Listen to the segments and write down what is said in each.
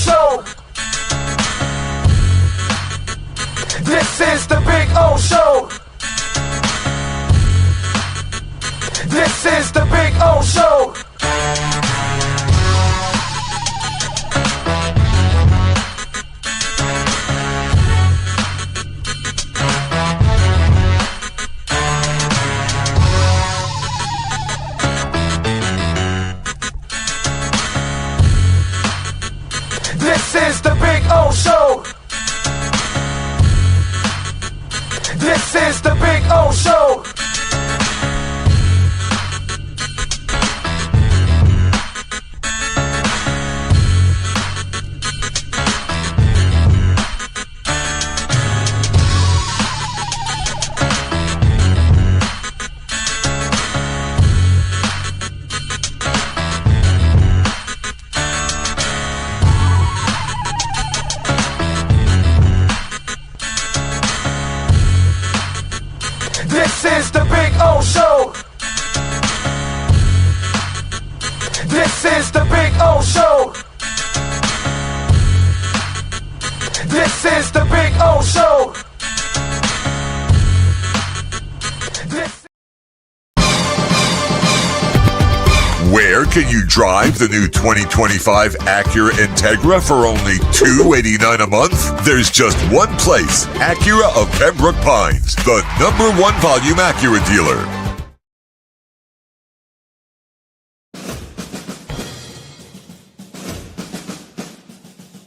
Show. This is the Big O Show. This is the Big O Show. This is the Big O Show. This is the Big O Show. This is the Big O Show. This is the Big O Show. This is the Big O Show. Where can you drive the new 2025 Acura Integra for only $289 a month? There's just one place, Acura of Pembroke Pines, the #1 volume Acura dealer.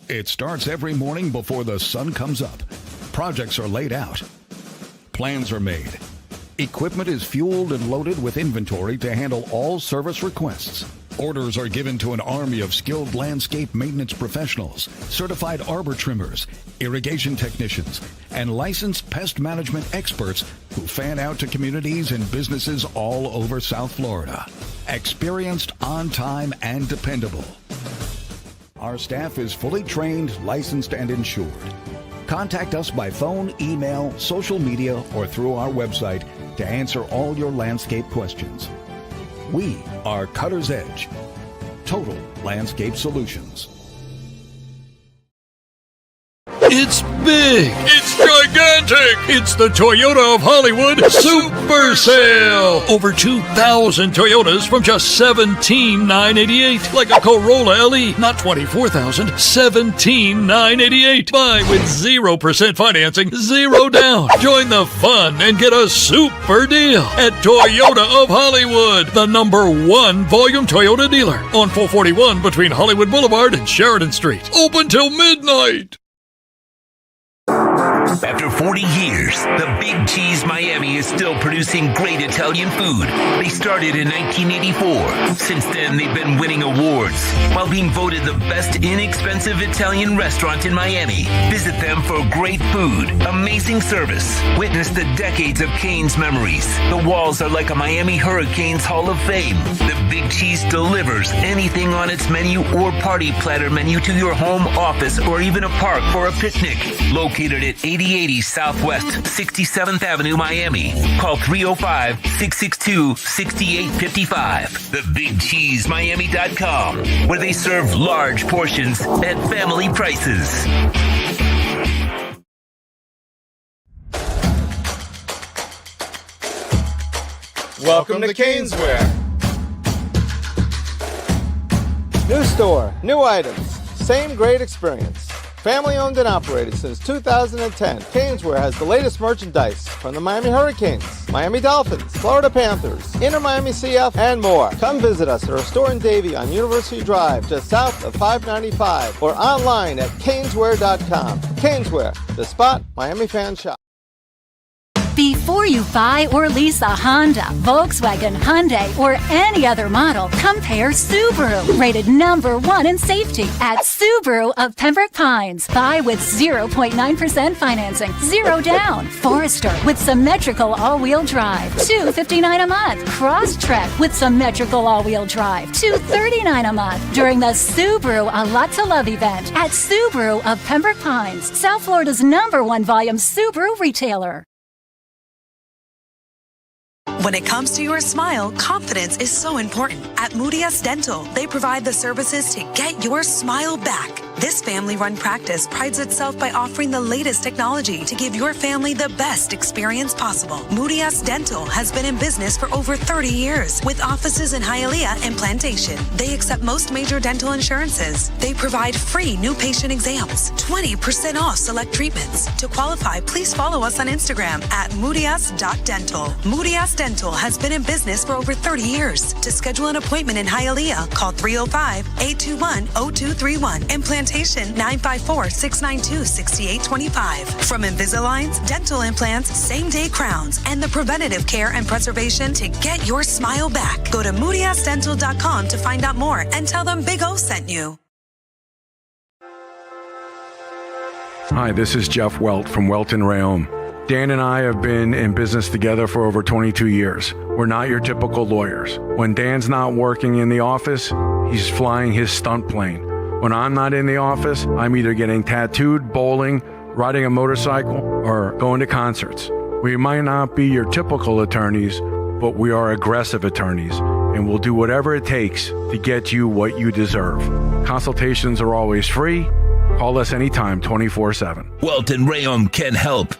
It starts every morning before the sun comes up. Projects are laid out. Plans are made. Equipment is fueled and loaded with inventory to handle all service requests. Orders are given to an army of skilled landscape maintenance professionals, certified arbor trimmers, irrigation technicians, and licensed pest management experts who fan out to communities and businesses all over South Florida. Experienced, on time, and dependable. Our staff is fully trained, licensed, and insured. Contact us by phone, email, social media, or through our website to answer all your landscape questions. We are Cutter's Edge. Total Landscape Solutions. It's big. It's gigantic. It's the Toyota of Hollywood Super Sale. Over 2,000 Toyotas from just $17,988. Like a Corolla LE, not $24,000, $17,988. Buy with 0% financing, 0 down. Join the fun and get a super deal at Toyota of Hollywood, the #1 volume Toyota dealer on 441 between Hollywood Boulevard and Sheridan Street. Open till midnight. After 40 years, the Big Cheese Miami is still producing great Italian food. They started in 1984. Since then, they've been winning awards while being voted the best inexpensive Italian restaurant in Miami. Visit them for great food, amazing service. Witness the decades of Cane's memories. The walls are like a Miami Hurricanes Hall of Fame. The Big Cheese delivers anything on its menu or party platter menu to your home, office, or even a park for a picnic. Located at 8080 Southwest 67th Avenue, Miami. Call 305-662-6855. TheBigCheeseMiami.com, where they serve large portions at family prices. Welcome to Caneswear. New store, new items, same great experience. Family owned and operated since 2010, Caneswear has the latest merchandise from the Miami Hurricanes, Miami Dolphins, Florida Panthers, Inter Miami CF, and more. Come visit us at our store in Davie on University Drive, just south of 595, or online at caneswear.com. Caneswear, the spot Miami fans shop. Before you buy or lease a Honda, Volkswagen, Hyundai, or any other model, compare Subaru, rated #1 in safety at Subaru of Pembroke Pines. Buy with 0.9% financing, 0 down. Forester with symmetrical all-wheel drive, $259 a month. Crosstrek with symmetrical all-wheel drive, $239 a month. During the Subaru A Lot to Love event at Subaru of Pembroke Pines, South Florida's #1 volume Subaru retailer. When it comes to your smile, confidence is so important. At Moody S Dental, they provide the services to get your smile back. This family-run practice prides itself by offering the latest technology to give your family the best experience possible. Moody S Dental has been in business for over 30 years with offices in Hialeah and Plantation. They accept most major dental insurances. They provide free new patient exams, 20% off select treatments. To qualify, please follow us on Instagram at moodys.dental. Moody S Dental has been in business for over 30 years. To schedule an appointment in Hialeah, call 305-821-0231. In Plantation, 954-692-6825. From Invisaligns, dental implants, same-day crowns, and the preventative care and preservation to get your smile back. Go to moodysdental.com to find out more and tell them Big O sent you. Hi, this is Jeff Welt from Welt and Rayom. Dan and I have been in business together for over 22 years. We're not your typical lawyers. When Dan's not working in the office, he's flying his stunt plane. When I'm not in the office, I'm either getting tattooed, bowling, riding a motorcycle, or going to concerts. We might not be your typical attorneys, but we are aggressive attorneys, and we'll do whatever it takes to get you what you deserve. Consultations are always free. Call us anytime, 24/7. Welt and Rayom can help.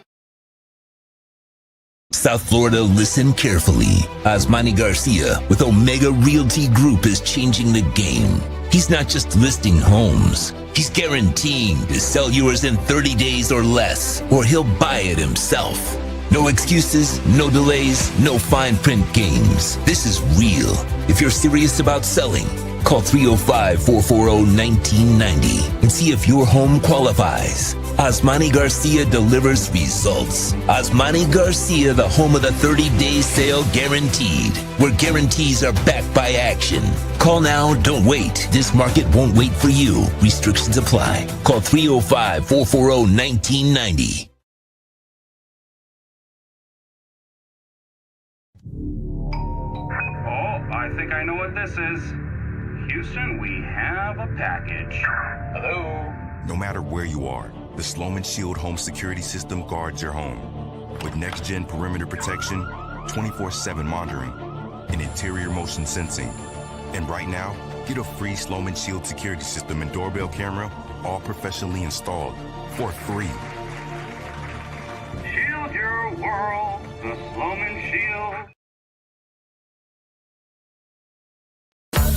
South Florida, listen carefully. Osmani Garcia with Omega Realty Group is changing the game. He's not just listing homes. He's guaranteeing to sell yours in 30 days or less, or he'll buy it himself. No excuses, no delays, no fine print games. This is real. If you're serious about selling, call 305-440-1990 and see if your home qualifies. Osmani Garcia delivers results. Osmani Garcia, the home of the 30-day sale guaranteed, where guarantees are backed by action. Call now, don't wait. This market won't wait for you. Restrictions apply. Call 305-440-1990. I think I know what this is. Houston, we have a package. Hello? No matter where you are, the Sloman Shield home security system guards your home. With next-gen perimeter protection, 24/7 monitoring, and interior motion sensing. And right now, get a free Sloman Shield security system and doorbell camera, all professionally installed, for free. Shield your world, the Sloman Shield.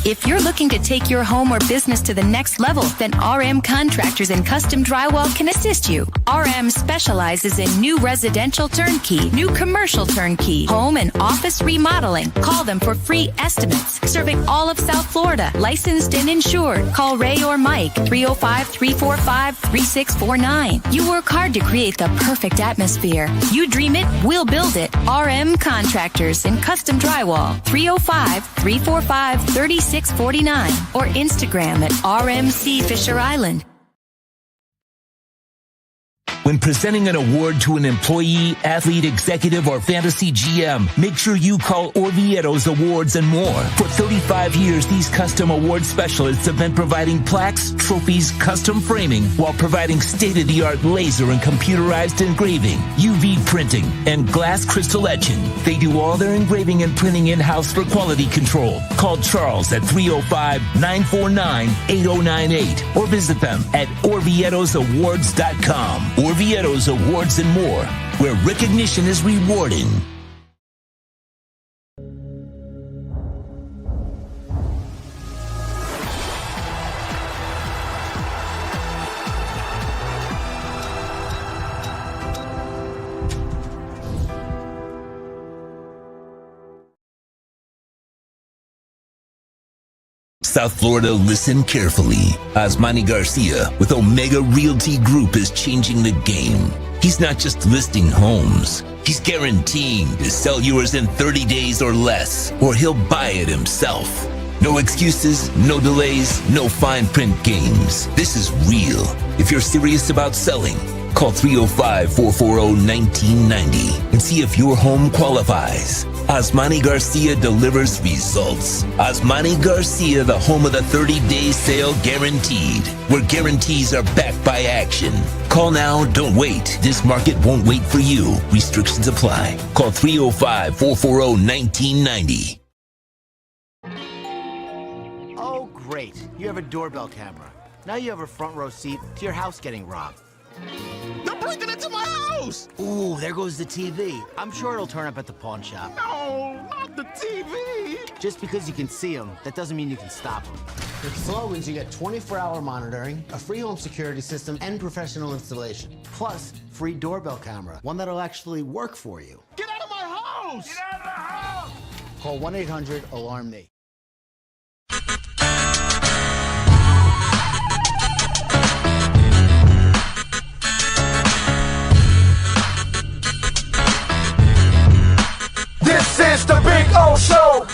If you're looking to take your home or business to the next level, then RM Contractors and Custom Drywall can assist you. RM specializes in new residential turnkey, new commercial turnkey, home and office remodeling. Call them for free estimates. Serving all of South Florida, licensed and insured. Call Ray or Mike, 305-345-3649. You work hard to create the perfect atmosphere. You dream it, we'll build it. RM Contractors and Custom Drywall, 305-345-3649. Or Instagram at RMC Fisher Island. When presenting an award to an employee, athlete, executive, or fantasy GM, make sure you call Orvieto's Awards and More. For 35 years, these custom award specialists have been providing plaques, trophies, custom framing, while providing state-of-the-art laser and computerized engraving, UV printing, and glass crystal etching. They do all their engraving and printing in-house for quality control. Call Charles at 305-949-8098 or visit them at orvietosawards.com. Orvieto's Awards and More, where recognition is rewarding. South Florida, listen carefully. Osmani Garcia with Omega Realty Group is changing the game. He's not just listing homes. He's guaranteeing to sell yours in 30 days or less, or he'll buy it himself. No excuses, no delays, no fine print games. This is real. If you're serious about selling, call 305-440-1990 and see if your home qualifies. Osmani Garcia delivers results. Osmani Garcia, the home of the 30-day sale guaranteed, where guarantees are backed by action. Call now, don't wait. This market won't wait for you. Restrictions apply. Call 305-440-1990. Oh, great. You have a doorbell camera. Now you have a front row seat to your house getting robbed. They're breaking into my house! Ooh, there goes the TV. I'm sure it'll turn up at the pawn shop. No, not the TV! Just because you can see them, that doesn't mean you can stop them. With Slogans, you get 24-hour monitoring, a free home security system, and professional installation. Plus, free doorbell camera, one that'll actually work for you. Get out of my house! Get out of the house! Call 1-800-ALARM-ME. This is the Big O Show.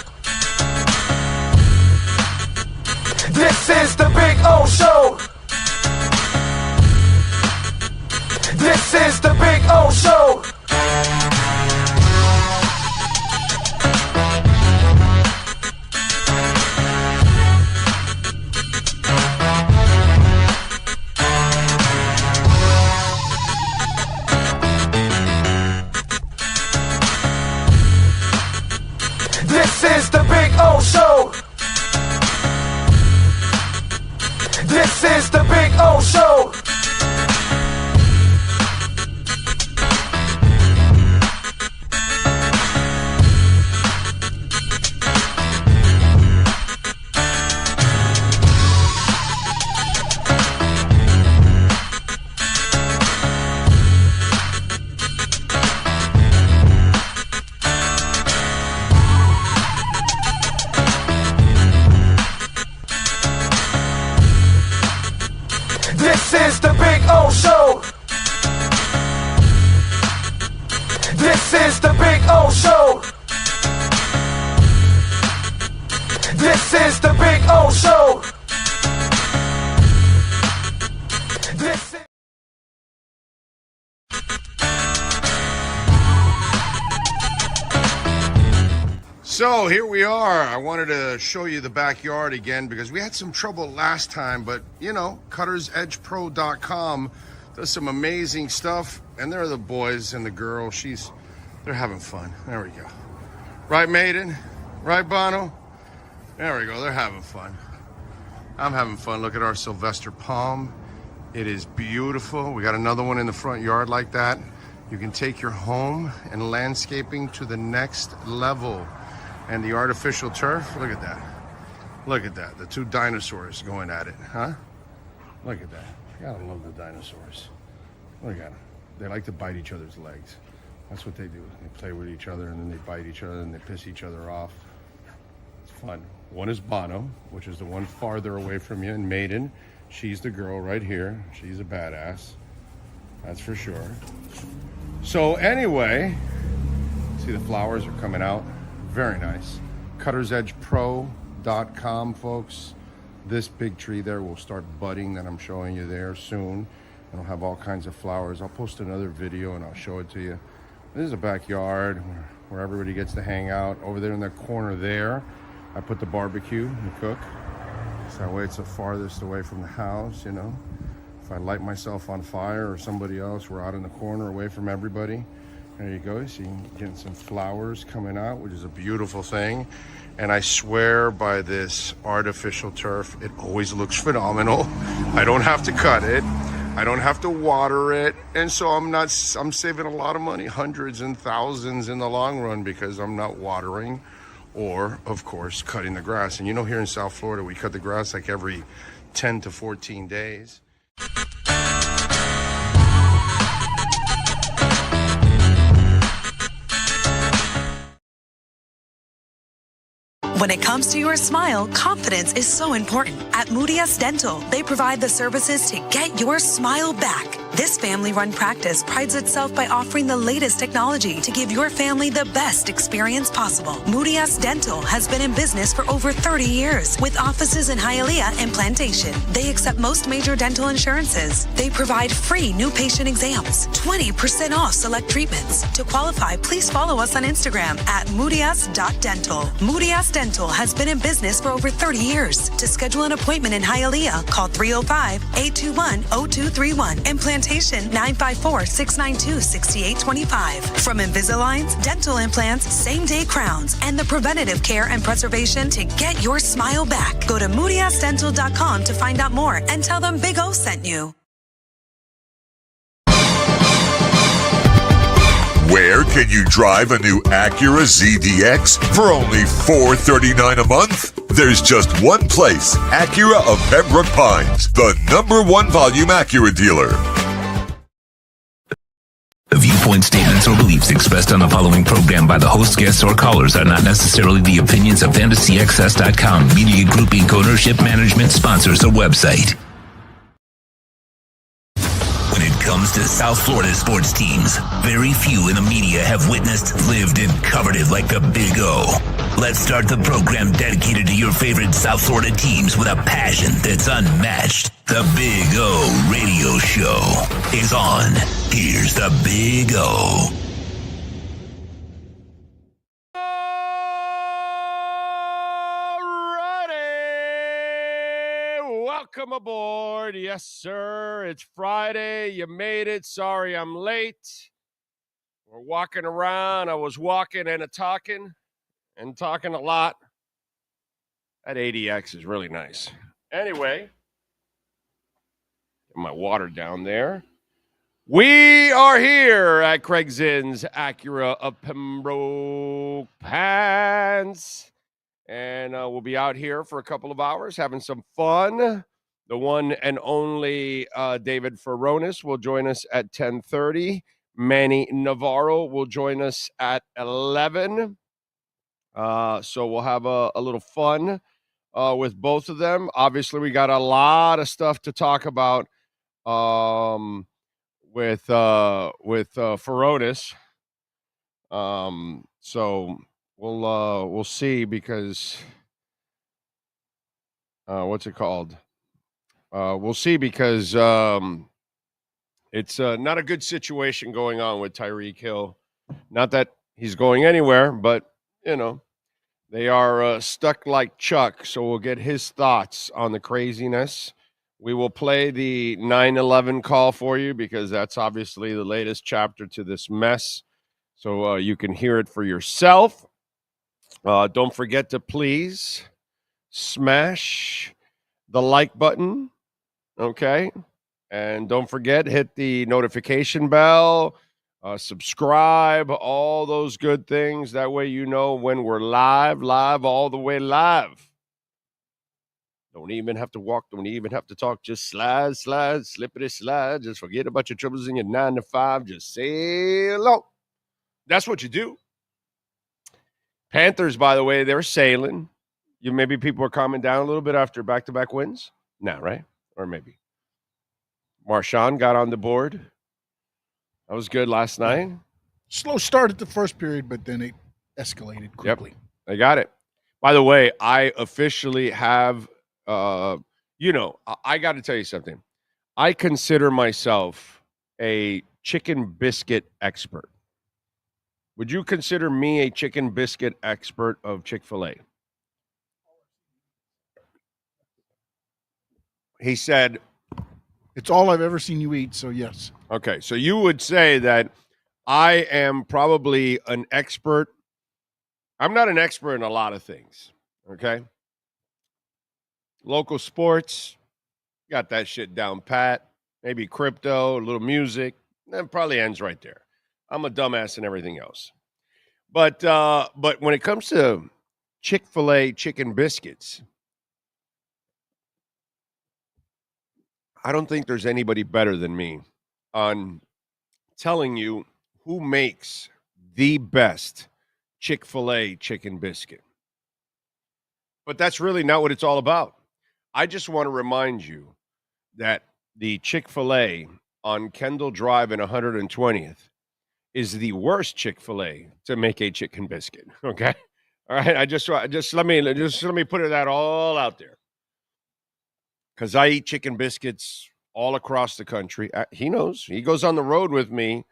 This is the Big O Show. This is the Big O Show. This is the Big O Show. This is the Big O Show. This is the Big O Show. This is the Big O Show. This is the Big O Show. This is So here we are. I wanted to show you the backyard again because we had some trouble last time, but you know, cuttersedgepro.com does some amazing stuff, and there are the boys and the girl. They're having fun. There we go. Right, Maiden? Right, Bono? There we go. They're having fun. I'm having fun. Look at our Sylvester palm. It is beautiful. We got another one in the front yard like that. You can take your home and landscaping to the next level. And the artificial turf, look at that. Look at that. The two dinosaurs going at it, huh? Look at that. Gotta love the dinosaurs. Look at them. They like to bite each other's legs. That's what they do. They play with each other and then they bite each other and they piss each other off. It's fun. One is Bono, which is the one farther away from you, and Maiden. She's the girl right here. She's a badass. That's for sure. So anyway, see the flowers are coming out. Very nice. cuttersedgepro.com, folks. This big tree there will start budding that I'm showing you there soon. It'll have all kinds of flowers. I'll post another video and I'll show it to you. This is a backyard where everybody gets to hang out. Over there in that corner there, I put the barbecue and cook. So that way it's the farthest away from the house, you know. If I light myself on fire or somebody else, we're out in the corner away from everybody. There you go. See, getting some flowers coming out, which is a beautiful thing. And I swear by this artificial turf, it always looks phenomenal. I don't have to cut it. I don't have to water it. And so I'm saving a lot of money, hundreds and thousands in the long run, because I'm not watering or, of course, cutting the grass. And you know, here in South Florida, we cut the grass like every 10 to 14 days. When it comes to your smile, confidence is so important. At Moody S Dental, they provide the services to get your smile back. This family-run practice prides itself by offering the latest technology to give your family the best experience possible. Moody S Dental has been in business for over 30 years with offices in Hialeah and Plantation. They accept most major dental insurances. They provide free new patient exams, 20% off select treatments. To qualify, please follow us on Instagram at moodys.dental. Moody S Dental has been in business for over 30 years. To schedule an appointment in Hialeah, call 305-821-0231 and Plantation. documentation, 954-692-6825. From Invisaligns, dental implants, same-day crowns, and the preventative care and preservation to get your smile back. Go to moodyasdental.com to find out more and tell them Big O sent you. Where can you drive a new Acura ZDX for only $439 a month? There's just one place, Acura of Pembroke Pines, the #1 volume Acura dealer. The viewpoint statements or beliefs expressed on the following program by the host, guests, or callers are not necessarily the opinions of FantasyXS.com, Media Group Inc. ownership, management, sponsors, or website. When it comes to South Florida sports teams, very few in the media have witnessed, lived, and covered it like the Big O. Let's start the program dedicated to your favorite South Florida teams with a passion that's unmatched. The Big O Radio Show is on. Here's the Big O. Welcome aboard. Yes, sir. It's Friday. You made it. Sorry I'm late. We're walking around. I was walking and talking a lot. That ADX is really nice. Anyway, get my water down there. We are here at Craig Zinn's Acura of Pembroke Pines. And we'll be out here for a couple of hours having some fun. The one and only David Furones will join us at 10:30. Manny Navarro will join us at 11. So we'll have a little fun with both of them. Obviously, we got a lot of stuff to talk about with Furones. So we'll see because what's it called? We'll see because it's not a good situation going on with Tyreek Hill. Not that he's going anywhere, but you know they are stuck like Chuck. So we'll get his thoughts on the craziness. We will play the 9/11 call for you because that's obviously the latest chapter to this mess. So you can hear it for yourself. Don't forget to please smash the like button, okay? And don't forget, hit the notification bell, subscribe, all those good things. That way you know when we're live, all the way live. Don't even have to walk, don't even have to talk. Just slide, slippity slide. Just forget about your troubles in your 9 to 5. Just say hello. That's what you do. Panthers, by the way, they're sailing. Maybe people are calming down a little bit after back-to-back wins. No, right? Or maybe. Marshawn got on the board. That was good last night. Slow start at the first period, but then it escalated quickly. Yep, they got it. By the way, I officially have, I got to tell you something. I consider myself a chicken biscuit expert. Would you consider me a chicken biscuit expert of Chick-fil-A? He said, it's all I've ever seen you eat, so yes. Okay, so you would say that I am probably an expert. I'm not an expert in a lot of things, okay? Local sports, got that shit down pat. Maybe crypto, a little music. That probably ends right there. I'm a dumbass and everything else. But when it comes to Chick-fil-A chicken biscuits, I don't think there's anybody better than me on telling you who makes the best Chick-fil-A chicken biscuit. But that's really not what it's all about. I just want to remind you that the Chick-fil-A on Kendall Drive in 120th is the worst Chick-fil-A to make a chicken biscuit. Okay, all right. I just let me put that all out there because I eat chicken biscuits all across the country. He knows. He goes on the road with me.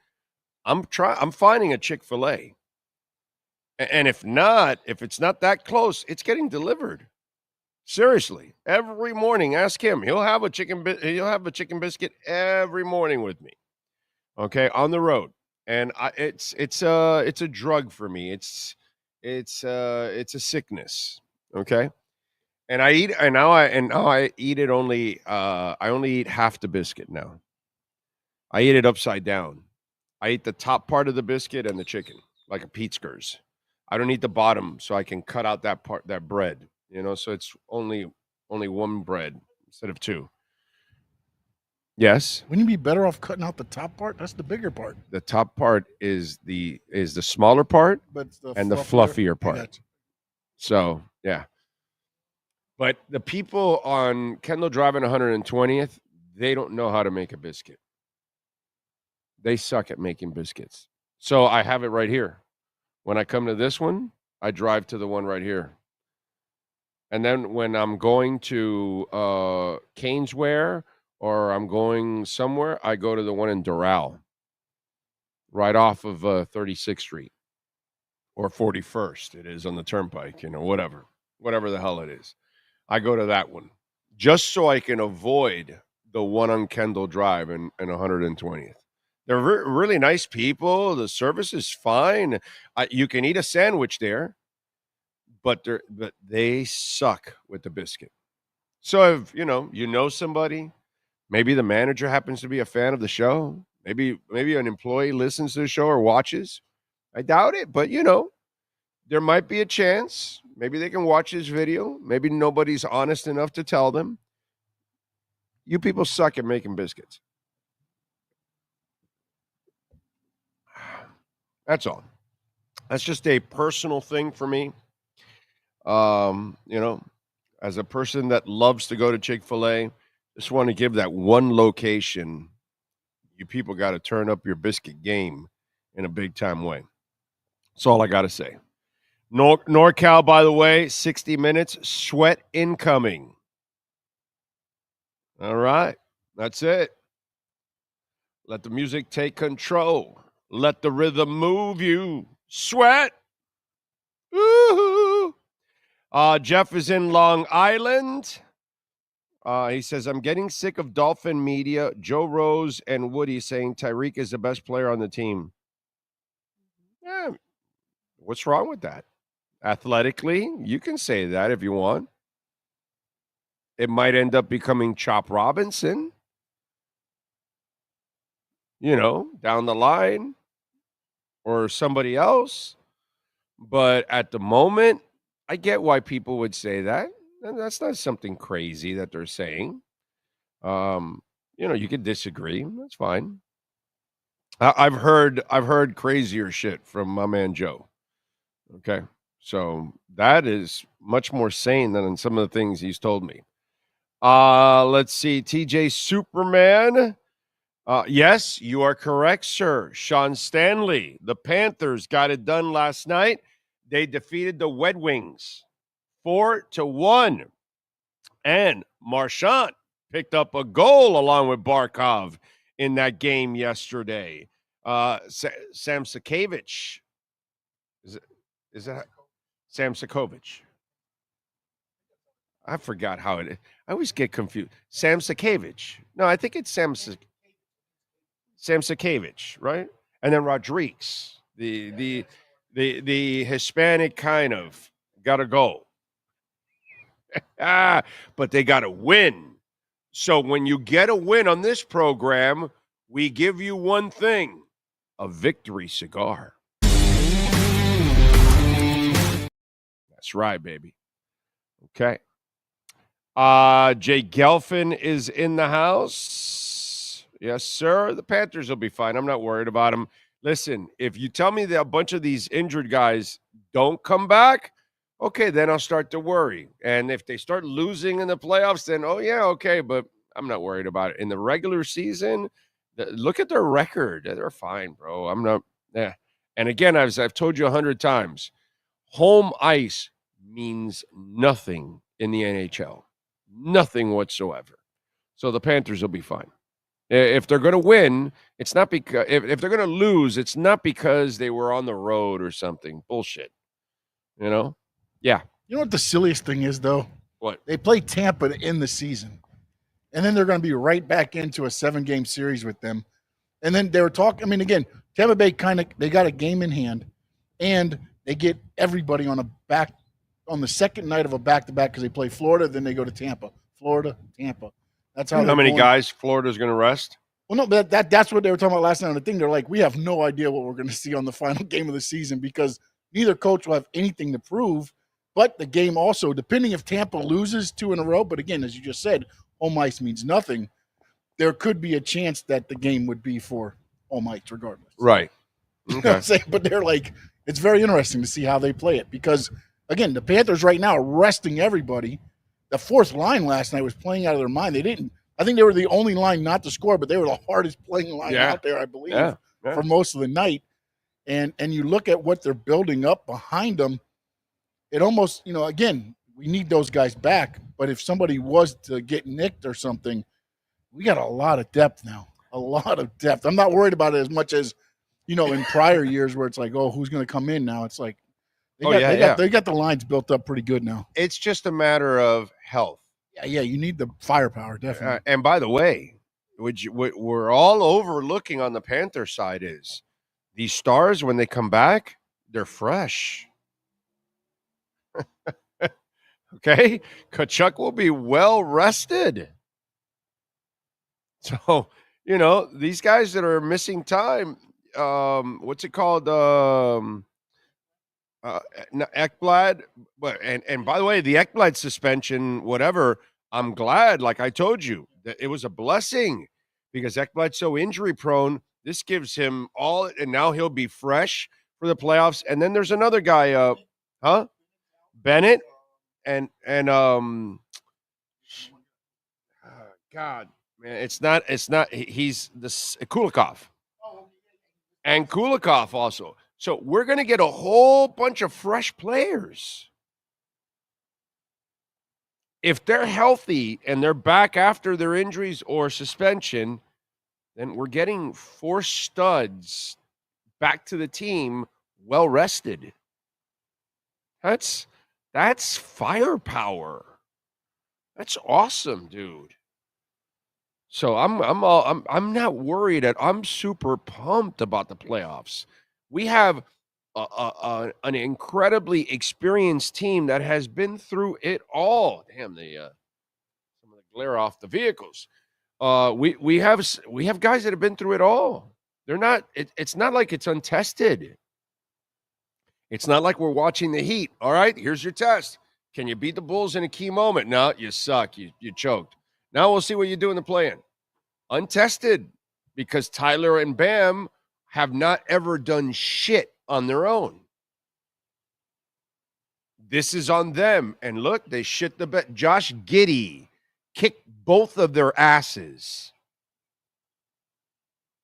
I'm finding a Chick-fil-A, and if it's not that close, it's getting delivered. Seriously, every morning. Ask him. He'll have a chicken biscuit every morning with me. Okay, on the road, and it's a drug for me. It's a sickness. Okay, and now I eat it only. I only eat half the biscuit now. I eat it upside down. I eat the top part of the biscuit and the chicken, like a Pizza's. I don't eat the bottom, so I can cut out that part, that bread. So it's only one bread instead of two. Yes. Wouldn't you be better off cutting out the top part? That's the bigger part. The top part is the smaller part, But it's the and the fluffier part. So yeah. But the people on Kendall Drive and 120th, they don't know how to make a biscuit. They suck at making biscuits. So I have it right here. When I come to this one, I drive to the one right here. And then when I'm going to Canesware or I'm going somewhere, I go to the one in Doral, right off of 36th Street or 41st. It is on the Turnpike, whatever the hell it is. I go to that one just so I can avoid the one on Kendall Drive and 120th. They're really nice people. The service is fine. You can eat a sandwich there. But they suck with the biscuit. So if you know somebody, maybe the manager happens to be a fan of the show. Maybe an employee listens to the show or watches. I doubt it, but there might be a chance. Maybe they can watch this video. Maybe nobody's honest enough to tell them. You people suck at making biscuits. That's all. That's just a personal thing for me. As a person that loves to go to Chick-fil-A, just want to give that one location. You people got to turn up your biscuit game in a big time way. That's all I got to say. NorCal, by the way, 60 minutes, sweat incoming. All right. That's it. Let the music take control. Let the rhythm move you. Sweat. Woo-hoo. Jeff is in Long Island. He says, I'm getting sick of Dolphin media, Joe Rose and Woody saying Tyreek is the best player on the team. Yeah, what's wrong with that? Athletically, you can say that if you want. It might end up becoming Chop Robinson, down the line, or somebody else. But at the moment, I get why people would say that. And that's not something crazy that they're saying. You could disagree. That's fine. I've heard crazier shit from my man Joe. Okay. So that is much more sane than some of the things he's told me. Let's see. TJ Superman. Yes, you are correct, sir. Sean Stanley. The Panthers got it done last night. They defeated the Red Wings 4-1. And Marchand picked up a goal along with Barkov in that game yesterday. Samsikovich. Is that Samsikovich? I forgot how it is. I always get confused. Samsikovich. No, I think it's Samsikovich, right? And then Rodriguez, the Hispanic kind of got to go. But they got to win. So when you get a win on this program, we give you one thing, a victory cigar. That's right, baby. Okay. Jay Gelfin is in the house. Yes, sir. The Panthers will be fine. I'm not worried about them. Listen, if you tell me that a bunch of these injured guys don't come back, okay, then I'll start to worry. And if they start losing in the playoffs, then, oh, yeah, okay, but I'm not worried about it. In the regular season, look at their record. They're fine, bro. I'm not, yeah. And again, as I've told you 100 times, home ice means nothing in the NHL. Nothing whatsoever. So the Panthers will be fine. If they're going to win, it's not because if they're going to lose, it's not because they were on the road or something. Bullshit. Yeah. You know what the silliest thing is, though? What? They play Tampa in the season, and then they're going to be right back into a 7-game series with them. And then they were talking. I mean, again, Tampa Bay they got a game in hand, and they get everybody on the second night of a back-to-back because they play Florida, then they go to Tampa. Florida, Tampa. That's how many guys Florida's going to rest? Well, no, but that's what they were talking about last night on the thing. They're like, we have no idea what we're going to see on the final game of the season because neither coach will have anything to prove. But the game also, depending if Tampa loses 2 in a row, but again, as you just said, home ice means nothing. There could be a chance that the game would be for home ice regardless. Right. Okay. You know what I'm saying? But they're like, it's very interesting to see how they play it because, again, the Panthers right now are resting everybody. The fourth line last night was playing out of their mind. I think they were the only line not to score, but they were the hardest playing line out there, I believe, for most of the night. And you look at what they're building up behind them, it almost, again, we need those guys back. But if somebody was to get nicked or something, we got a lot of depth now, a lot of depth. I'm not worried about it as much as, in prior years where it's like, oh, who's going to come in now? It's like they got the lines built up pretty good now. It's just a matter of health. Yeah, you need the firepower, definitely. And by the way, what we're all overlooking on the Panther side is these stars, when they come back, they're fresh. Okay? Kachuk will be well rested. So, these guys that are missing time, what's it called? Ekblad. And by the way, the Ekblad suspension, whatever, I'm glad, like I told you, that it was a blessing because Ekblad's so injury prone. This gives him all, and now he'll be fresh for the playoffs. And then there's another guy, Bennett, and God, man, it's not. He's this Kulikov, and Kulikov also. So we're going to get a whole bunch of fresh players. If they're healthy and they're back after their injuries or suspension, then we're getting 4 studs back to the team well rested. That's firepower. That's awesome, dude. So I'm not worried. I'm super pumped about the playoffs. We have an incredibly experienced team that has been through it all. Damn, some of the glare off the vehicles. We have guys that have been through it all. They're not. It's not like it's untested. It's not like we're watching the Heat. All right, here's your test. Can you beat the Bulls in a key moment? No, you suck. You choked. Now we'll see what you do in the play-in. Untested, because Tyler and Bam have not ever done shit on their own. This is on them. And look, they shit the bed. Josh Giddey kicked both of their asses.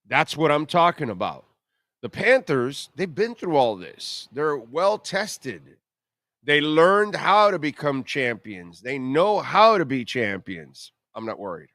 That's what I'm talking about. The Panthers, they've been through all this. They're well tested. They learned how to become champions. They know how to be champions. I'm not worried.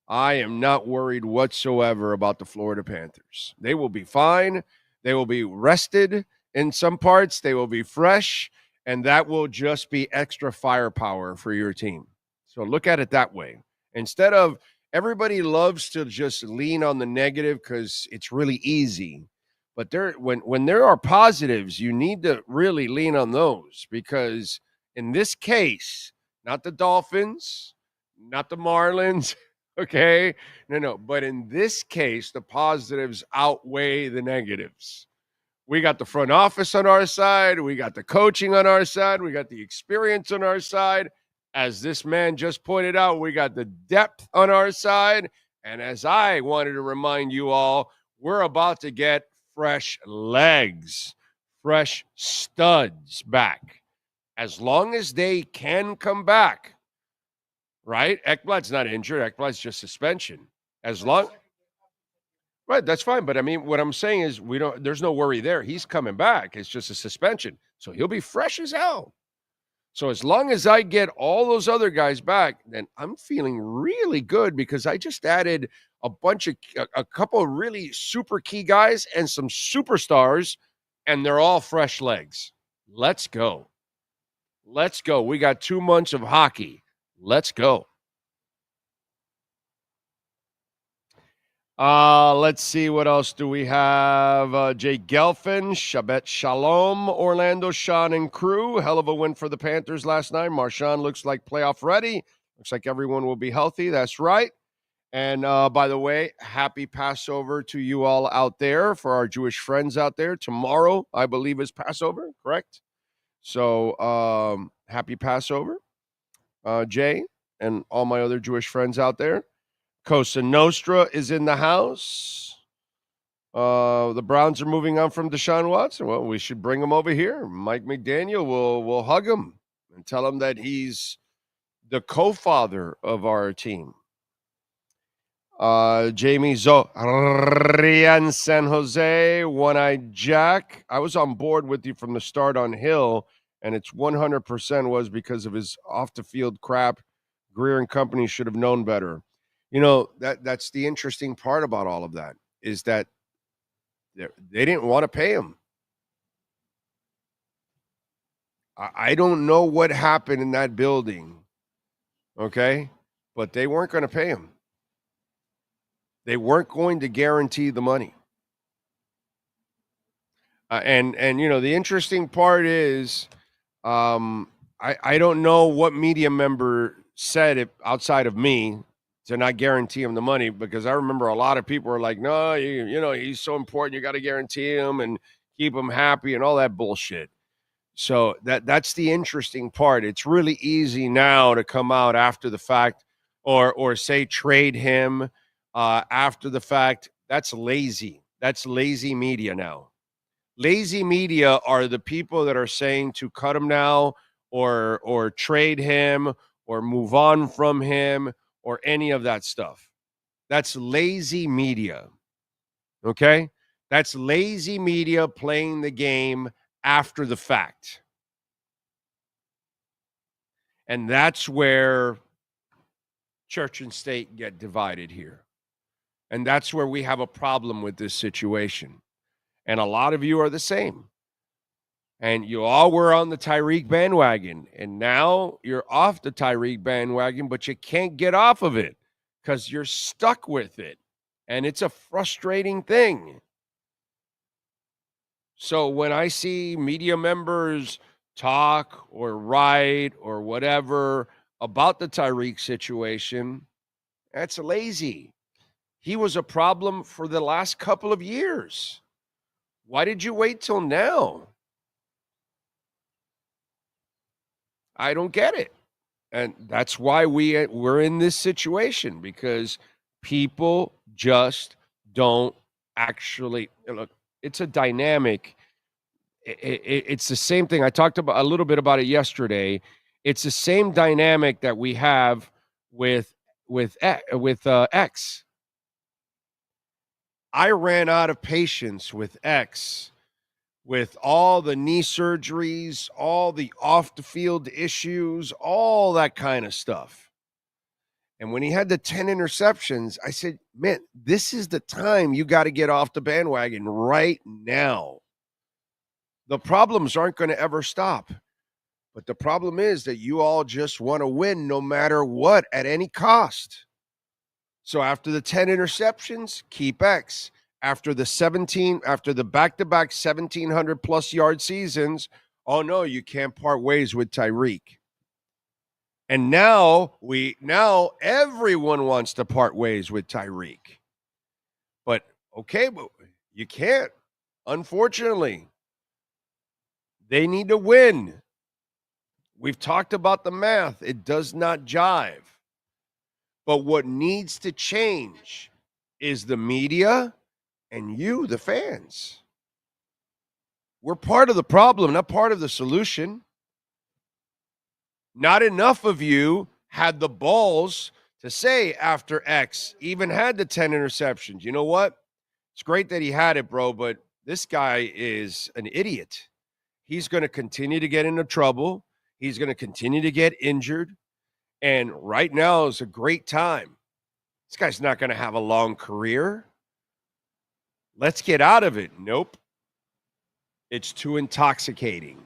I am not worried whatsoever about the Florida Panthers. They will be fine. They will be rested in some parts. They will be fresh, and that will just be extra firepower for your team. So look at it that way. Instead of everybody loves to just lean on the negative because it's really easy. But when there are positives, you need to really lean on those because in this case, not the Dolphins, not the Marlins, okay? No. But in this case, the positives outweigh the negatives. We got the front office on our side. We got the coaching on our side. We got the experience on our side. As this man just pointed out, we got the depth on our side. And as I wanted to remind you all, we're about to get fresh legs, fresh studs back. As long as they can come back, right? Ekblad's not injured. Ekblad's just suspension. Right, that's fine. But I mean, what I'm saying is there's no worry there. He's coming back. It's just a suspension. So he'll be fresh as hell. So as long as I get all those other guys back, then I'm feeling really good because I just added a couple of really super key guys and some superstars, and they're all fresh legs. Let's go. Let's go. We got 2 months of hockey. Let's go. Let's see. What else do we have? Jay Gelfin, Shabbat Shalom, Orlando, Sean, and crew. Hell of a win for the Panthers last night. Marshawn looks like playoff ready. Looks like everyone will be healthy. That's right. And by the way, happy Passover to you all out there, for our Jewish friends out there. Tomorrow, I believe, is Passover, correct? So happy Passover, Jay, and all my other Jewish friends out there. Cosa Nostra is in the house. The Browns are moving on from Deshaun Watson. Well, we should bring him over here. Mike McDaniel will hug him and tell him that he's the co-father of our team. Jamie Rian San Jose, One-Eyed Jack. I was on board with you from the start on Hill, and it's 100% was because of his off-the-field crap. Greer and company should have known better. You know, that's the interesting part about all of that, is that they didn't want to pay him. I don't know what happened in that building, okay? But they weren't going to pay him. They weren't going to guarantee the money. And you know, the interesting part is I don't know what media member said it outside of me to not guarantee him the money, because I remember a lot of people were like, no, you know, he's so important, you got to guarantee him and keep him happy and all that bullshit. So that's the interesting part. It's really easy now to come out after the fact or say trade him after the fact. That's lazy. That's lazy media now. Lazy media are the people that are saying to cut him now or trade him or move on from him or any of that stuff. That's lazy media, okay? That's lazy media playing the game after the fact. And that's where church and state get divided here. And that's where we have a problem with this situation. And a lot of you are the same. And you all were on the Tyreek bandwagon, and now you're off the Tyreek bandwagon, but you can't get off of it because you're stuck with it. And it's a frustrating thing. So when I see media members talk or write or whatever about the Tyreek situation, that's lazy. He was a problem for the last couple of years. Why did you wait till now? I don't get it. And that's why we're in this situation, because people just don't actually look. It's a dynamic. It's the same thing. I talked about a little bit about it yesterday. It's the same dynamic that we have with X. I ran out of patience with X. With all the knee surgeries, all the off-the-field issues, all that kind of stuff. And when he had the 10 interceptions, I said, man, this is the time you got to get off the bandwagon right now. The problems aren't going to ever stop. But the problem is that you all just want to win no matter what, at any cost. So after the 10 interceptions, keep X. After the back-to-back 1,700 plus yard seasons, oh no, you can't part ways with Tyreek. And now everyone wants to part ways with Tyreek. But okay, but you can't. Unfortunately, they need to win. We've talked about the math. It does not jive. But what needs to change is the media and you, the fans. We're part of the problem, not part of the solution. Not enough of you had the balls to say after X even had the 10 interceptions. You know what? It's great that he had it, bro, but this guy is an idiot. He's going to continue to get into trouble. He's going to continue to get injured. And right now is a great time. This guy's not going to have a long career. Let's get out of it. Nope. It's too intoxicating.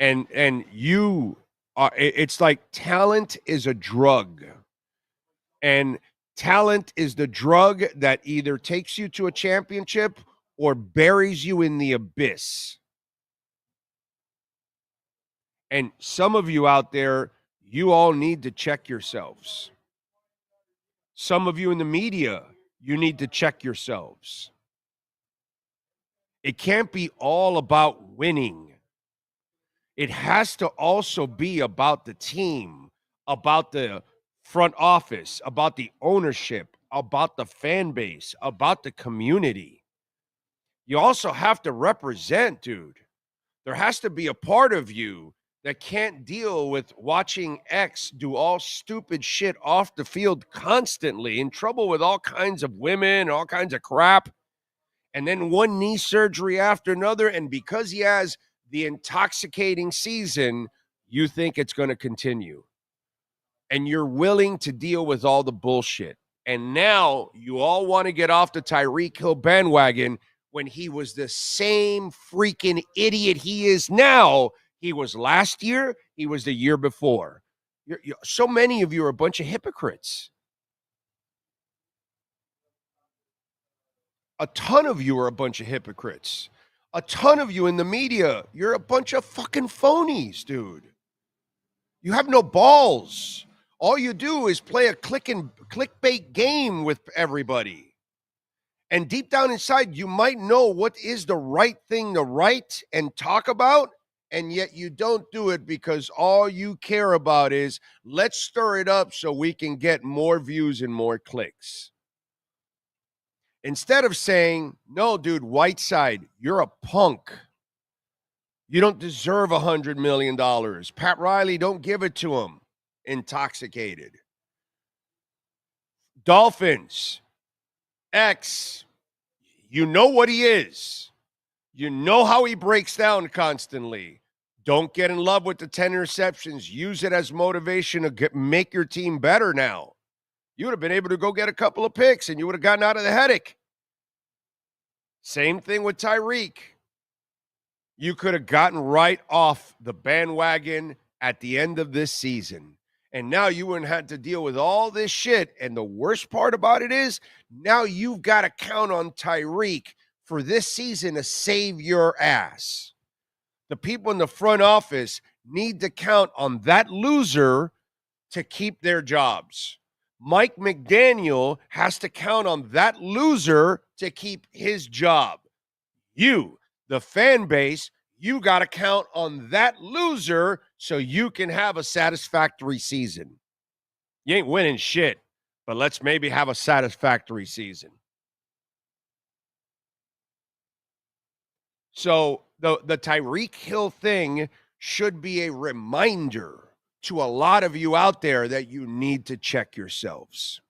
And you are, it's like talent is a drug. And talent is the drug that either takes you to a championship or buries you in the abyss. And some of you out there, you all need to check yourselves. Some of you in the media, you need to check yourselves. It can't be all about winning. It has to also be about the team, about the front office, about the ownership, about the fan base, about the community. You also have to represent, dude. There has to be a part of you that can't deal with watching X do all stupid shit off the field constantly, in trouble with all kinds of women, all kinds of crap, and then one knee surgery after another. And because he has the intoxicating season, you think it's going to continue. And you're willing to deal with all the bullshit. And now you all want to get off the Tyreek Hill bandwagon when he was the same freaking idiot he is now. He was last year. He was the year before. So many of you are a bunch of hypocrites. A ton of you are a bunch of hypocrites. A ton of you in the media, you're a bunch of fucking phonies, dude. You have no balls. All you do is play a clickbait game with everybody. And deep down inside, you might know what is the right thing to write and talk about, and yet you don't do it because all you care about is, let's stir it up so we can get more views and more clicks. Instead of saying, no, dude, Whiteside, you're a punk. You don't deserve $100 million. Pat Riley, don't give it to him. Intoxicated. Dolphins, X, you know what he is. You know how he breaks down constantly. Don't get in love with the 10 interceptions. Use it as motivation to make your team better now. You would have been able to go get a couple of picks and you would have gotten out of the headache. Same thing with Tyreek. You could have gotten right off the bandwagon at the end of this season. And now you wouldn't have to deal with all this shit. And the worst part about it is now you've got to count on Tyreek for this season to save your ass. The people in the front office need to count on that loser to keep their jobs. Mike McDaniel has to count on that loser to keep his job. You, the fan base, you got to count on that loser so you can have a satisfactory season. You ain't winning shit, but let's maybe have a satisfactory season. So the Tyreek Hill thing should be a reminder to a lot of you out there that you need to check yourselves.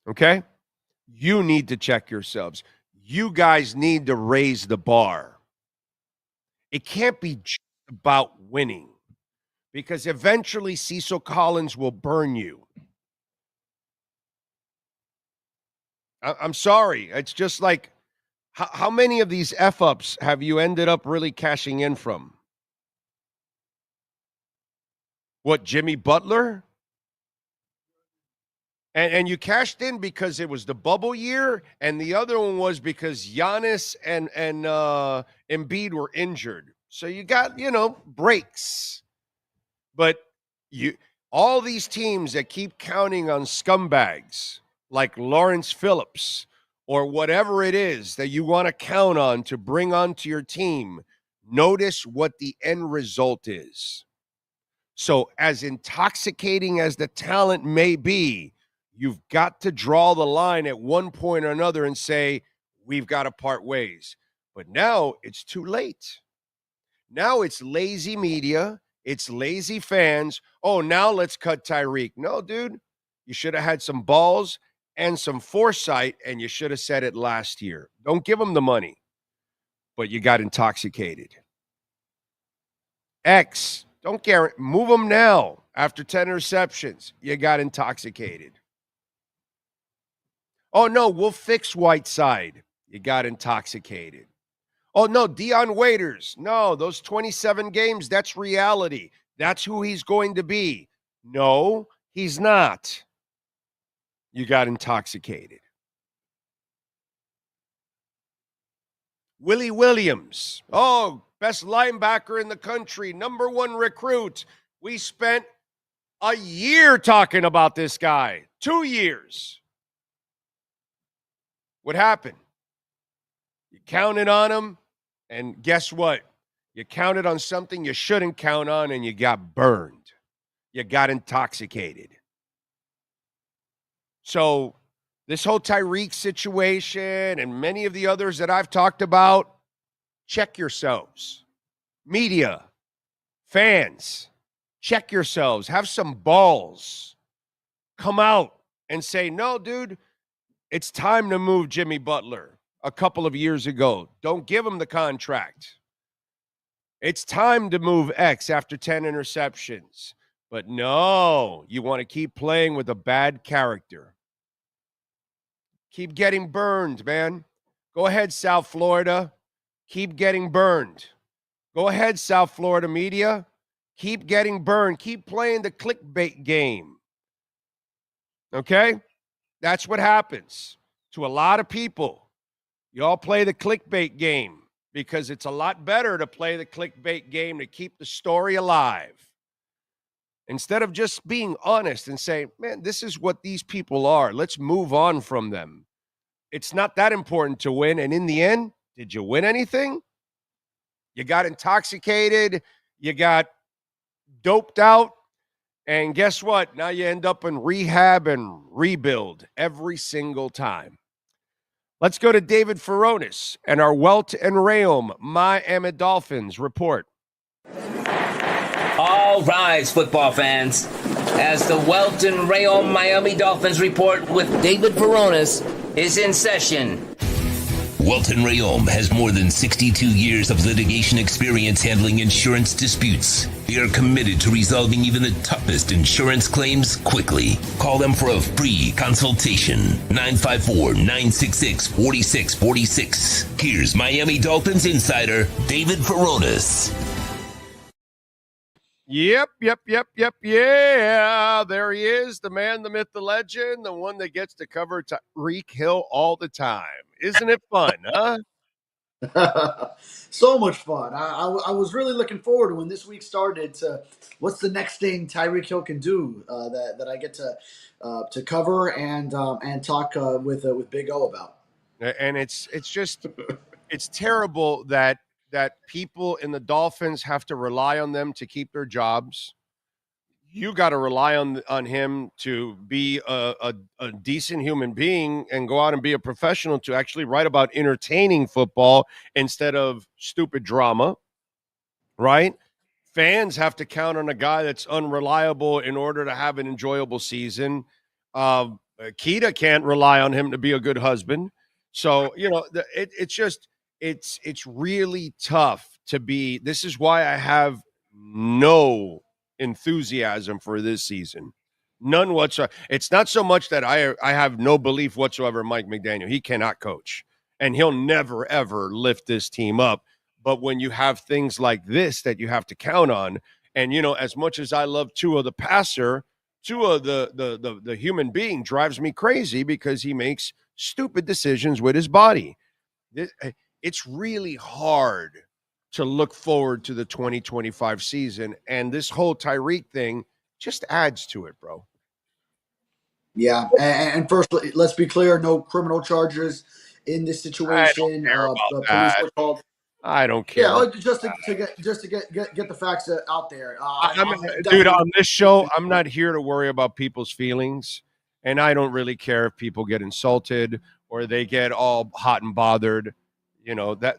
Okay? You need to check yourselves. You guys need to raise the bar. It can't be just about winning, because eventually Cecil Collins will burn you. I'm sorry. It's just like, how many of these F-ups have you ended up really cashing in from? What, Jimmy Butler? And you cashed in because it was the bubble year, and the other one was because Giannis and Embiid were injured. So you got, breaks. But all these teams that keep counting on scumbags like Lawrence Phillips or whatever it is that you want to count on to bring onto your team, notice what the end result is. So as intoxicating as the talent may be, you've got to draw the line at one point or another and say, we've got to part ways. But now it's too late. Now it's lazy media. It's lazy fans. Oh, now let's cut Tyreek. No, dude, you should have had some balls and some foresight, and you should have said it last year. Don't give him the money. But you got intoxicated. X, don't guarantee. Move him now after 10 interceptions. You got intoxicated. Oh, no, we'll fix Whiteside. You got intoxicated. Oh, no, Dion Waiters. No, those 27 games, that's reality. That's who he's going to be. No, he's not. You got intoxicated. Willie Williams. Oh, best linebacker in the country, number 1 recruit. We spent a year talking about this guy. 2 years. What happened? You counted on him, and guess what? You counted on something you shouldn't count on, and you got burned. You got intoxicated. So this whole Tyreek situation and many of the others that I've talked about, check yourselves. Media, fans, check yourselves. Have some balls. Come out and say, no, dude, it's time to move Jimmy Butler a couple of years ago. Don't give him the contract. It's time to move X after 10 interceptions. But no, you want to keep playing with a bad character. Keep getting burned, man. Go ahead, South Florida. Keep getting burned. Go ahead, South Florida media. Keep getting burned. Keep playing the clickbait game. Okay? That's what happens to a lot of people. You all play the clickbait game because it's a lot better to play the clickbait game to keep the story alive. Instead of just being honest and saying, man, this is what these people are. Let's move on from them. It's not that important to win. And in the end, did you win anything? You got intoxicated. You got doped out. And guess what? Now you end up in rehab and rebuild every single time. Let's go to David Furones and our Welt and Rheaume Miami Dolphins report. All rise, football fans, as the Welt and Rheaume Miami Dolphins report with David Furones is in session. Welt and Rheaume has more than 62 years of litigation experience handling insurance disputes. They are committed to resolving even the toughest insurance claims quickly. Call them for a free consultation. 954-966-4646. Here's Miami Dolphins insider David Furones. Yep. Yeah. There he is, the man, the myth, the legend, the one that gets to cover Tyreek Hill all the time. Isn't it fun, huh? So much fun. I was really looking forward to when this week started to what's the next thing Tyreek Hill can do that I get to cover and talk with Big O about. And it's just it's terrible that people in the Dolphins have to rely on them to keep their jobs. You got to rely on him to be a decent human being and go out and be a professional to actually write about entertaining football instead of stupid drama, right? Fans have to count on a guy that's unreliable in order to have an enjoyable season. Keita can't rely on him to be a good husband. So, it's really tough to be. This is why I have no enthusiasm for this season. None whatsoever. It's not so much that I have no belief whatsoever in Mike McDaniel. He cannot coach, and he'll never, ever lift this team up. But when you have things like this that you have to count on, and, as much as I love Tua the passer, Tua the human being drives me crazy because he makes stupid decisions with his body. It's really hard to look forward to the 2025 season, and this whole Tyreek thing just adds to it, bro. Yeah, and first, let's be clear: no criminal charges in this situation. Police were called. I don't care. Yeah, just to get the facts out there. Dude, on this show, I'm not here to worry about people's feelings, and I don't really care if people get insulted or they get all hot and bothered.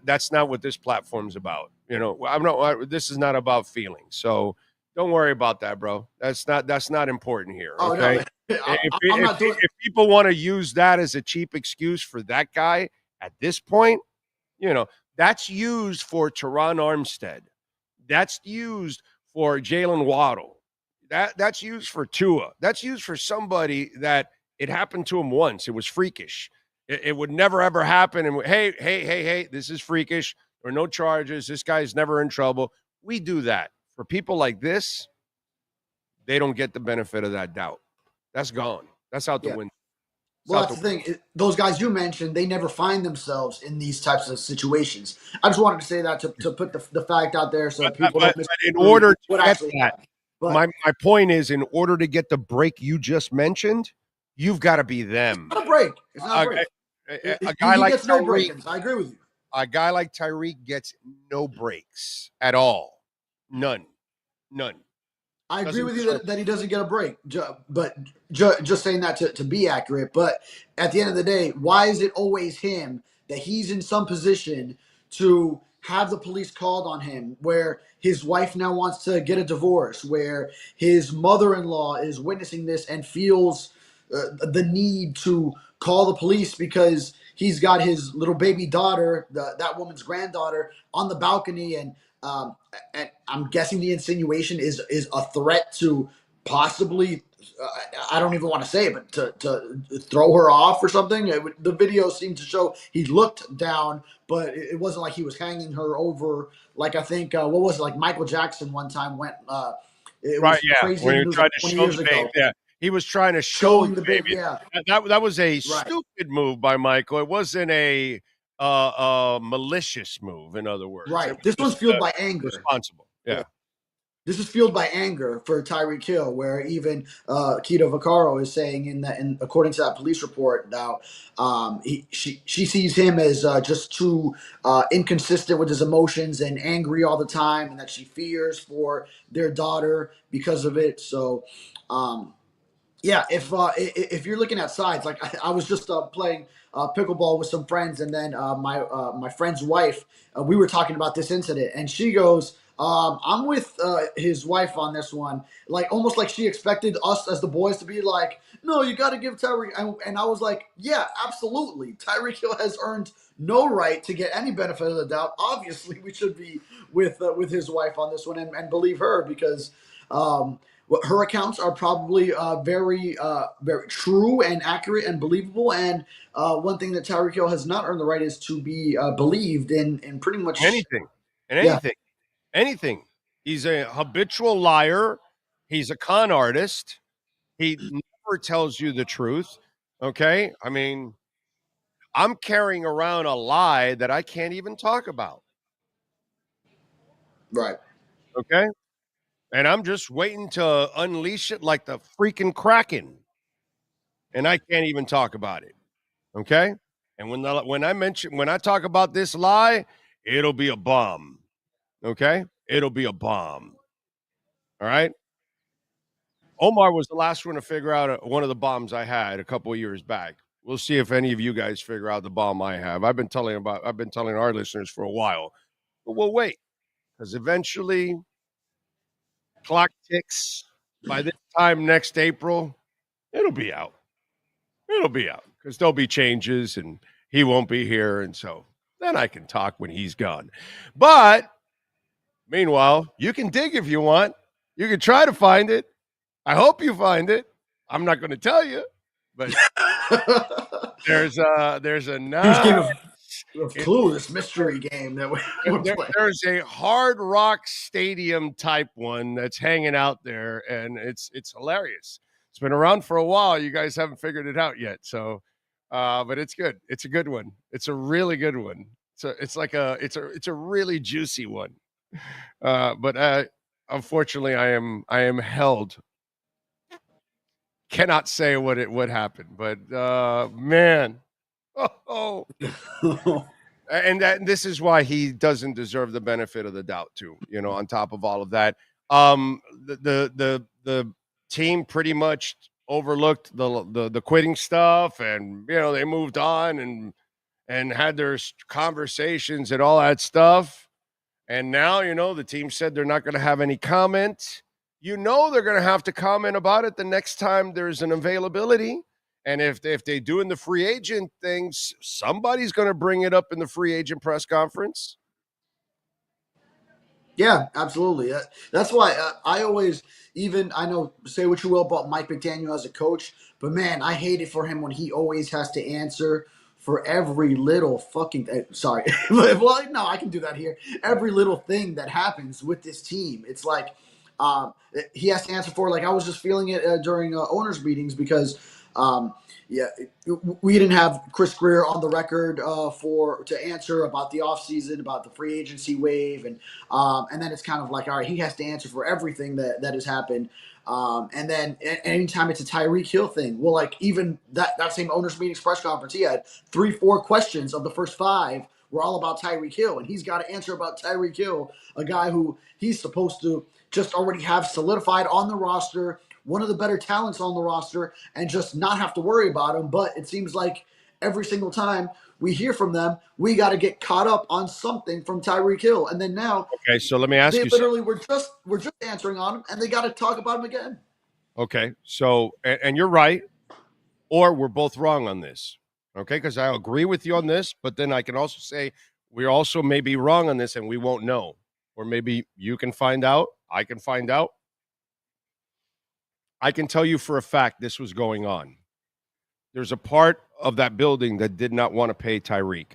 That's not what this platform's about. This is not about feelings. So don't worry about that, bro. That's not important here. Okay. If people want to use that as a cheap excuse for that guy at this point, that's used for Teron Armstead. That's used for Jalen Waddle. That's used for Tua. That's used for somebody that it happened to him once. It was freakish. It would never, ever happen. And hey, this is freakish. There are no charges. This guy's never in trouble. We do that. For people like this, they don't get the benefit of that doubt. That's gone. That's out the window. Well, that's the thing. Those guys you mentioned, they never find themselves in these types of situations. I just wanted to say that to put the fact out there so people don't miss. But in order to what get actually that, happened. But my point is, in order to get the break you just mentioned, you've got to be them. it's not a break. It's not a break. A guy He like gets no Tyreek, break. I agree with you. a guy like Tyreek gets no breaks at all. None. I agree with you that he doesn't get a break, but just saying that to be accurate. But at the end of the day, why is it always him that he's in some position to have the police called on him, where his wife now wants to get a divorce, where his mother-in-law is witnessing this and feels the need to call the police because he's got his little baby daughter, that woman's granddaughter, on the balcony, and I'm guessing the insinuation is a threat to possibly, I don't even want to say it, but to throw her off or something. The video seemed to show he looked down, but it wasn't like he was hanging her over. Like I think, what was it? Like Michael Jackson one time went, it was crazy. When he news tried like to 20 show years the ago. baby. Yeah, he was trying to show Showing the baby, yeah. That was a stupid move by Michael. It wasn't a malicious move, in other words. Right. This one's fueled by anger. Responsible. Yeah. This is fueled by anger for Tyreek Hill, where even Keto Vaccaro is saying according to that police report, now she sees him as just too inconsistent with his emotions and angry all the time, and that she fears for their daughter because of it. So, yeah, if you're looking at sides, like I was just playing pickleball with some friends, and then my friend's wife, we were talking about this incident, and she goes, I'm with his wife on this one, like almost like she expected us as the boys to be like, no, you got to give Tyreek, and I was like, yeah, absolutely. Tyreek Hill has earned no right to get any benefit of the doubt. Obviously, we should be with his wife on this one and believe her because. Her accounts are probably very true and accurate and believable. And one thing that Tyreek Hill has not earned the right is to be believed in pretty much anything. He's a habitual liar. He's a con artist. He never tells you the truth. Okay? I mean, I'm carrying around a lie that I can't even talk about. Right. Okay? And I'm just waiting to unleash it like the freaking Kraken. And I can't even talk about it. Okay? And when I talk about this lie, it'll be a bomb. Okay? It'll be a bomb. All right? Omar was the last one to figure out one of the bombs I had a couple of years back. We'll see if any of you guys figure out the bomb I have. I've been telling our listeners for a while. But we'll wait. Because eventually clock ticks. By this time next April, it'll be out. Because there'll be changes and he won't be here. And so then I can talk when he's gone. But meanwhile, you can dig if you want. You can try to find it. I hope you find it. I'm not going to tell you. But there's a nice clue, this mystery game that we're playing. There's a Hard Rock Stadium type one that's hanging out there, and it's hilarious. It's been around for a while. You guys haven't figured it out yet, so but it's good. It's a good one. It's a really good one. It's a really juicy one. But unfortunately, I am held. Cannot say what happened, but man. Oh. And this is why he doesn't deserve the benefit of the doubt too, on top of all of that. The team pretty much overlooked the quitting stuff, and they moved on and had their conversations and all that stuff. And now, the team said they're not going to have any comment. They're going to have to comment about it the next time there's an availability. And if they do in the free agent things, somebody's going to bring it up in the free agent press conference. Yeah, absolutely. That's why I always, I know, say what you will about Mike McDaniel as a coach, but man, I hate it for him when he always has to answer for every little fucking sorry. Well, no, I can do that here. Every little thing that happens with this team, it's like he has to answer for. Like I was just feeling it during owners meetings because we didn't have Chris Greer on the record to answer about the offseason, about the free agency wave, and then it's kind of like, all right, he has to answer for everything that has happened. And then anytime it's a Tyreek Hill thing, well, like even that same owners meetings press conference, he had 3-4 questions of the first 5 were all about Tyreek Hill, and he's got to answer about Tyreek Hill, a guy who he's supposed to just already have solidified on the roster, one of the better talents on the roster, and just not have to worry about him. But it seems like every single time we hear from them, we got to get caught up on something from Tyreek Hill. And then now, okay, so let me ask you. They literally were just answering on him, and they got to talk about him again. Okay, so and you're right, or we're both wrong on this. Okay, because I agree with you on this, but then I can also say we also may be wrong on this, and we won't know, or maybe you can find out. I can find out. I can tell you for a fact this was going on. There's a part of that building that did not want to pay Tyreek.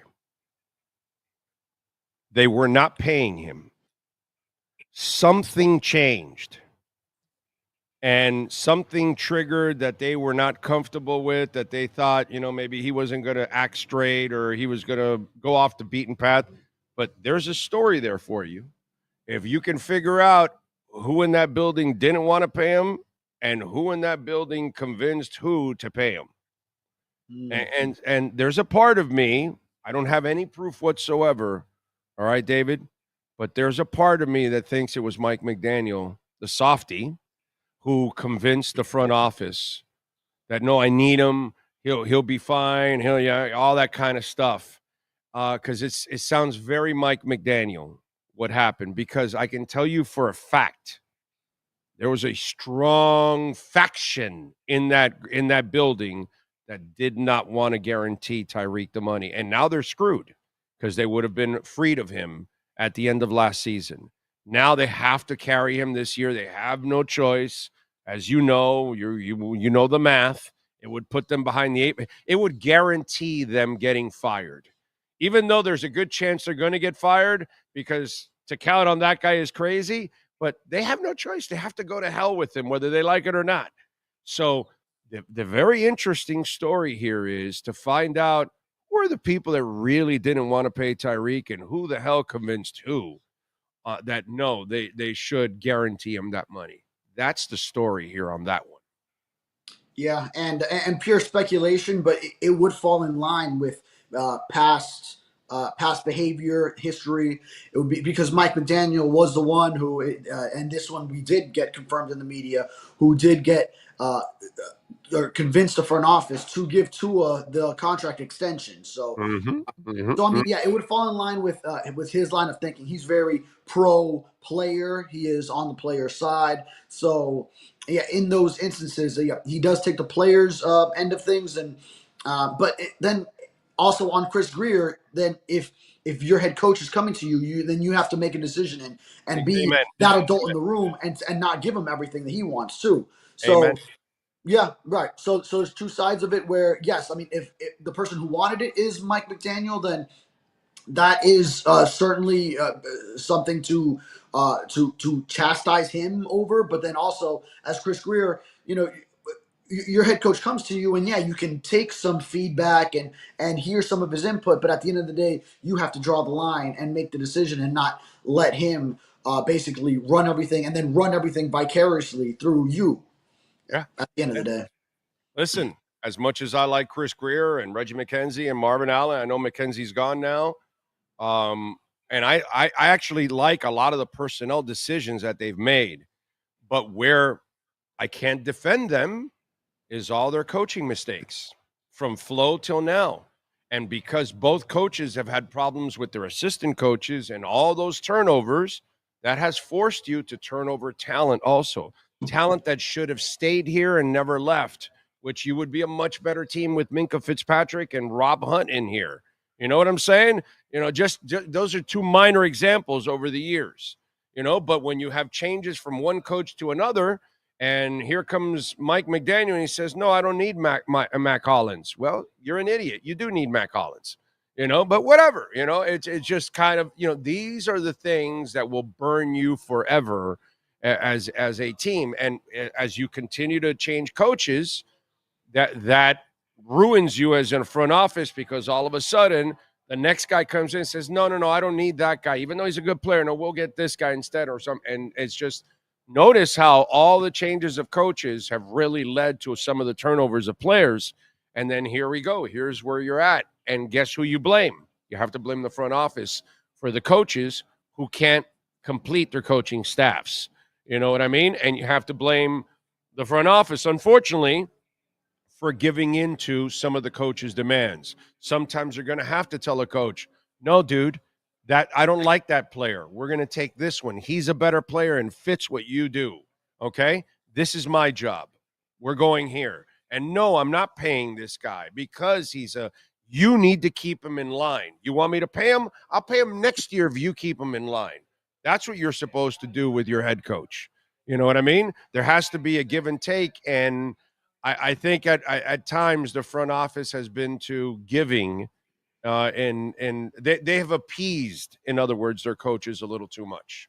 They were not paying him. Something changed. And something triggered that they were not comfortable with, that they thought, maybe he wasn't going to act straight or he was going to go off the beaten path. But there's a story there for you. If you can figure out who in that building didn't want to pay him, and who in that building convinced who to pay him. And there's a part of me, I don't have any proof whatsoever, all right, David, but there's a part of me that thinks it was Mike McDaniel, the softy, who convinced the front office that, no, I need him, he'll be fine, all that kind of stuff. Because it sounds very Mike McDaniel what happened, because I can tell you for a fact, there was a strong faction in that building that did not want to guarantee Tyreek the money. And now they're screwed because they would have been freed of him at the end of last season. Now they have to carry him this year. They have no choice. As you know, you know the math. It would put them behind the 8. It would guarantee them getting fired. Even though there's a good chance they're going to get fired, because to count on that guy is crazy. But they have no choice. They have to go to hell with him, whether they like it or not. So the very interesting story here is to find out who are the people that really didn't want to pay Tyreek and who the hell convinced who that, no, they should guarantee him that money. That's the story here on that one. Yeah, and pure speculation, but it would fall in line with past behavior, history. It would be because Mike McDaniel was the one who, and this one we did get confirmed in the media, who did get or convinced the front office to give Tua the contract extension. So, so I mean, yeah, it would fall in line with his line of thinking. He's very pro player. He is on the player side. So, yeah, in those instances, he does take the players' end of things, and but then. Also on Chris Greer, then if your head coach is coming to you, then you have to make a decision and be that adult in the room and not give him everything that he wants too. So yeah, right. So there's two sides of it where, yes, I mean, if the person who wanted it is Mike McDaniel, then that is certainly something to chastise him over. But then also as Chris Greer, your head coach comes to you and yeah, you can take some feedback and hear some of his input, but at the end of the day, you have to draw the line and make the decision and not let him basically run everything and then run everything vicariously through you. Yeah. At the end of the day. Listen, as much as I like Chris Greer and Reggie McKenzie and Marvin Allen, I know McKenzie's gone now. And I actually like a lot of the personnel decisions that they've made, but where I can't defend them is all their coaching mistakes from Flo till now. And because both coaches have had problems with their assistant coaches and all those turnovers, that has forced you to turn over talent also. Talent that should have stayed here and never left, which you would be a much better team with Minkah Fitzpatrick and Rob Hunt in here. You know what I'm saying? Just those are two minor examples over the years. But when you have changes from one coach to another, And here comes Mike McDaniel, and he says, no, I don't need Mac Hollins. Well, you're an idiot. You do need Mac Hollins, but whatever. It's just kind of, these are the things that will burn you forever as a team. And as you continue to change coaches, that ruins you as in a front office, because all of a sudden the next guy comes in and says, no, I don't need that guy, even though he's a good player. No, we'll get this guy instead or something. And it's just, notice how all the changes of coaches have really led to some of the turnovers of players. And then here we go. Here's where you're at. And guess who you blame? You have to blame the front office for the coaches who can't complete their coaching staffs. You know what I mean? And you have to blame the front office, unfortunately, for giving into some of the coach's demands. Sometimes you're going to have to tell a coach, no, dude, that I don't like that player. We're going to take this one. He's a better player and fits what you do. Okay? This is my job. We're going here. And no, I'm not paying this guy because you need to keep him in line. You want me to pay him? I'll pay him next year if you keep him in line. That's what you're supposed to do with your head coach. You know what I mean? There has to be a give and take. And I think at times the front office has been too giving. And they have appeased, in other words, their coaches a little too much.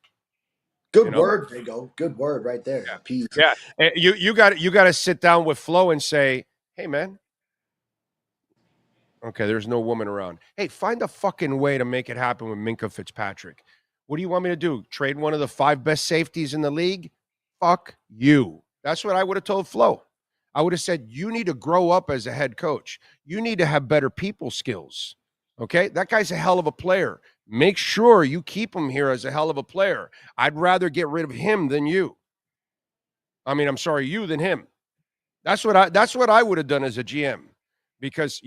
Good word, Vigo. Good word right there. Yeah. Appeased. Yeah. You got to sit down with Flo and say, hey, man. Okay, there's no woman around. Hey, find a fucking way to make it happen with Minkah Fitzpatrick. What do you want me to do? Trade one of the 5 best safeties in the league? Fuck you. That's what I would have told Flo. I would have said, you need to grow up as a head coach. You need to have better people skills. Okay, that guy's a hell of a player. Make sure you keep him here as a hell of a player. I'd rather get rid of him than you. You than him. That's what I would have done as a GM, because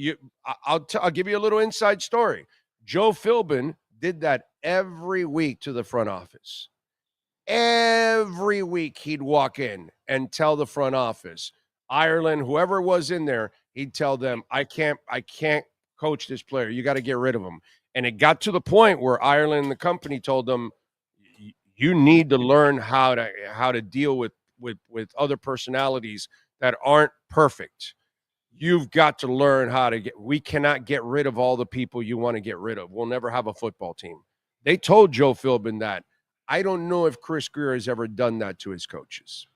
I'll give you a little inside story. Joe Philbin did that every week to the front office. Every week he'd walk in and tell the front office, Ireland, whoever was in there, he'd tell them, I can't coach this player. You got to get rid of him. And it got to the point where Ireland and the company told them, you need to learn how to deal with other personalities that aren't perfect. You've got to learn we cannot get rid of all the people you want to get rid of. We'll never have a football team. They told Joe Philbin that. I don't know if Chris Greer has ever done that to his coaches.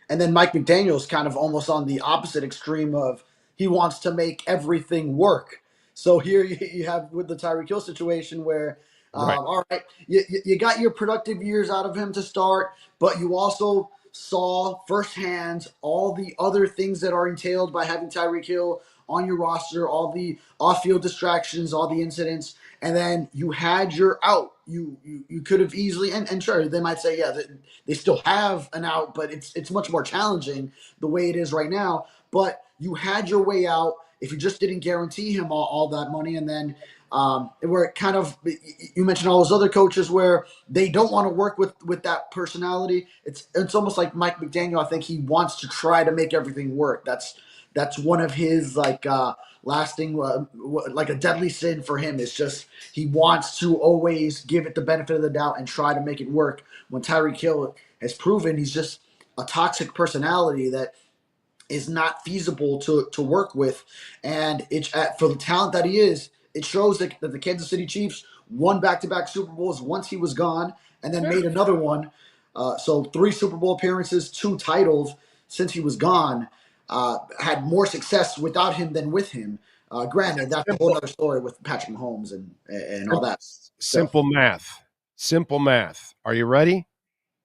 And then Mike McDaniel's kind of almost on the opposite extreme of he wants to make everything work. So here you have with the Tyreek Hill situation where, Right. all right, you got your productive years out of him to start, but you also saw firsthand all the other things that are entailed by having Tyreek Hill on your roster, all the off-field distractions, all the incidents, and then you had your out. You could have easily, and sure, they might say, yeah, they still have an out, but it's much more challenging the way it is right now. But you had your way out if you just didn't guarantee him all that money. And then where it kind of, you mentioned all those other coaches where they don't want to work with that personality. It's almost like Mike McDaniel. I think he wants to try to make everything work. That's one of his lasting, like a deadly sin for him. Is just he wants to always give it the benefit of the doubt and try to make it work. When Tyreek Hill has proven he's just a toxic personality that is not feasible to work with, and for the talent that he is, it shows that the Kansas City Chiefs won back-to-back Super Bowls once he was gone, and then made another one. So 3 Super Bowl appearances, 2 titles since he was gone. Had more success without him than with him. Granted, that's a whole other story with Patrick Mahomes and all that. Simple math. Simple math. Are you ready?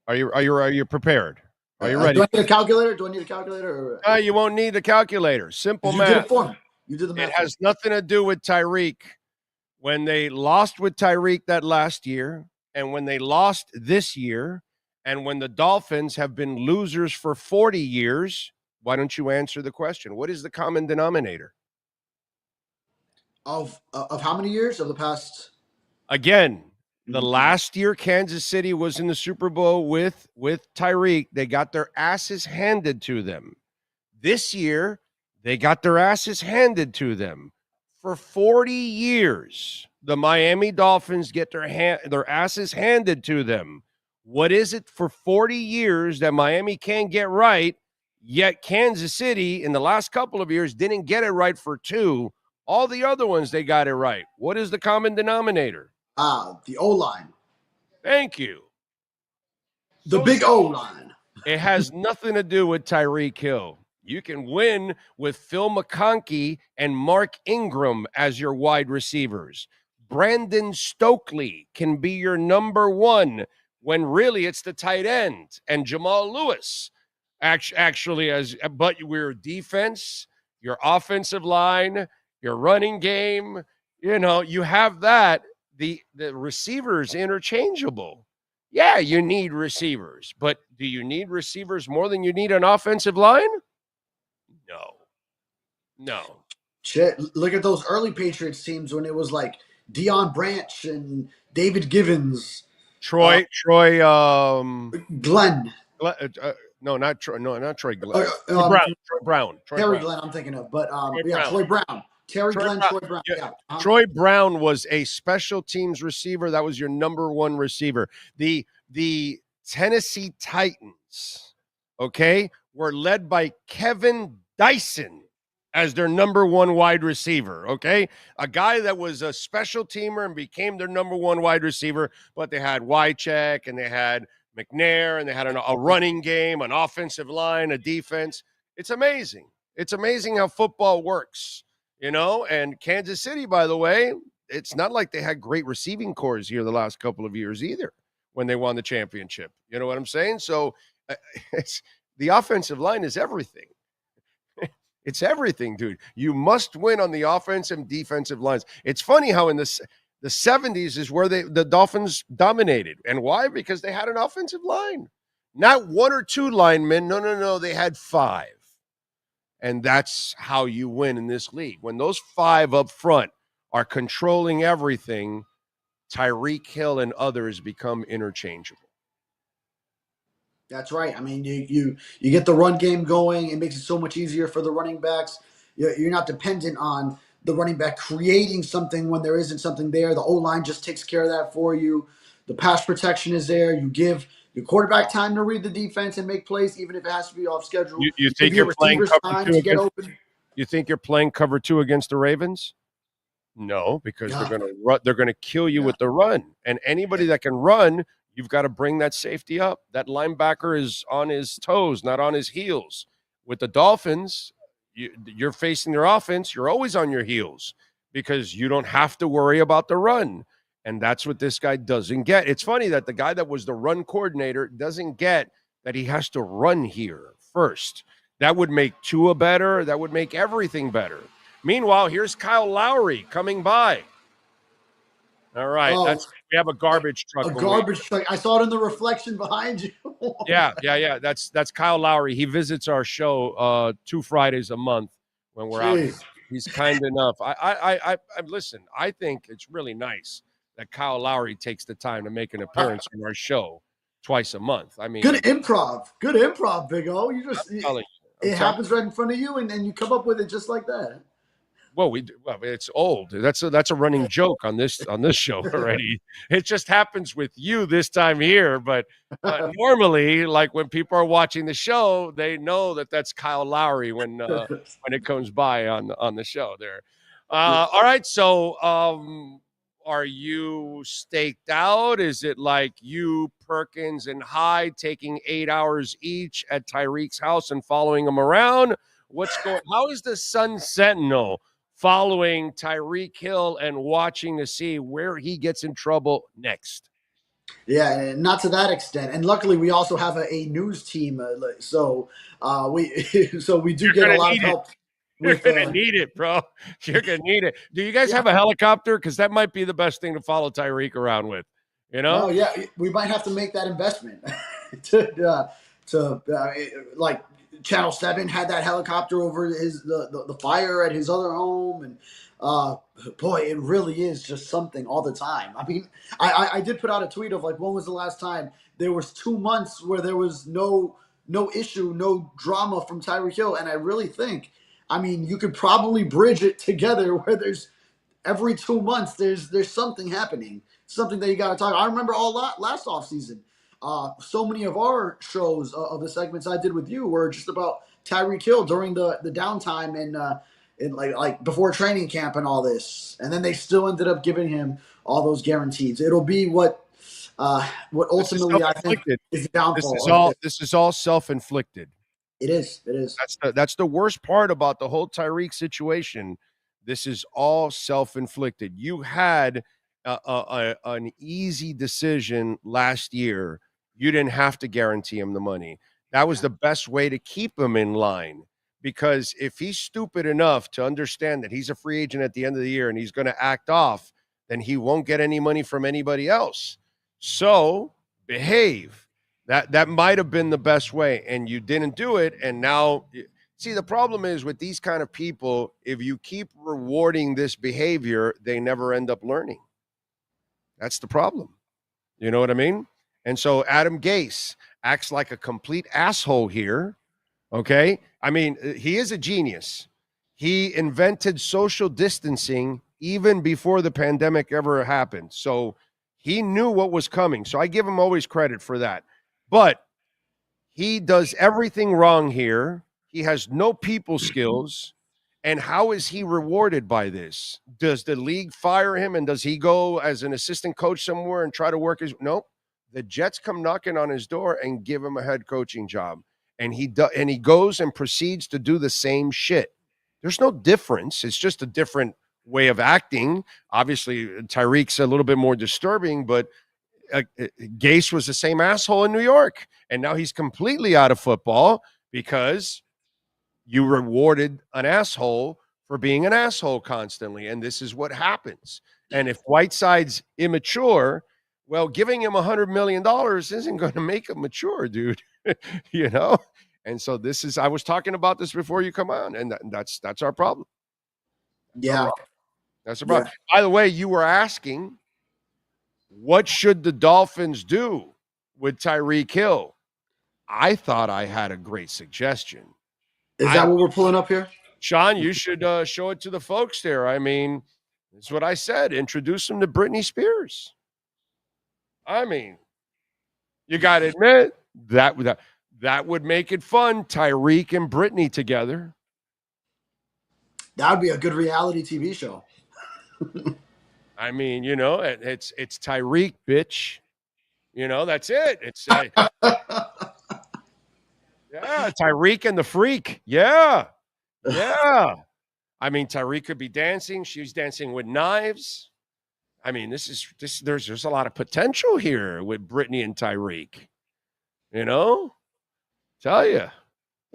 Are you prepared? Are you ready? Do I need a calculator? Or... You won't need a calculator. Simple math. You did it for me. You did the math. It has nothing to do with Tyreek. When they lost with Tyreek that last year, and when they lost this year, and when the Dolphins have been losers for 40 years, why don't you answer the question? What is the common denominator? Of how many years? Of the past? Again, the last year Kansas City was in the Super Bowl with Tyreek, they got their asses handed to them. This year, they got their asses handed to them. For 40 years, the Miami Dolphins get their asses handed to them. What is it for 40 years that Miami can't get right, yet Kansas City in the last couple of years didn't get it right for 2? All the other ones, they got it right. What is the common denominator? The O-line. Thank you. The big O-line. It has nothing to do with Tyreek Hill. You can win with Phil McConkey and Mark Ingram as your wide receivers. Brandon Stokely can be your number 1 when really it's the tight end and Jamal Lewis. But we're defense, your offensive line, your running game, you have that. The receivers interchangeable. Yeah, you need receivers, but do you need receivers more than you need an offensive line? No. Shit, look at those early Patriots teams when it was like Deion Branch and David Givens. Troy Glenn. No, not Troy. No, not Troy Glenn. Troy Brown. Terry Glenn, I'm thinking of. But Troy Brown. Troy Brown. Yeah. Troy Brown was a special teams receiver. That was your number 1 receiver. The Tennessee Titans, okay, were led by Kevin Dyson as their number 1 wide receiver, okay? A guy that was a special teamer and became their number 1 wide receiver, but they had Wycheck and they had McNair and they had a running game, an offensive line, a defense. It's amazing. It's amazing how football works, And Kansas City, by the way, it's not like they had great receiving cores here the last couple of years either when they won the championship. You know what I'm saying? So the offensive line is everything. It's everything, dude. You must win on the offensive and defensive lines. It's funny how in the 70s is where the Dolphins dominated. And why? Because they had an offensive line. Not 1 or 2 linemen. No. They had 5. And that's how you win in this league. When those 5 up front are controlling everything, Tyreek Hill and others become interchangeable. That's right. I mean, you get the run game going. It makes it so much easier for the running backs. You're not dependent on the running back creating something when there isn't something there. The O-line just takes care of that for you. The pass protection is there. You give your quarterback time to read the defense and make plays, even if it has to be off schedule. You think you're playing cover 2 against? You think you're playing cover 2 against the Ravens? No, because they're going to kill you with the run. And anybody that can run, you've got to bring that safety up. That linebacker is on his toes, not on his heels. With the Dolphins, you're facing their offense. You're always on your heels because you don't have to worry about the run. And that's what this guy doesn't get. It's funny that the guy that was the run coordinator doesn't get that he has to run here first. That would make Tua better. That would make everything better. Meanwhile, here's Kyle Lowry coming by. All right. We have a garbage truck. A garbage truck. I saw it in the reflection behind you. Yeah. That's Kyle Lowry. He visits our show 2 Fridays a month when we're out. He's kind enough. I listen, I think it's really nice that Kyle Lowry takes the time to make an appearance on our show twice a month. I mean, good improv, Big O. It happens right in front of you, and then you come up with it just like that. Well, it's old. That's a running joke on this show already. It just happens with you this time here, but normally, like when people are watching the show, they know that that's Kyle Lowry when it comes by on the show there. All right, so are you staked out? Is it like you, Perkins, and Hyde taking 8 hours each at Tyreek's house and following him around? How is the Sun Sentinel following Tyreek Hill and watching to see where he gets in trouble next? Yeah, not to that extent. And luckily, we also have a news team, so we do get a lot of help. You're going to need it, bro. You're going to need it. Do you guys have a helicopter? Because that might be the best thing to follow Tyreek around with, Oh, yeah. We might have to make that investment like Channel 7 had that helicopter over the fire at his other home. And, boy, it really is just something all the time. I mean, I did put out a tweet of, like, when was the last time there was 2 months where there was no issue, no drama from Tyreek Hill. And I really think, I mean, you could probably bridge it together where there's every 2 months there's something happening, something that you got to talk. I remember last offseason, so many of our shows of the segments I did with you were just about Tyreek Hill during the downtime in like before training camp and all this, and then they still ended up giving him all those guarantees. It'll be what ultimately I think is the downfall. This is all self-inflicted. It is. It is. That's the worst part about the whole Tyreek situation. This is all self-inflicted. You had an easy decision last year. You didn't have to guarantee him the money. That was the best way to keep him in line, because if he's stupid enough to understand that he's a free agent at the end of the year and he's going to act off, then he won't get any money from anybody else. So behave. That might have been the best way, and you didn't do it. And now, see, the problem is with these kind of people, if you keep rewarding this behavior, they never end up learning. That's the problem. You know what I mean? And so Adam Gase acts like a complete asshole here. Okay? I mean, he is a genius. He invented social distancing even before the pandemic ever happened. So he knew what was coming. So I give him always credit for that. But he does everything wrong here. He has no people skills. And how is he rewarded by this? Does the league fire him, and does he go as an assistant coach somewhere and try to work his? Nope. The Jets come knocking on his door and give him a head coaching job. And he goes and proceeds to do the same shit. There's no difference. It's just a different way of acting. Obviously, Tyreek's a little bit more disturbing, but Gase was the same asshole in New York, and now he's completely out of football because you rewarded an asshole for being an asshole constantly, and this is what happens. And if Whiteside's immature, well, giving him $100 million isn't going to make him mature, dude. You know? And so this is, I was talking about this before you come on, and that's our problem. Yeah. That's the problem. Yeah. By the way, you were asking, what should the Dolphins do with Tyreek Hill? I thought I had a great suggestion. Is that what we're pulling up here? Sean, you should show it to the folks there. I mean, that's what I said. Introduce them to Britney Spears. I mean, you got to admit, that would make it fun, Tyreek and Britney together. That would be a good reality TV show. I mean, you know, it's Tyreek, bitch. You know, that's it. It's yeah, Tyreek and the Freak. Yeah. Yeah. I mean, Tyreek could be dancing. She's dancing with knives. I mean, there's a lot of potential here with Britney and Tyreek. You know? Tell you.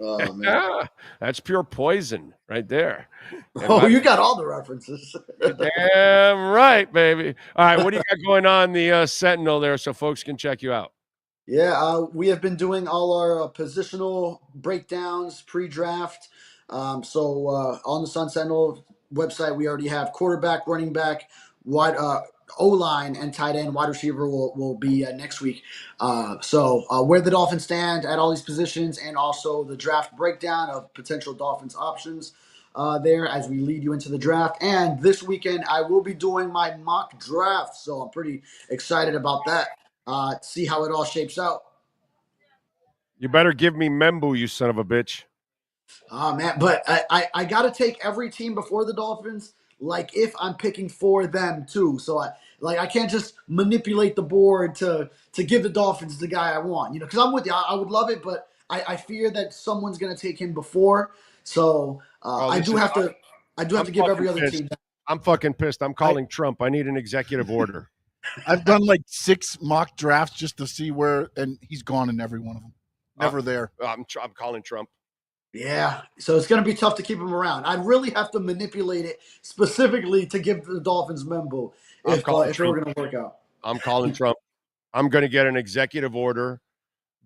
Oh, man. That's pure poison right there. You got all the references. Damn right, baby. All right, what do you got going on the Sentinel there so folks can check you out? Yeah, we have been doing all our positional breakdowns pre-draft. So on the Sun Sentinel website, we already have quarterback, running back, wide O-line, and tight end. Wide receiver will be next week. So where the Dolphins stand at all these positions, and also the draft breakdown of potential Dolphins options there as we lead you into the draft. And this weekend, I will be doing my mock draft, so I'm pretty excited about that. See how it all shapes out. You better give me Membu, you son of a bitch. Oh, man, but I got to take every team before the Dolphins like if I'm picking for them too. So I can't just manipulate the board to give the Dolphins the guy I want, you know, because I'm with you. I would love it, but I fear that someone's going to take him before. So I do have to give every other team that. I'm fucking pissed. I'm calling Trump. I need an executive order. I've done like 6 mock drafts just to see where, and he's gone in every one of them. Never there. I'm calling Trump. Yeah, so it's going to be tough to keep him around. I'd really have to manipulate it specifically to give the Dolphins Membo if it were going to work out. I'm calling Trump. I'm going to get an executive order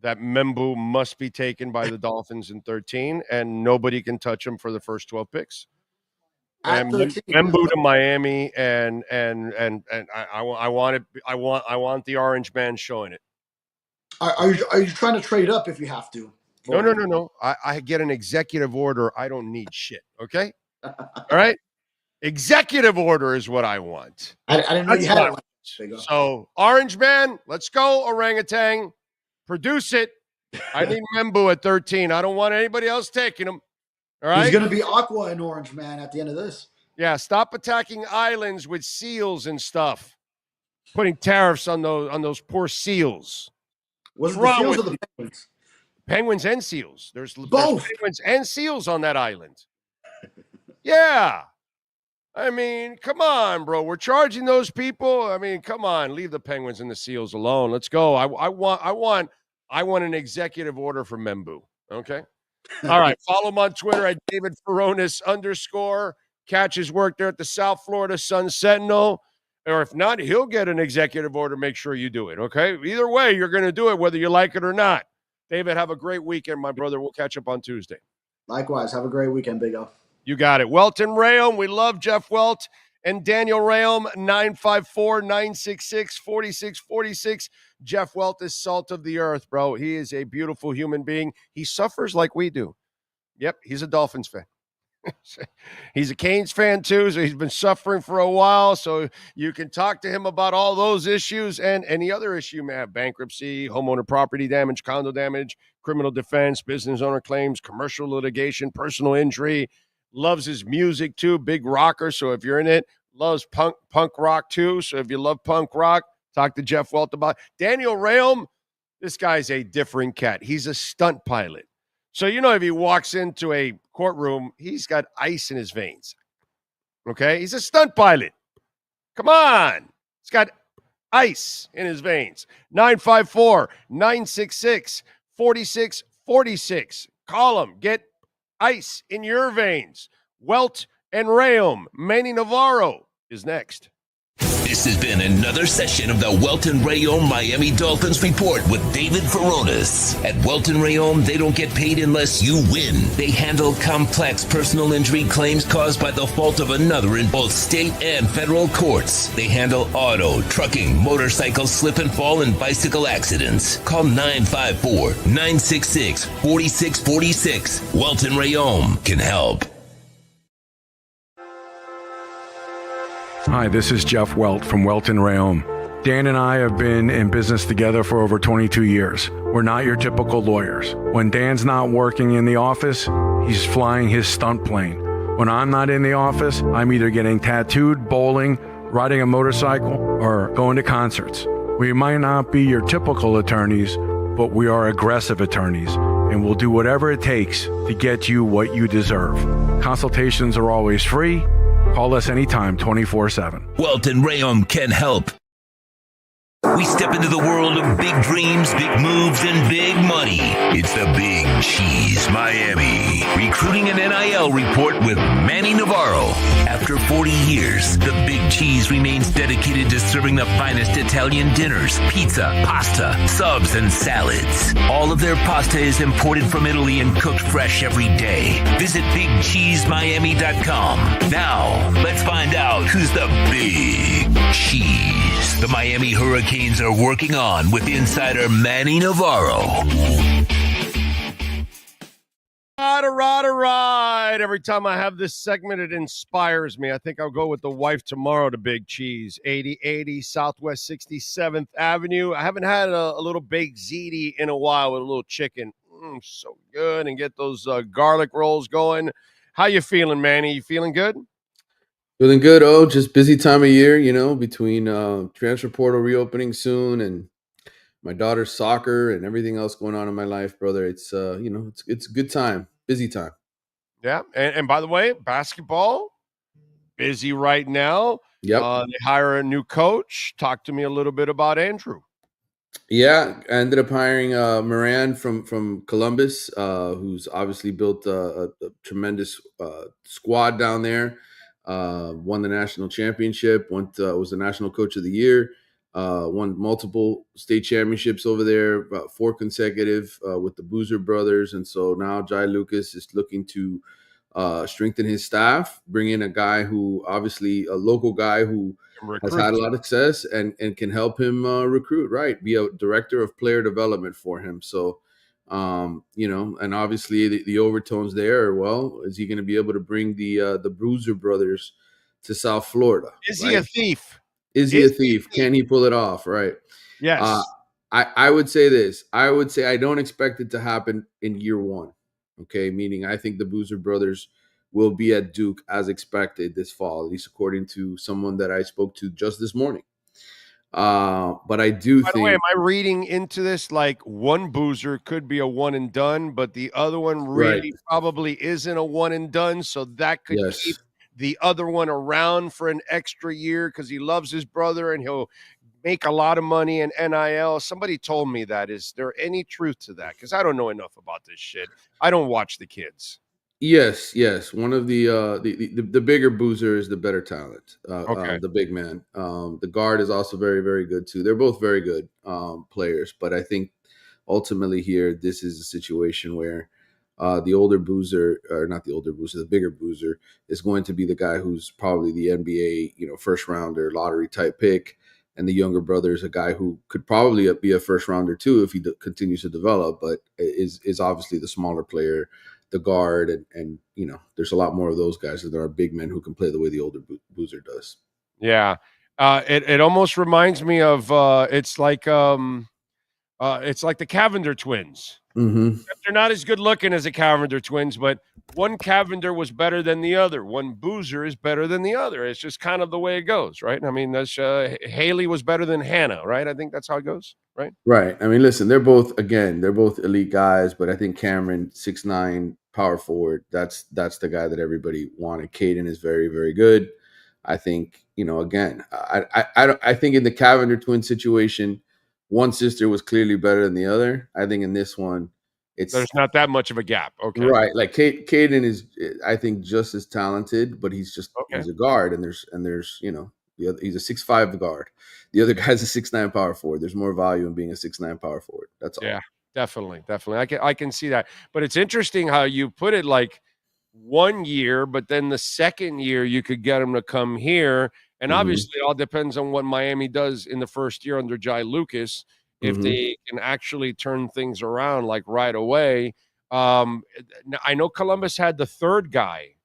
that Membu must be taken by the Dolphins in 13, and nobody can touch him for the first 12 picks. And Membu to Miami, and I want it. I want the orange man showing it. Are you trying to trade up if you have to? No. I get an executive order. I don't need shit. Okay. All right. Executive order is what I want. I didn't know you had it. So, orange man, let's go, orangutan. Produce it. I need Membu at 13. I don't want anybody else taking him. All right. He's going to be Aqua and Orange, man, at the end of this. Yeah, stop attacking islands with seals and stuff. Putting tariffs on those poor seals. Was it the seals or the penguins? Penguins and seals. There's both penguins and seals on that island. Yeah. I mean, come on, bro. We're charging those people. I mean, come on. Leave the penguins and the seals alone. Let's go. I want an executive order from Membu. Okay. All right. Follow him on Twitter at David Furones _ Catch his work there at the South Florida Sun Sentinel. Or if not, he'll get an executive order. Make sure you do it. Okay. Either way, you're going to do it, whether you like it or not. David, have a great weekend, my brother. We'll catch up on Tuesday. Likewise. Have a great weekend, Big O. You got it. Welt and Rayom. We love Jeff Welt and Daniel Rayom. 954-966-4646. Jeff Welt is salt of the earth, bro. He is a beautiful human being. He suffers like we do. Yep, he's a Dolphins fan. He's a Canes fan too, so he's been suffering for a while. So you can talk to him about all those issues and any other issue you may have: bankruptcy, homeowner property damage, condo damage, criminal defense, business owner claims, commercial litigation, personal injury. Loves his music too, big rocker. So if you're in it, loves punk rock too. So if you love punk rock, talk to Jeff Welt about it. Daniel Rayom. This guy's a different cat. He's a stunt pilot. So, you know, if he walks into a courtroom, he's got ice in his veins. Okay? He's a stunt pilot. Come on. He's got ice in his veins. 954-966-4646. Call him. Get ice in your veins. Welt and Rayom. Manny Navarro is next. This has been another session of the Welt and Rayom Miami Dolphins Report with David Furones. At Welt and Rayom, they don't get paid unless you win. They handle complex personal injury claims caused by the fault of another in both state and federal courts. They handle auto, trucking, motorcycle slip and fall, and bicycle accidents. Call 954-966-4646. Welt and Rayom can help. Hi, this is Jeff Welt from Welt and Rayom. Dan and I have been in business together for over 22 years. We're not your typical lawyers. When Dan's not working in the office, he's flying his stunt plane. When I'm not in the office, I'm either getting tattooed, bowling, riding a motorcycle, or going to concerts. We might not be your typical attorneys, but we are aggressive attorneys, and we'll do whatever it takes to get you what you deserve. Consultations are always free. Call us anytime, 24/7. Welt and Rayom can help. We step into the world of big dreams, big moves, and big money. It's the Big Cheese Miami Recruiting and NIL Report with Manny Navarro. After 40 years, the Big Cheese remains dedicated to serving the finest Italian dinners, pizza, pasta, subs, and salads. All of their pasta is imported from Italy and cooked fresh every day. Visit BigCheeseMiami.com. Now, let's find out who's the Big Cheese the Miami Hurricanes are working on with insider Manny Navarro. All right. Every time I have this segment, it inspires me. I think I'll go with the wife tomorrow to Big Cheese, 8080 Southwest 67th Avenue. I haven't had a little baked ziti in a while with a little chicken. So good. And get those garlic rolls going. How you feeling, Manny? You feeling good? Feeling good. Oh, just busy time of year, you know, between transfer portal reopening soon and my daughter's soccer and everything else going on in my life, brother. It's you know, it's a good time, busy time. Yeah, and by the way, basketball busy right now. Yep. They hire a new coach. Talk to me a little bit about Andrew. Yeah, I ended up hiring Moran from Columbus, who's obviously built a tremendous squad down there. Won the national championship, was the national coach of the year, won multiple state championships over there, about 4 consecutive with the Boozer brothers. And so now Jai Lucas is looking to strengthen his staff, bring in a guy who obviously a local guy who has had a lot of success and can help him recruit, right? Be a director of player development for him. So, you know, and obviously the overtones there. Well, is he going to be able to bring the Bruiser brothers to South Florida? Is he a thief? Is he a thief? Can he pull it off? Right. Yes. I would say this. I would say I don't expect it to happen in year one. Okay, meaning I think the Boozer brothers will be at Duke as expected this fall, at least according to someone that I spoke to just this morning. But I do By the think. way, am I reading into this like one Boozer could be a one and done, but the other one really probably isn't a one and done, so that could keep the other one around for an extra year because he loves his brother and he'll make a lot of money in NIL. Somebody told me that. Is there any truth to that? Because I don't know enough about this shit. I don't watch the kids. Yes. One of the bigger Boozer is the better talent. Okay. The big man. The guard is also very, very good too. They're both very good players, but I think ultimately here this is a situation where the older Boozer, or not the older Boozer, the bigger Boozer is going to be the guy who's probably the NBA, first rounder, lottery type pick. And the younger brother is a guy who could probably be a first rounder too if he continues to develop, but is obviously the smaller player, the guard, and there's a lot more of those guys than there are big men who can play the way the older Boozer does. Yeah, it almost reminds me of it's like the Cavender twins. Mm-hmm. They're not as good looking as the Cavender twins, but one Cavender was better than the other. One Boozer is better than the other. It's just kind of the way it goes, right? I mean, that's Haley was better than Hannah, right? I think that's how it goes, right? Right. I mean, listen, they're both elite guys, but I think Cameron, 6'9", power forward, that's the guy that everybody wanted. Caden is very, very good. I think, again, I think in the Cavender twin situation, one sister was clearly better than the other. I think in this one, There's not that much of a gap. Okay. Right. Like Caden is, I think, just as talented, but he's a guard, and there's the other, he's a 6'5" guard. The other guy's a 6'9" power forward. There's more value in being a 6'9" power forward. That's all. Yeah, definitely. I can see that. But it's interesting how you put it, like 1 year, but then the second year you could get him to come here. And obviously it all depends on what Miami does in the first year under Jai Lucas. If they can actually turn things around like right away. I know Columbus had the third guy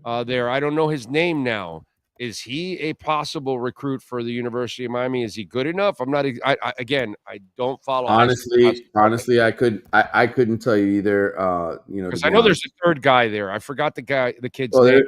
there. I don't know his name now. Is he a possible recruit for the University of Miami? Is he good enough? I'm not. I don't follow. Honestly, I couldn't tell you either. Because I know there's a third guy there. I forgot the kid's well, name.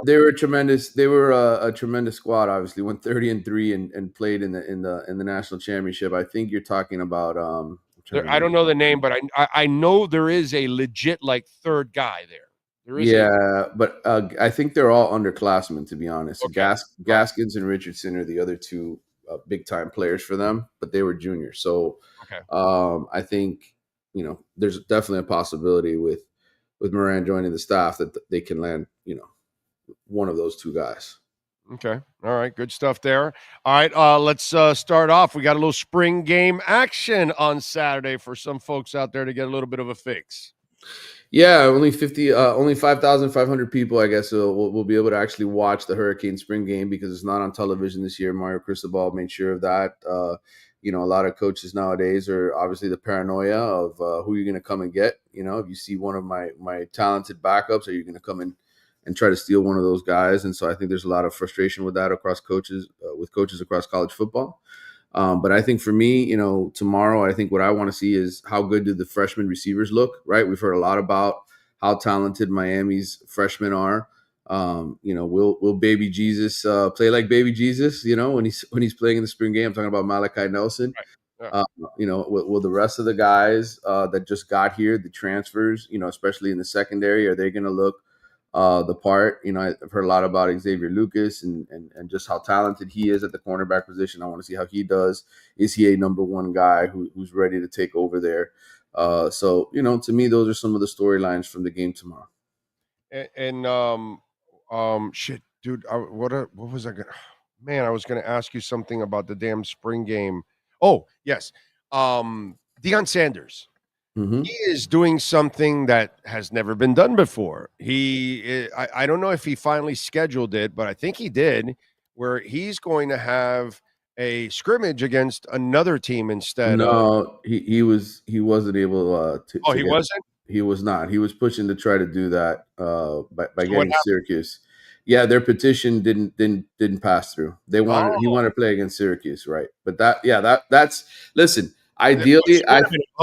they were tremendous. They were a tremendous squad. Obviously, went 30-3 and played in the national championship. I think you're talking about. I don't know the name, but I know there is a legit third guy there. But I think they're all underclassmen, to be honest. Okay. Gaskins and Richardson are the other two big time players for them, but they were juniors. So I think there's definitely a possibility with Moran joining the staff that they can land one of those two guys. Okay. All right. Good stuff there. All right. Let's start off. We got a little spring game action on Saturday for some folks out there to get a little bit of a fix. Yeah, only 5,500 people, I guess, will be able to actually watch the Hurricane spring game because it's not on television this year. Mario Cristobal made sure of that. A lot of coaches nowadays are obviously the paranoia of who you're going to come and get. If you see one of my talented backups, are you going to come in and try to steal one of those guys? And so I think there's a lot of frustration with that across coaches, with coaches across college football. But I think for me, tomorrow, I think what I want to see is how good do the freshman receivers look, right? We've heard a lot about how talented Miami's freshmen are. Will Baby Jesus play like Baby Jesus, when he's playing in the spring game? I'm talking about Malachi Nelson. Right. Will the rest of the guys that just got here, the transfers, especially in the secondary, are they going to look the part? I've heard a lot about Xavier Lucas and just how talented he is at the cornerback position. I want to see how he does. Is he a number one guy who's ready to take over there? So to me, those are some of the storylines from the game tomorrow. Shit, dude, what was I gonna? Man, I was gonna ask you something about the damn spring game. Oh yes, Deion Sanders. Mm-hmm. He is doing something that has never been done before. I don't know if he finally scheduled it, but I think he did, where he's going to have a scrimmage against another team instead. No, he wasn't able to. He wasn't? He was not. He was pushing to try to do that by getting Syracuse. Yeah, their petition didn't pass through. He wanted to play against Syracuse, right? But that's listen. Ideally,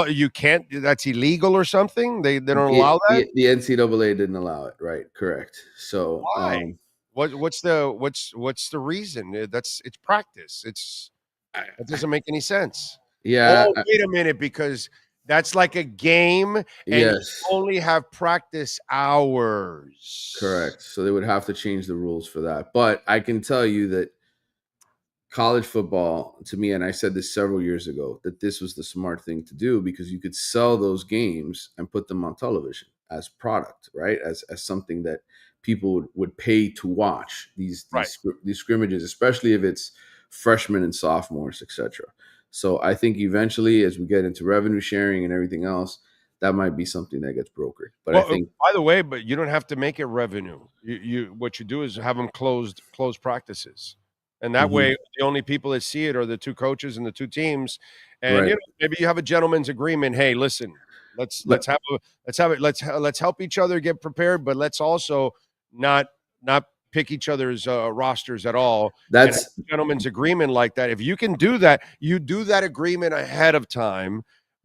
you can't. That's illegal or something. They don't allow that. The NCAA didn't allow it. Right. Correct. So why? What's the reason? It's practice. It doesn't make any sense. Yeah. Oh, wait a minute, because that's like a game, and you only have practice hours. Correct. So they would have to change the rules for that. But I can tell you that college football, to me, and I said this several years ago, that this was the smart thing to do because you could sell those games and put them on television as product, right? As something that people would pay to watch these scrimmages, especially if it's freshmen and sophomores, etc. So I think eventually, as we get into revenue sharing and everything else, that might be something that gets brokered. But I think, by the way, but you don't have to make it revenue. What you do is have them closed practices. And that way, the only people that see it are the two coaches and the two teams. And maybe you have a gentleman's agreement. Hey, listen, let's help each other get prepared, but let's also not pick each other's rosters at all. That's a gentleman's agreement like that. If you can do that, you do that agreement ahead of time.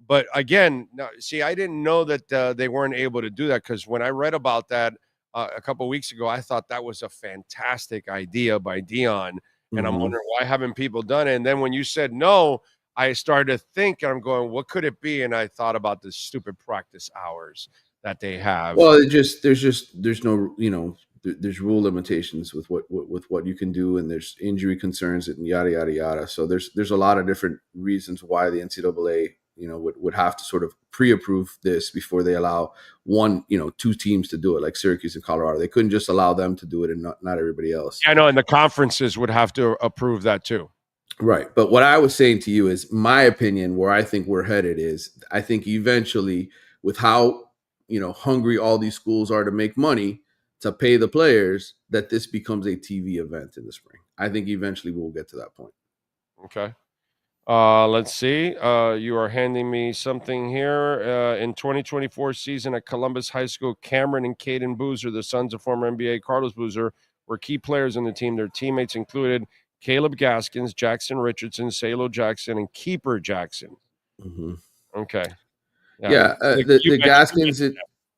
But again, see, I didn't know that they weren't able to do that, because when I read about that a couple of weeks ago, I thought that was a fantastic idea by Dion. And I'm wondering, why haven't people done it? And then when you said no, I started to think, and I'm going, what could it be? And I thought about the stupid practice hours that they have. Well, there's no, there's rule limitations with what you can do, and there's injury concerns and yada yada yada. So there's a lot of different reasons why the NCAA would have to sort of pre-approve this before they allow two teams to do it, like Syracuse and Colorado. They couldn't just allow them to do it and not everybody else. I know, and the conferences would have to approve that too. Right. But what I was saying to you is my opinion, where I think we're headed is, I think eventually, with how hungry all these schools are to make money to pay the players, that this becomes a TV event in the spring. I think eventually we'll get to that point. Okay. Let's see. You are handing me something here. In 2024 season at Columbus High School, Cameron and Caden Boozer, the sons of former NBA Carlos Boozer, were key players on the team. Their teammates included Caleb Gaskins, Jackson Richardson, Salo Jackson, and Keeper Jackson. Mm-hmm. Okay. Yeah. The Gaskins.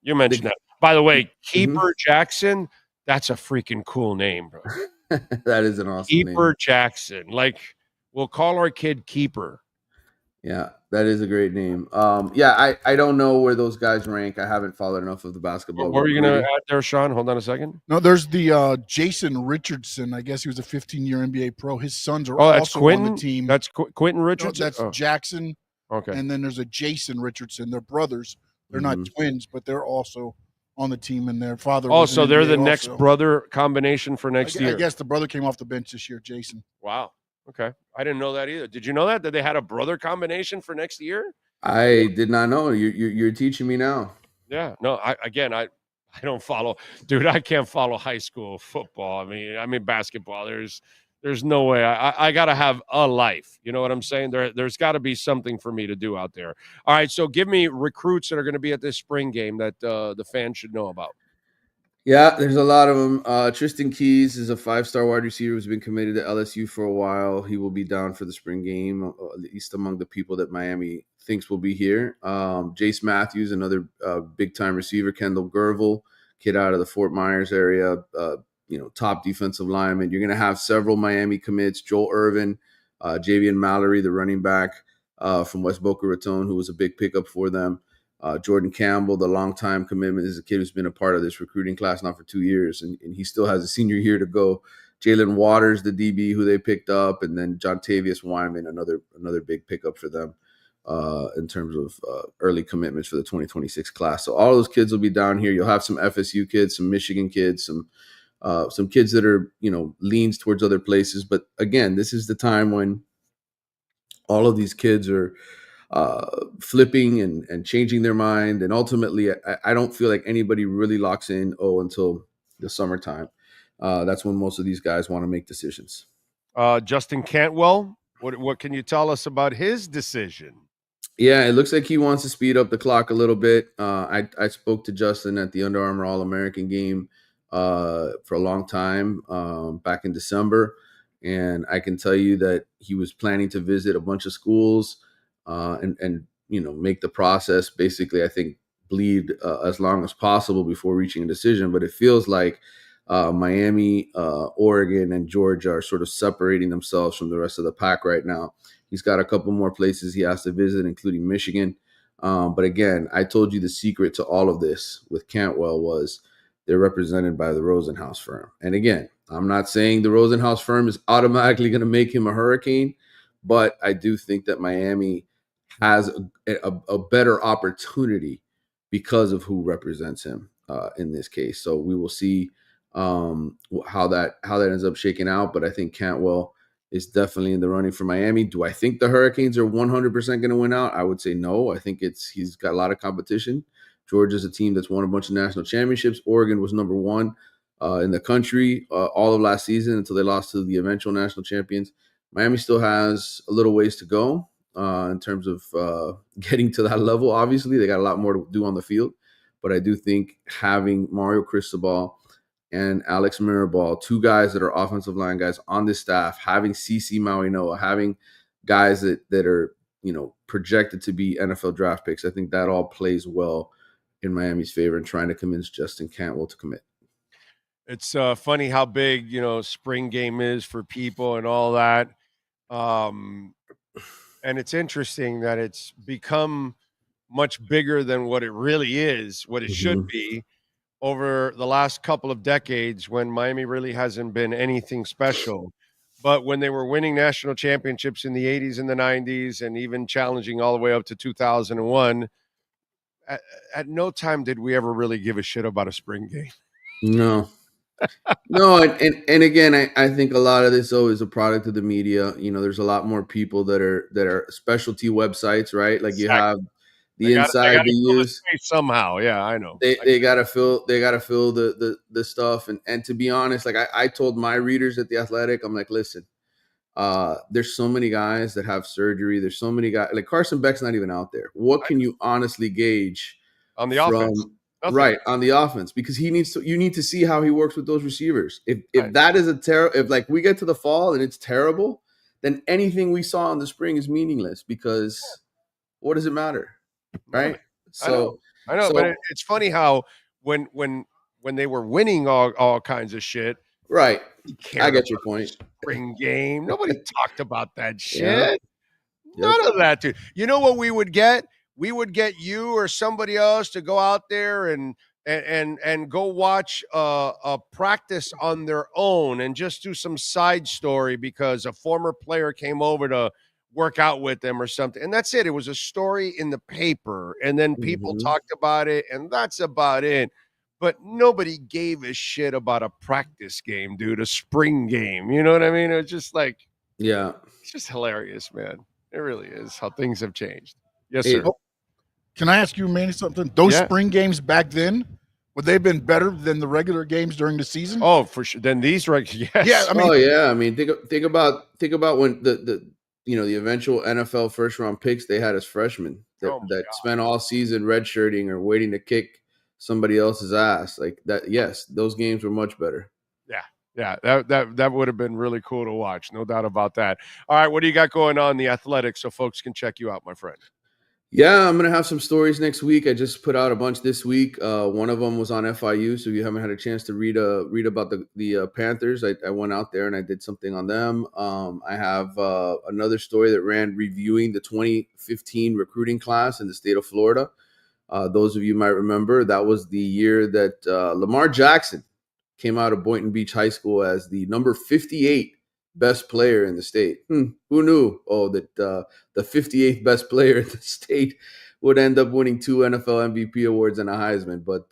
You mentioned that. By the way, Keeper Jackson, that's a freaking cool name, bro. That is an awesome Keeper name. Jackson. Like, we'll call our kid Keeper. Yeah, that is a great name. I don't know where those guys rank. I haven't followed enough of the basketball. What were you going to add there, Sean? Hold on a second. No, there's the Jason Richardson. I guess he was a 15-year NBA pro. His sons are also on the team. That's Quentin Richardson? No, that's Jackson. Okay. And then there's a Jason Richardson. They're brothers. They're not twins, but they're also on the team, and their father. Oh, so they're the next brother combination for next year. I guess the brother came off the bench this year, Jason. Wow. Okay. I didn't know that either. Did you know that they had a brother combination for next year? I did not know. You're teaching me now. Yeah. No, I don't follow. Dude, I can't follow high school football. I mean basketball. There's no way. I got to have a life. You know what I'm saying? There's got to be something for me to do out there. All right, so give me recruits that are going to be at this spring game that the fans should know about. Yeah, there's a lot of them. Tristan Keys is a 5-star wide receiver who's been committed to LSU for a while. He will be down for the spring game, at least among the people that Miami thinks will be here. Jace Matthews, another big-time receiver. Kendall Gervil, kid out of the Fort Myers area, top defensive lineman. You're going to have several Miami commits. Joel Irvin, Javian Mallory, the running back from West Boca Raton, who was a big pickup for them. Jordan Campbell, the longtime commitment, is a kid who's been a part of this recruiting class now for 2 years, and he still has a senior year to go. Jalen Waters, the DB who they picked up, and then Jontavius Wyman, another big pickup for them in terms of early commitments for the 2026 class. So all those kids will be down here. You'll have some FSU kids, some Michigan kids, some kids that are leans towards other places. But again, this is the time when all of these kids are flipping and changing their mind. And ultimately, I don't feel like anybody really locks in until the summertime. That's when most of these guys want to make decisions. Justin Cantwell, what can you tell us about his decision? Yeah, it looks like he wants to speed up the clock a little bit. I spoke to Justin at the Under Armour All-American game for a long time back in December. And I can tell you that he was planning to visit a bunch of schools. and make the process basically, I think, bleed as long as possible before reaching a decision. But it feels like Miami, Oregon, and Georgia are sort of separating themselves from the rest of the pack right now. He's got a couple more places he has to visit, including Michigan. But again, I told you the secret to all of this with Cantwell was they're represented by the Rosenhaus firm. And again, I'm not saying the Rosenhaus firm is automatically going to make him a Hurricane, but I do think that Miami has a better opportunity because of who represents him in this case. So we will see how that ends up shaking out. But I think Cantwell is definitely in the running for Miami. Do I think the Hurricanes are 100% going to win out? I would say no. I think he's got a lot of competition. Georgia's a team that's won a bunch of national championships. Oregon was number one in the country all of last season until they lost to the eventual national champions. Miami still has a little ways to go in terms of getting to that level. Obviously, they got a lot more to do on the field. But I do think having Mario Cristobal and Alex Mirabal, two guys that are offensive line guys on this staff, having CeCe Mauinoa, having guys that are, projected to be NFL draft picks, I think that all plays well in Miami's favor in trying to convince Justin Cantwell to commit. It's funny how big, spring game is for people and all that. And it's interesting that it's become much bigger than what it really is, what it should be over the last couple of decades when Miami really hasn't been anything special. But when they were winning national championships in the 80s and the 90s and even challenging all the way up to 2001, at no time did we ever really give a shit about a spring game. No. And again, I think a lot of this, though, is a product of the media. There's a lot more people that are specialty websites, right? Like you have the inside they use somehow. Yeah, I know. They gotta fill the stuff. And to be honest, like I told my readers at The Athletic, I'm like, listen, there's so many guys that have surgery. There's so many guys, like Carson Beck's not even out there. What can you honestly gauge on the offense? Right, on the offense, because you need to see how he works with those receivers. If that is if like we get to the fall and it's terrible, then anything we saw in the spring is meaningless because what does it matter? Right. So I know, but it's funny how when they were winning all kinds of shit. Right. I get your point. Spring game. Nobody talked about that shit. Yeah. None of that, dude. You know what we would get? We would get you or somebody else to go out there and go watch a practice on their own and just do some side story because a former player came over to work out with them or something. And that's it. It was a story in the paper. And then people talked about it, and that's about it. But nobody gave a shit about a practice game, dude, a spring game. You know what I mean? It was just like, yeah, it's just hilarious, man. It really is how things have changed. Yes, sir. Can I ask you, Manny, something? Those spring games back then, would they have been better than the regular games during the season? Oh, for sure. Then these yes. Yeah, I mean, think about when the eventual NFL first round picks they had as freshmen that spent all season redshirting or waiting to kick somebody else's ass like that. Yes, those games were much better. Yeah, that would have been really cool to watch. No doubt about that. All right, what do you got going on in The Athletic so folks can check you out, my friend? Yeah, I'm going to have some stories next week. I just put out a bunch this week. One of them was on FIU, so if you haven't had a chance to read about the Panthers, I went out there and I did something on them. I have another story that ran reviewing the 2015 recruiting class in the state of Florida. Those of you might remember, that was the year that Lamar Jackson came out of Boynton Beach High School as the number 58 best player in the state. Who knew? That the 58th best player in the state would end up winning 2 NFL MVP awards and a Heisman. But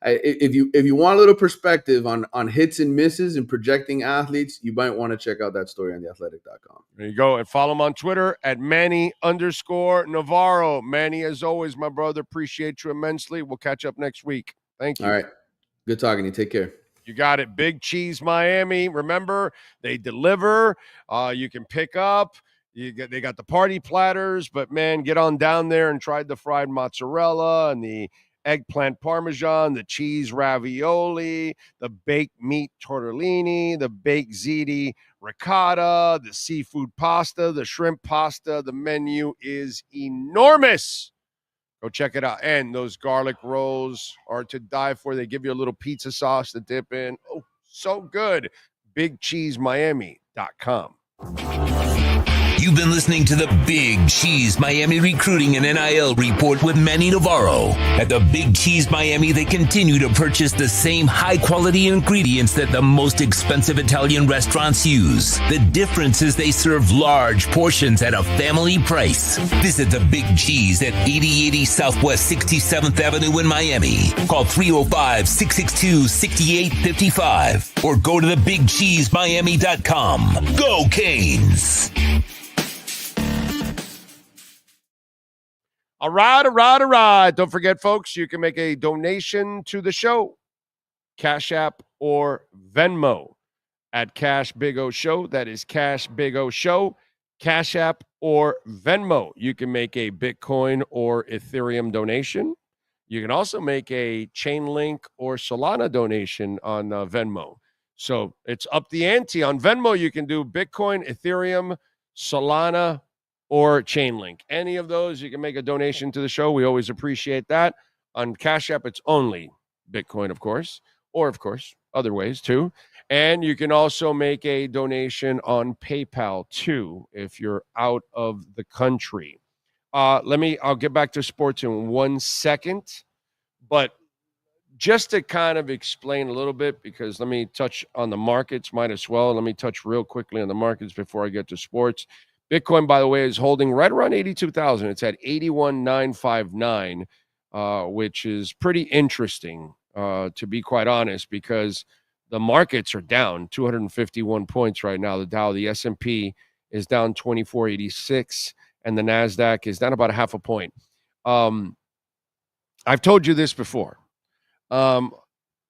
if you want a little perspective on hits and misses and projecting athletes, you might want to check out that story on theathletic.com. There you go. And follow him on Twitter at Manny_Navarro. Manny, as always, my brother, appreciate you immensely. We'll catch up next week. Thank you. All right. Good talking to you. Take care. You got it. Big Cheese Miami. Remember, they deliver. You can pick up. They got the party platters, but man, get on down there and try the fried mozzarella and the eggplant parmesan, the cheese ravioli, the baked meat tortellini, the baked ziti ricotta, the seafood pasta, the shrimp pasta. The menu is enormous. Go check it out. And those garlic rolls are to die for. They give you a little pizza sauce to dip in. Oh, so good. BigCheeseMiami.com. You've been listening to the Big Cheese Miami Recruiting and NIL Report with Manny Navarro. At the Big Cheese Miami, they continue to purchase the same high-quality ingredients that the most expensive Italian restaurants use. The difference is they serve large portions at a family price. Visit the Big Cheese at 8080 Southwest 67th Avenue in Miami. Call 305-662-6855 or go to thebigcheesemiami.com. Go Canes! All right. Don't forget, folks, you can make a donation to the show. Cash App or Venmo at Cash Big O Show. That is Cash Big O Show. Cash App or Venmo. You can make a Bitcoin or Ethereum donation. You can also make a Chainlink or Solana donation on Venmo. So it's up the ante. On Venmo, you can do Bitcoin, Ethereum, Solana, or Chainlink. Any of those, you can make a donation to the show. We always appreciate that. On Cash App, it's only Bitcoin, of course, or, of course, other ways, too. And you can also make a donation on PayPal, too, if you're out of the country. I'll get back to sports in 1 second, but just to kind of explain a little bit, because let me touch on the markets, might as well. Let me touch real quickly on the markets before I get to sports. Bitcoin, by the way, is holding right around 82,000. It's at 81,959, which is pretty interesting, to be quite honest, because the markets are down 251 points right now. The Dow, the S&P is down 2486, and the NASDAQ is down about a half a point. I've told you this before. I'm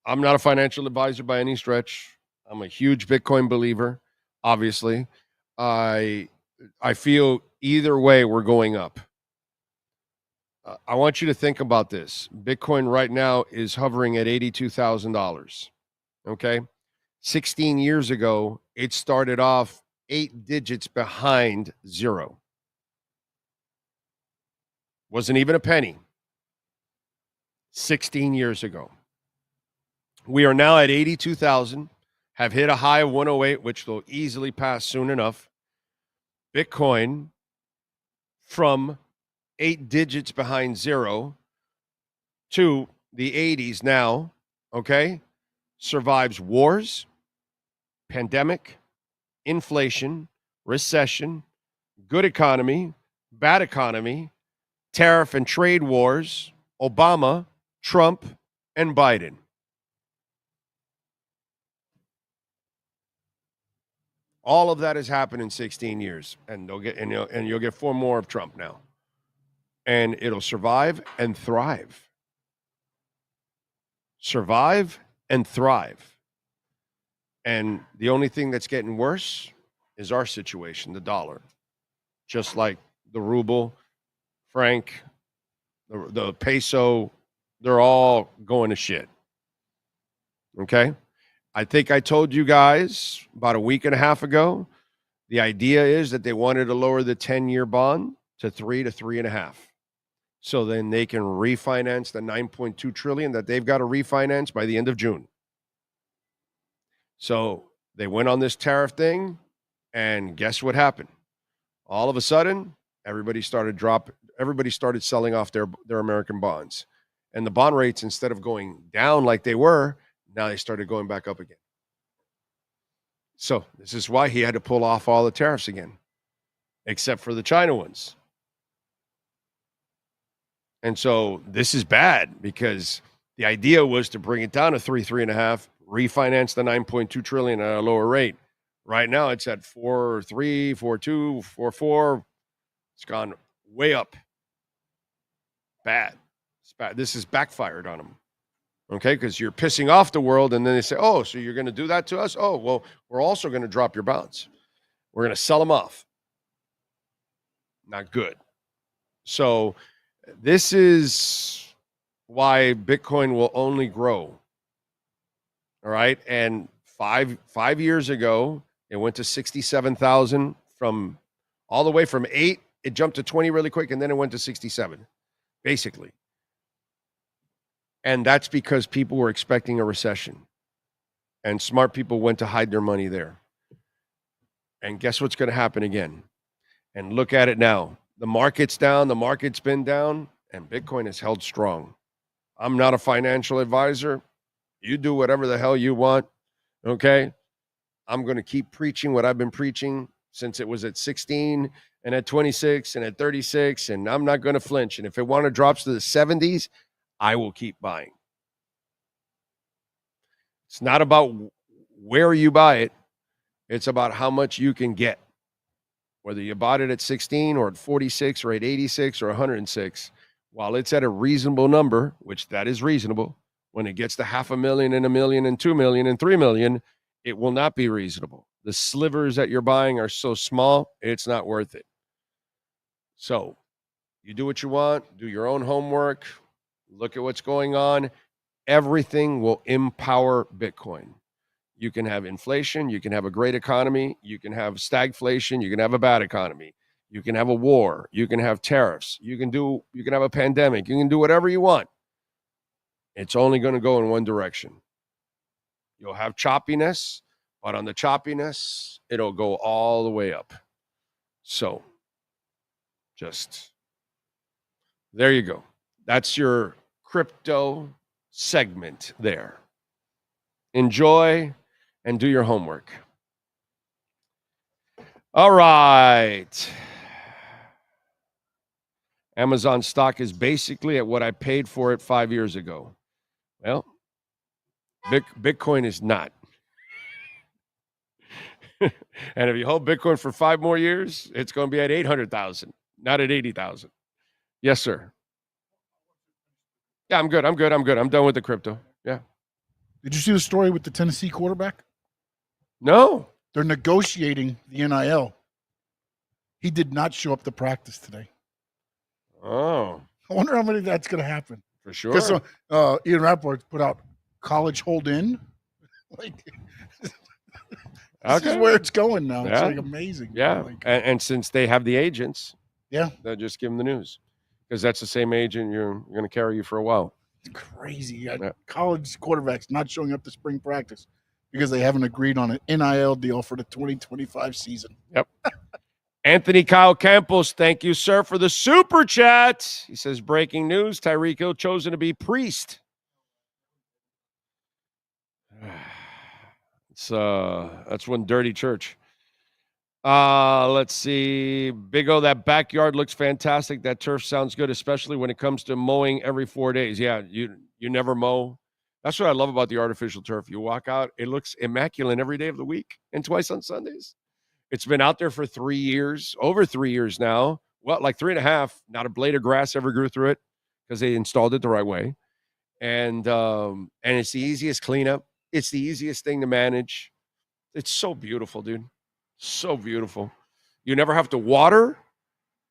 not a financial advisor by any stretch. I'm a huge Bitcoin believer, obviously. I feel either way we're going up. I want you to think about this. Bitcoin right now is hovering at $82,000. Okay? 16 years ago, it started off 8 digits behind zero. Wasn't even a penny. 16 years ago. We are now at 82,000, have hit a high of 108, which will easily pass soon enough. Bitcoin, from 8 digits behind zero to the 80s now, okay, survives wars, pandemic, inflation, recession, good economy, bad economy, tariff and trade wars, Obama, Trump, and Biden. All of that has happened in 16 years, and you'll get 4 more of Trump now, and it'll survive and thrive. Survive and thrive. And the only thing that's getting worse is our situation, the dollar. Just like the ruble, franc, the peso, they're all going to shit. Okay? I think I told you guys about a week and a half ago, the idea is that they wanted to lower the 10-year bond to 3 to 3.5. So then they can refinance the $9.2 trillion that they've got to refinance by the end of June. So they went on this tariff thing, and guess what happened? All of a sudden, everybody started selling off their American bonds. And the bond rates, instead of going down like they were, now they started going back up again. So this is why he had to pull off all the tariffs again, except for the China ones. And so this is bad because the idea was to bring it down to 3.5, refinance the $9.2 trillion at a lower rate. Right now it's at 4.3, 4.2, 4.4. It's gone way up. Bad. It's bad. This has backfired on them. Okay, because you're pissing off the world, and then they say, oh, so you're going to do that to us? Oh, well, we're also going to drop your bonds. We're going to sell them off. Not good. So this is why Bitcoin will only grow. All right. And five years ago, it went to 67,000 from all the way from 8. It jumped to 20 really quick, and then it went to 67, basically. And that's because people were expecting a recession. And smart people went to hide their money there. And guess what's going to happen again? And look at it now. The market's down. The market's been down. And Bitcoin is held strong. I'm not a financial advisor. You do whatever the hell you want. Okay? I'm going to keep preaching what I've been preaching since it was at 16 and at 26 and at 36. And I'm not going to flinch. And if it want to drop to the 70s, I will keep buying. It's not about where you buy it. It's about how much you can get. Whether you bought it at 16 or at 46 or at 86 or 106, while it's at a reasonable number, which that is reasonable, when it gets to $500,000 and $1 million and $2 million and $3 million, it will not be reasonable. The slivers that you're buying are so small, it's not worth it. So you do what you want, do your own homework, look at what's going on. Everything will empower Bitcoin. You can have inflation, you can have a great economy, you can have stagflation, you can have a bad economy, you can have a war, you can have tariffs, you can have a pandemic, you can do whatever you want. It's only going to go in one direction. You'll have choppiness, but on the choppiness, it'll go all the way up. So, just there you go. That's your crypto segment there. Enjoy and do your homework. All right. Amazon stock is basically at what I paid for it 5 years ago. Well, Bitcoin is not. And if you hold Bitcoin for 5 more years, it's going to be at 800,000, not at 80,000. Yes, sir. Yeah, I'm good. I'm done with the crypto. Yeah. Did you see the story with the Tennessee quarterback? No. They're negotiating the NIL. He did not show up to practice today. Oh. I wonder how many that's going to happen. For sure. Because Ian Rappaport put out college hold in. This is where it's going now. It's like amazing. Yeah. Like, and since they have the agents, yeah, they'll just give them the news. Because that's the same agent you're going to carry you for a while. It's crazy. You got college quarterbacks not showing up to spring practice because they haven't agreed on an NIL deal for the 2025 season. Yep. Anthony Kyle Campos, thank you, sir, for the super chat. He says, breaking news, Tyreek Hill chosen to be priest. That's one dirty church. Let's see. Big O, that backyard looks fantastic. That turf sounds good, especially when it comes to mowing every 4 days. Yeah, you never mow. That's what I love about the artificial turf. You walk out, it looks immaculate every day of the week and twice on Sundays. It's been out there for 3 years, over 3 years now. Well, like 3.5. Not a blade of grass ever grew through it because they installed it the right way. And it's the easiest cleanup. It's the easiest thing to manage. It's so beautiful, dude. So beautiful. You never have to water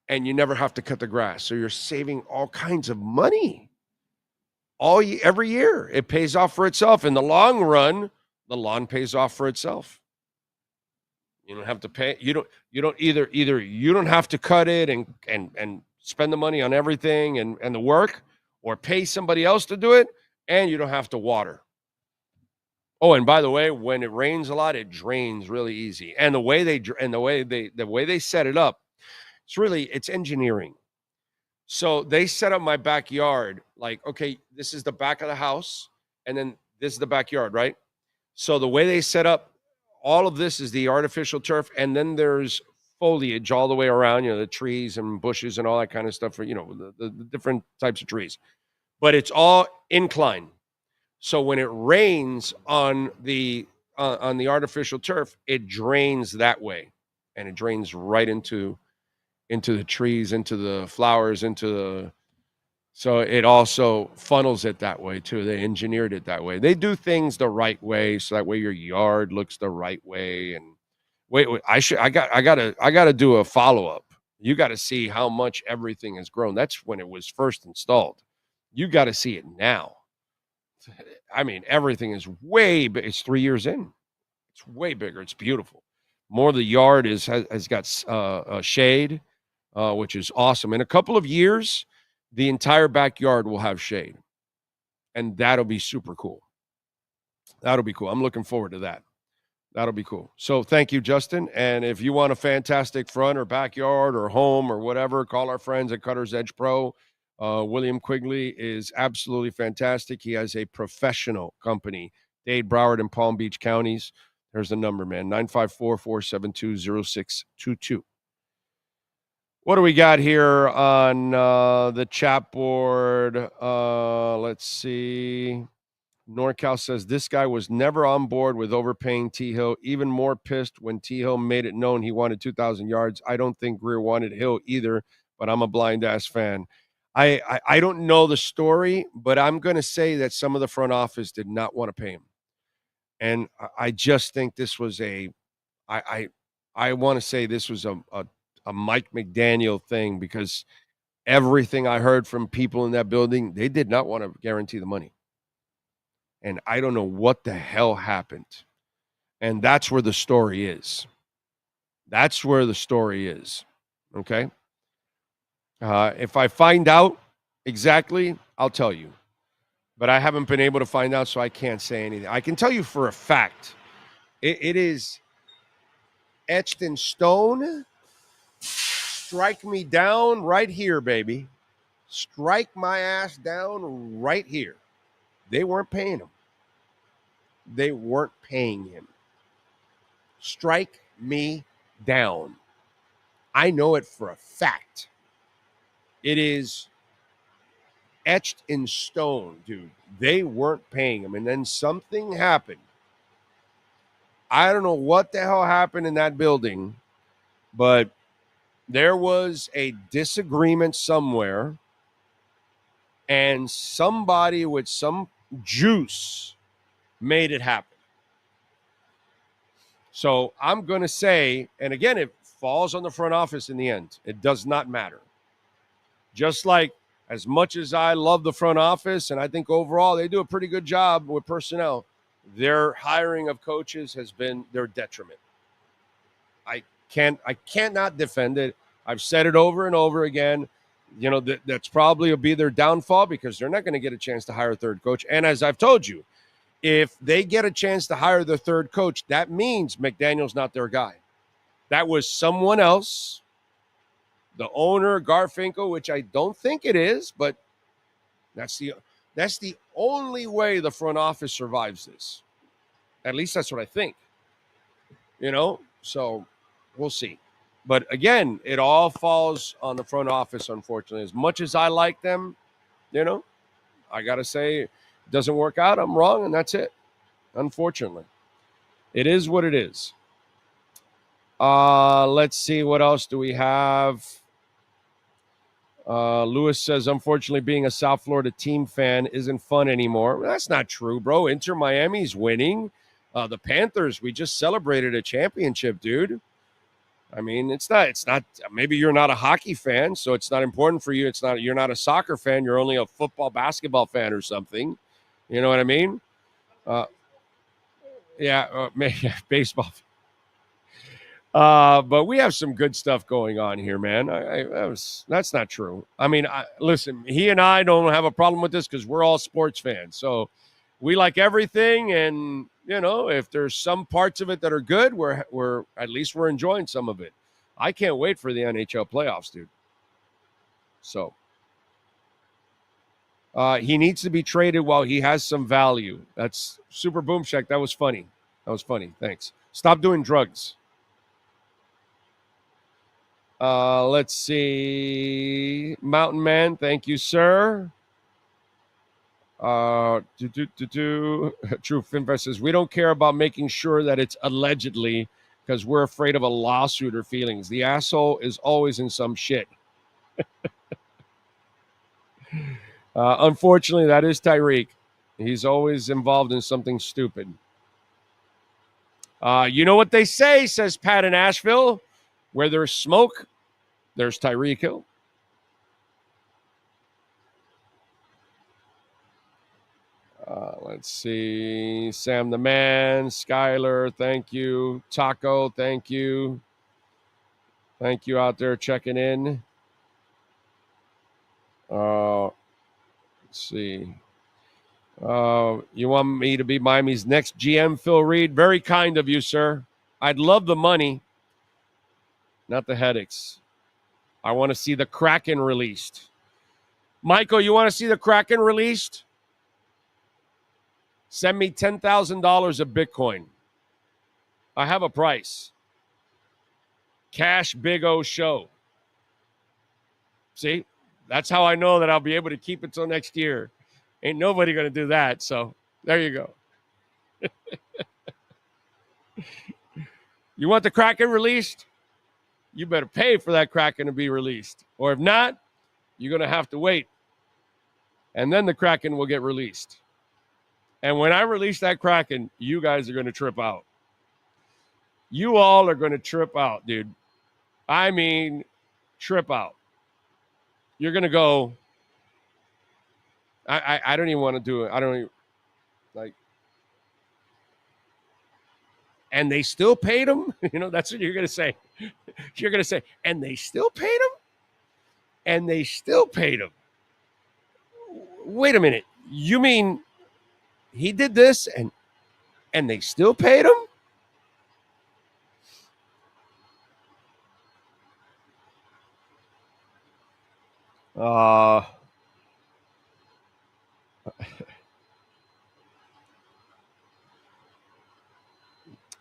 and you never have to cut the grass. So you're saving all kinds of money every year. It pays off for itself. In the long run, the lawn pays off for itself. You don't have to pay. You don't either you don't have to cut it and spend the money on everything and the work, or pay somebody else to do it, and you don't have to water. Oh, and by the way, when it rains a lot, it drains really easy. And the way they set it up, it's engineering. So they set up my backyard like, okay, this is the back of the house, and then this is the backyard, right? So the way they set up, all of this is the artificial turf, and then there's foliage all the way around, the trees and bushes and all that kind of stuff for, the different types of trees. But it's all incline. So when it rains on the artificial turf, it drains that way, and it drains right into the trees, into the flowers, so it also funnels it that way too. They engineered it that way. They do things the right way, so that way your yard looks the right way. And wait, I gotta do a follow up. You got to see how much everything has grown. That's when it was first installed. You got to see it now. I mean, everything is way big. It's 3 years in. It's way bigger. It's beautiful. More of the yard has got shade, which is awesome. In a couple of years, the entire backyard will have shade, and that'll be super cool. That'll be cool. I'm looking forward to that. That'll be cool. So thank you, Justin. And if you want a fantastic front or backyard or home or whatever, call our friends at Cutter's Edge Pro. William Quigley is absolutely fantastic. He has a professional company, Dade, Broward, and Palm Beach counties. There's the number, man, 954-472-0622. What do we got here on the chat board? Let's see. NorCal says, this guy was never on board with overpaying T. Hill, even more pissed when T. Hill made it known he wanted 2,000 yards. I don't think Greer wanted Hill either, but I'm a blind-ass fan. I don't know the story, but I'm going to say that some of the front office did not want to pay him. And I just think this was I want to say this was a Mike McDaniel thing, because everything I heard from people in that building, they did not want to guarantee the money. And I don't know what the hell happened. And that's where the story is. That's where the story is. Okay? If I find out exactly, I'll tell you. But I haven't been able to find out, so I can't say anything. I can tell you for a fact, it is etched in stone. Strike me down right here, baby. Strike my ass down right here. They weren't paying him. They weren't paying him. Strike me down. I know it for a fact. It is etched in stone, dude. They weren't paying him. And then something happened. I don't know what the hell happened in that building, but there was a disagreement somewhere, and somebody with some juice made it happen. So I'm going to say, and again, it falls on the front office in the end. It does not matter. Just like as much as I love the front office, and I think overall they do a pretty good job with personnel, their hiring of coaches has been their detriment. I cannot defend it. I've said it over and over again. You know, that's probably will be their downfall, because they're not going to get a chance to hire a third coach. And as I've told you, if they get a chance to hire the third coach, that means McDaniel's not their guy. That was someone else, the owner, Garfinkel, which I don't think it is, but that's the only way the front office survives this. At least that's what I think. You know, so we'll see. But again, it all falls on the front office, unfortunately. As much as I like them, you know, I got to say, it doesn't work out, I'm wrong, and that's it. Unfortunately. It is what it is. Let's see, what else do we have? Lewis says, unfortunately, being a South Florida team fan isn't fun anymore. Well, that's not true, bro. Inter Miami's winning. The Panthers, we just celebrated a championship, dude. I mean, it's not, maybe you're not a hockey fan, so it's not important for you. You're not a soccer fan. You're only a football, basketball fan or something. You know what I mean? Baseball. But we have some good stuff going on here, man. That's not true. I mean, listen, he and I don't have a problem with this because we're all sports fans. So we like everything, and you know, if there's some parts of it that are good, we're at least we're enjoying some of it. I can't wait for the NHL playoffs, dude. So he needs to be traded while he has some value. That's Super Boom Shack. That was funny. Thanks. Stop doing drugs. Let's see. Mountain Man, thank you, sir. True Finvest says, we don't care about making sure that it's allegedly because we're afraid of a lawsuit or feelings. The asshole is always in some shit. Unfortunately, that is Tyreek. He's always involved in something stupid. You know what they say, says Pat in Asheville. Where there's smoke, there's Tyreek Hill. Let's see. Sam the Man, Skylar, thank you. Taco, thank you. Thank you out there checking in. Let's see. You want me to be Miami's next GM, Phil Reed? Very kind of you, sir. I'd love the money, not the headaches. I want to see the Kraken released. Michael, you want to see the Kraken released? Send me $10,000 of Bitcoin. I have a price. Cash Big O show. See? That's how I know that I'll be able to keep it till next year. Ain't nobody going to do that. So there you go. You want the Kraken released? You better pay for that Kraken to be released. Or if not, you're going to have to wait. And then the Kraken will get released. And when I release that Kraken, you guys are going to trip out. You all are going to trip out, dude. I mean, trip out. You're going to go, I don't even want to do it. I don't even, like, and they still paid him? You know, that's what you're going to say. You're going to say, and they still paid him? And they still paid him. Wait a minute. You mean he did this and they still paid him?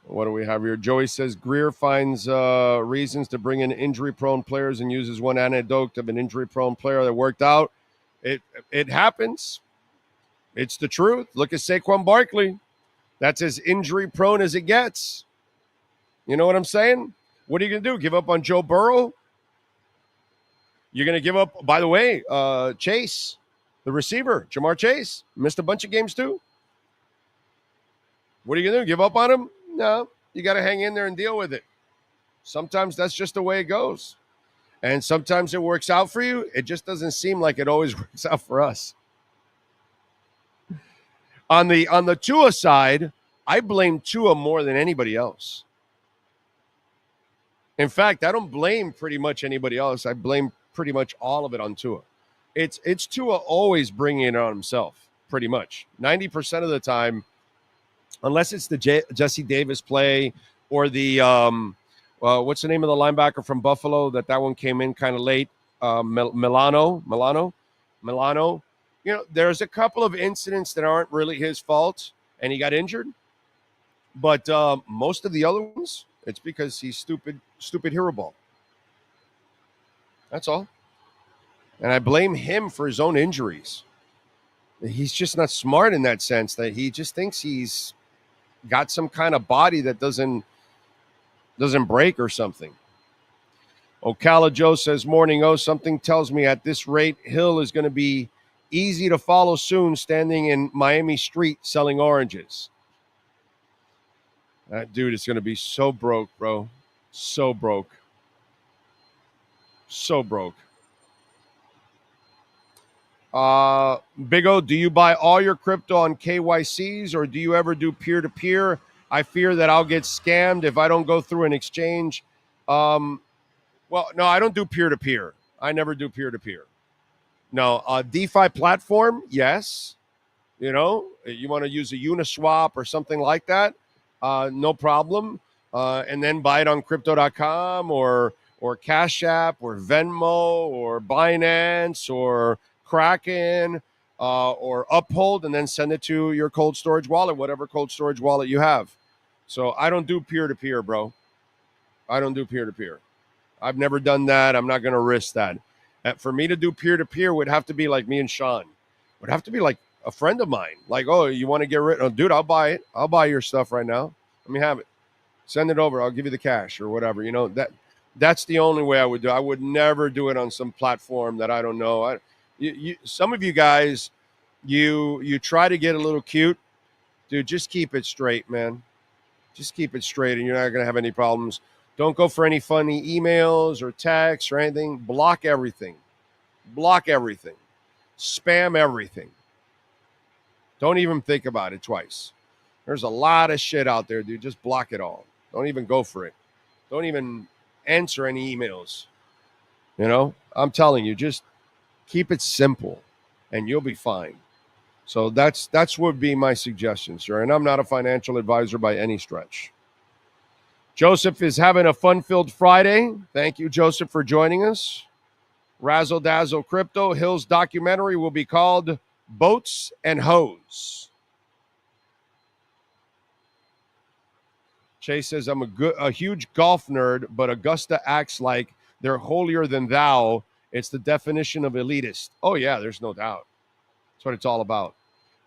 What do we have here? Joey says Greer finds reasons to bring in injury-prone players and uses one anecdote of an injury-prone player that worked out. It happens. It's the truth. Look at Saquon Barkley. That's as injury-prone as it gets. You know what I'm saying? What are you going to do? Give up on Joe Burrow? You're going to give up, by the way, Chase, the receiver, Jamar Chase, missed a bunch of games too. What are you going to do? Give up on him? No, you got to hang in there and deal with it. Sometimes that's just the way it goes. And sometimes it works out for you. It just doesn't seem like it always works out for us. On the Tua side, I blame Tua more than anybody else. In fact, I don't blame pretty much anybody else. I blame pretty much all of it on Tua. It's Tua always bringing it on himself, pretty much. 90% of the time, unless it's the Jesse Davis play or the, what's the name of the linebacker from Buffalo that one came in kind of late? Milano. You know, there's a couple of incidents that aren't really his fault, and he got injured. But most of the other ones, it's because he's stupid hero ball. That's all. And I blame him for his own injuries. He's just not smart in that sense, that he just thinks he's got some kind of body that doesn't break or something. Ocala Joe says, morning, something tells me at this rate, Hill is going to be easy to follow soon, standing in Miami street selling oranges. That dude is going to be so broke, bro. So broke. So broke. Big O, do you buy all your crypto on KYCs or do you ever do peer-to-peer? I fear that I'll get scammed if I don't go through an exchange. Well, no, I don't do peer-to-peer. I never do peer-to-peer. No, DeFi platform, yes. You know, you want to use a Uniswap or something like that, no problem. And then buy it on crypto.com or Cash App or Venmo or Binance or Kraken or Uphold, and then send it to your cold storage wallet, whatever cold storage wallet you have. So I don't do peer-to-peer, bro. I don't do peer-to-peer. I've never done that. I'm not going to risk that. For me to do peer-to-peer would have to be like me and Sean. Would have to be like a friend of mine. Like, oh, you want to get rid of it? Dude, I'll buy it. I'll buy your stuff right now. Let me have it. Send it over. I'll give you the cash or whatever. You know, that's the only way I would do it. I would never do it on some platform that I don't know. Some of you guys, you try to get a little cute. Dude, just keep it straight, man. Just keep it straight and you're not going to have any problems. Don't go for any funny emails or texts or anything. Block everything. Block everything. Spam everything. Don't even think about it twice. There's a lot of shit out there, dude. Just block it all. Don't even go for it. Don't even answer any emails. You know, I'm telling you, just keep it simple and you'll be fine. So that's would be my suggestion, sir. And I'm not a financial advisor by any stretch. Joseph is having a fun-filled Friday. Thank you, Joseph, for joining us. Razzle Dazzle Crypto. Hill's documentary will be called Boats and Hoes. Chase says, I'm a huge golf nerd, but Augusta acts like they're holier than thou. It's the definition of elitist. Oh, yeah, there's no doubt. That's what it's all about.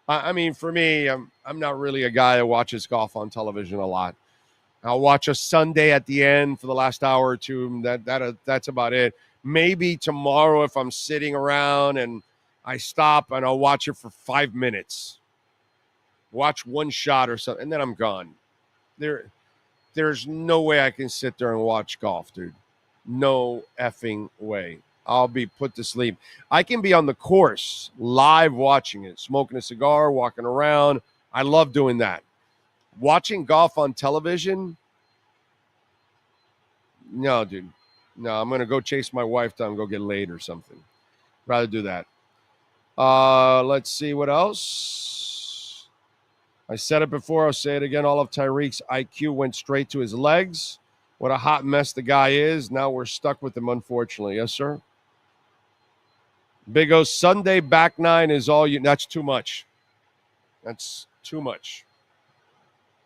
I mean, for me, I'm not really a guy that watches golf on television a lot. I'll watch a Sunday at the end for the last hour or two. That's about it. Maybe tomorrow if I'm sitting around and I stop and I'll watch it for 5 minutes. Watch one shot or something, and then I'm gone. There's no way I can sit there and watch golf, dude. No effing way. I'll be put to sleep. I can be on the course, live watching it, smoking a cigar, walking around. I love doing that. Watching golf on television? No, dude. No, I'm going to go chase my wife down and go get laid or something. Rather do that. Let's see what else. I said it before. I'll say it again. All of Tyreek's IQ went straight to his legs. What a hot mess the guy is. Now we're stuck with him, unfortunately. Yes, sir? Big O, Sunday back nine is all you. That's too much. That's too much.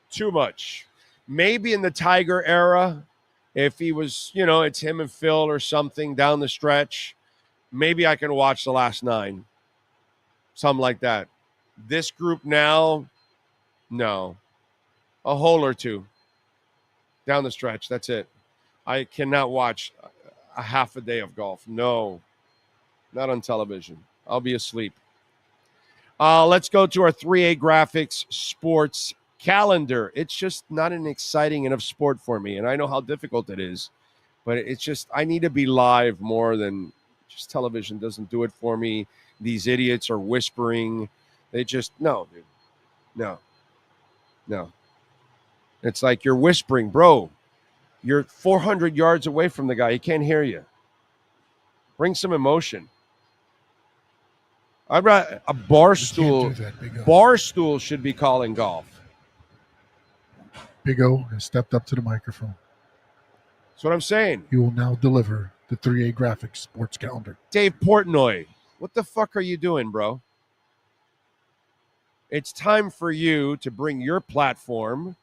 Too much. Maybe in the Tiger era, if he was, it's him and Phil or something down the stretch, maybe I can watch the last nine. Something like that. This group now, no. A hole or two down the stretch. That's it. I cannot watch a half a day of golf. No. Not on television. I'll be asleep. Let's go to our 3A Graphics sports calendar. It's just not an exciting enough sport for me, and I know how difficult it is, but it's just I need to be live more than just television doesn't do it for me. These idiots are whispering. They just, no, dude. No. It's like you're whispering, bro. You're 400 yards away from the guy. He can't hear you. Bring some emotion. I'd rather a barstool. Barstool should be calling golf. Big O has stepped up to the microphone. That's what I'm saying. He will now deliver the 3A Graphics sports calendar. Dave Portnoy, what the fuck are you doing, bro? It's time for you to bring your platform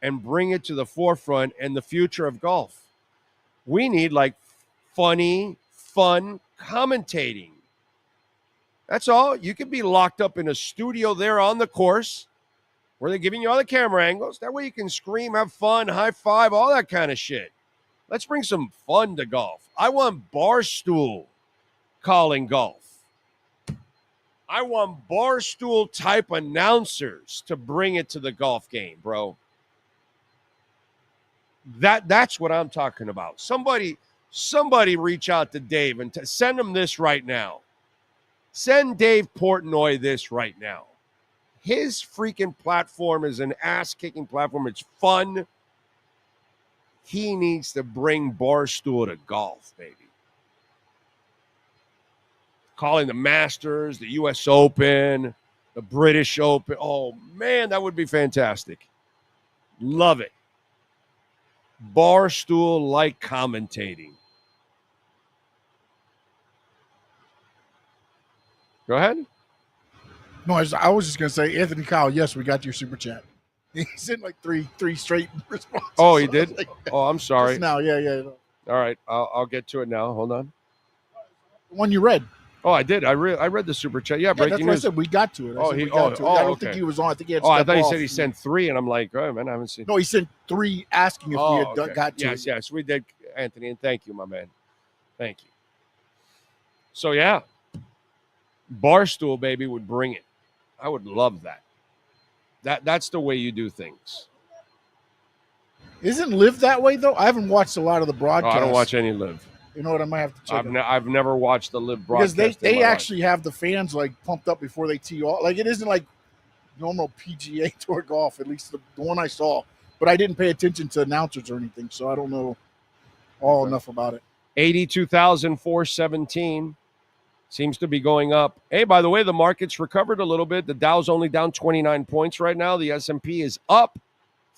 and bring it to the forefront and the future of golf. We need funny, fun commentating. That's all. You could be locked up in a studio there on the course where they're giving you all the camera angles. That way you can scream, have fun, high five, all that kind of shit. Let's bring some fun to golf. I want Barstool calling golf. I want Barstool type announcers to bring it to the golf game, bro. That's what I'm talking about. Somebody reach out to Dave and send him this right now. Send Dave Portnoy this right now. His freaking platform is an ass-kicking platform. It's fun. He needs to bring Barstool to golf, baby. Calling the Masters, the U.S. Open, the British Open. Oh, man, that would be fantastic. Love it. Barstool-like commentating. Go ahead. No, I was just going to say, Anthony Kyle, yes, we got your super chat. He sent like three straight responses. Oh, he did? Oh, I'm sorry. Just now, yeah. All right, I'll get to it now. Hold on. The one you read. Oh, I did. I read the super chat. Yeah, breaking that's news. what I said. We got to it. I don't think he was on. I think he had. I thought he said he sent 3, and I'm like, oh man, I haven't seen. No, he sent 3 asking if we had got to it. Yes, we did, Anthony, and thank you, my man. Thank you. So yeah, Barstool baby would bring it. I would love that. That's the way you do things. Isn't Live that way though? I haven't watched a lot of the broadcasts. I don't watch any Live. You know what? I might have to check. I've never watched the Live broadcast because they actually have the fans like pumped up before they tee off. Like it isn't like normal PGA Tour golf, at least the one I saw. But I didn't pay attention to announcers or anything, so I don't know enough about it. 82,417 seems to be going up. Hey, by the way, the market's recovered a little bit. The Dow's only down 29 points right now. The S&P is up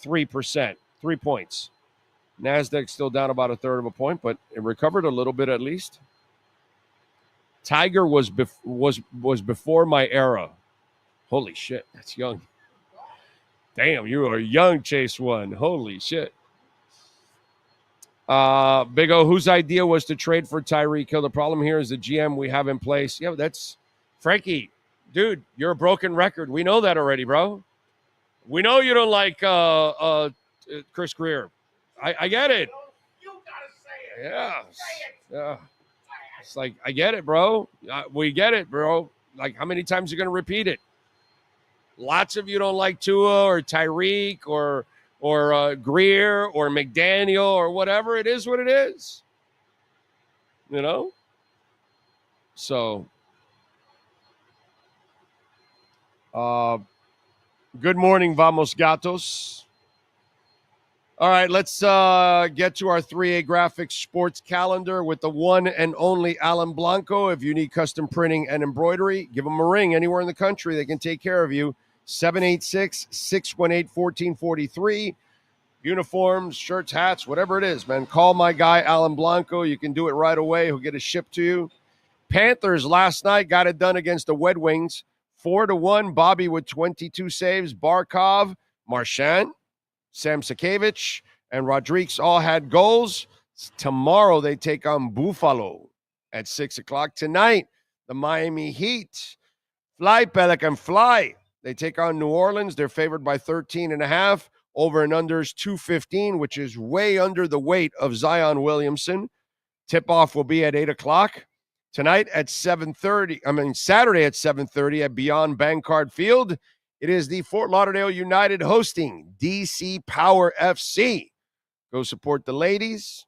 3%, 3 points. NASDAQ's still down about a third of a point, but it recovered a little bit at least. Tiger was before my era. Holy shit, that's young. Damn, you are young, Chase One. Holy shit. Big O, whose idea was to trade for Tyreek Hill? The problem here is the GM we have in place. Yeah, that's Frankie. Dude, you're a broken record. We know that already, bro. We know you don't like Chris Greer. I get it. You gotta say it. Yeah. Yeah. It's like, I get it, bro. We get it, bro. Like, how many times are you going to repeat it? Lots of you don't like Tua or Tyreek or Greer or McDaniel or whatever. It is what it is. You know? So, good morning, Vamos Gatos. All right, let's get to our 3A Graphics sports calendar with the one and only Alan Blanco. If you need custom printing and embroidery, give them a ring anywhere in the country. They can take care of you. 786-618-1443. Uniforms, shirts, hats, whatever it is, man. Call my guy, Alan Blanco. You can do it right away. He'll get it shipped to you. Panthers last night got it done against the Red Wings. 4-1. Bobby with 22 saves. Barkov, Marchand, Sam Sakevich, and Rodriguez all had goals. Tomorrow they take on Buffalo at 6 o'clock. Tonight, the Miami Heat. Fly, Pelican, fly. They take on New Orleans. They're favored by 13.5. Over and under is 215, which is way under the weight of Zion Williamson. Tip-off will be at 8 o'clock. Tonight at 7:30, Saturday at 7:30 at Beyond Bankcard Field. It is the Fort Lauderdale United hosting DC Power FC. Go support the ladies.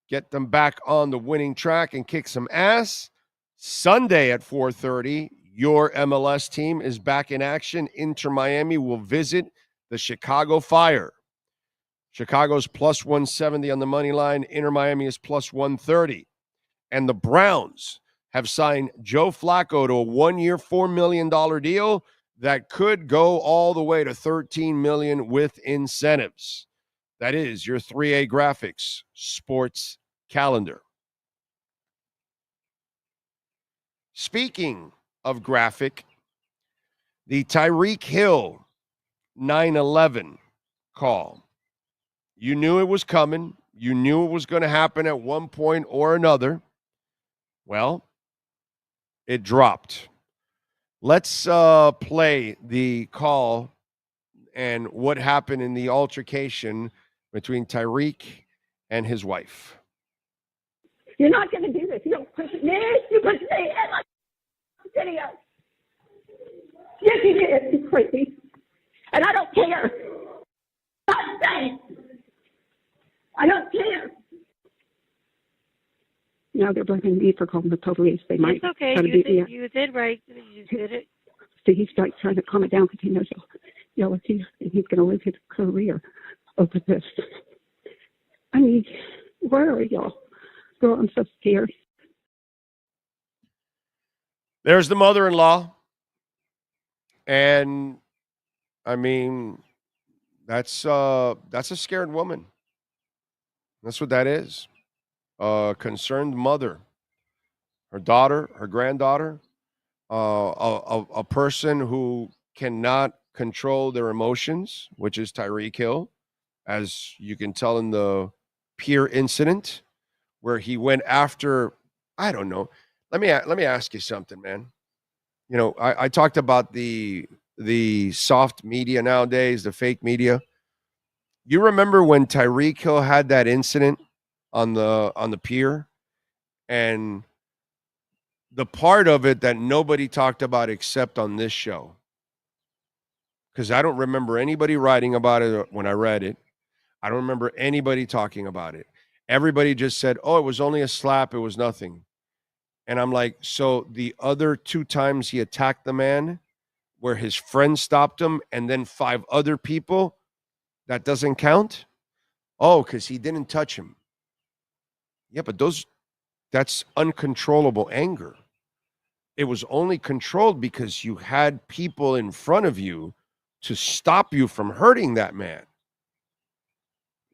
Get them back on the winning track and kick some ass. Sunday at 4:30, your MLS team is back in action. Inter Miami will visit the Chicago Fire. Chicago's plus 170 on the money line. Inter Miami is plus 130. And the Browns have signed Joe Flacco to a 1-year, $4 million deal that could go all the way to $13 million with incentives. That is your 3A Graphics sports calendar. Speaking of graphic, the Tyreek Hill 9/11 call. You knew it was coming. You knew it was going to happen at one point or another. Well, it dropped. Let's play the call and what happened in the altercation between Tyreek and his wife. You're not going to do this. You don't push me. You push me. And like video. Yes, you did. You're crazy. And I don't care. Not saying. I don't care. Now they're blaming me for calling the police. They might. It's okay. You did right. You did it. So he's like trying to calm it down because he knows he'll yell at you and he's going to lose his career over this. I mean, where are y'all? Girl, I'm so scared. There's the mother-in-law. And, I mean, that's a scared woman. That's what that is. A concerned mother. Her daughter, her granddaughter. A person who cannot control their emotions, which is Tyreek Hill, as you can tell in the Pier incident, where he went after, I don't know. Let me ask you something, man. You know, I talked about the soft media nowadays, the fake media. You remember when Tyreek Hill had that incident on the pier, and the part of it that nobody talked about except on this show, because I don't remember anybody writing about it when I read it. I don't remember anybody talking about it. Everybody just said, oh, it was only a slap. It was nothing. And I'm like, so the other 2 times he attacked the man where his friend stopped him and then 5 other people, that doesn't count? Oh, because he didn't touch him. Yeah, but that's uncontrollable anger. It was only controlled because you had people in front of you to stop you from hurting that man.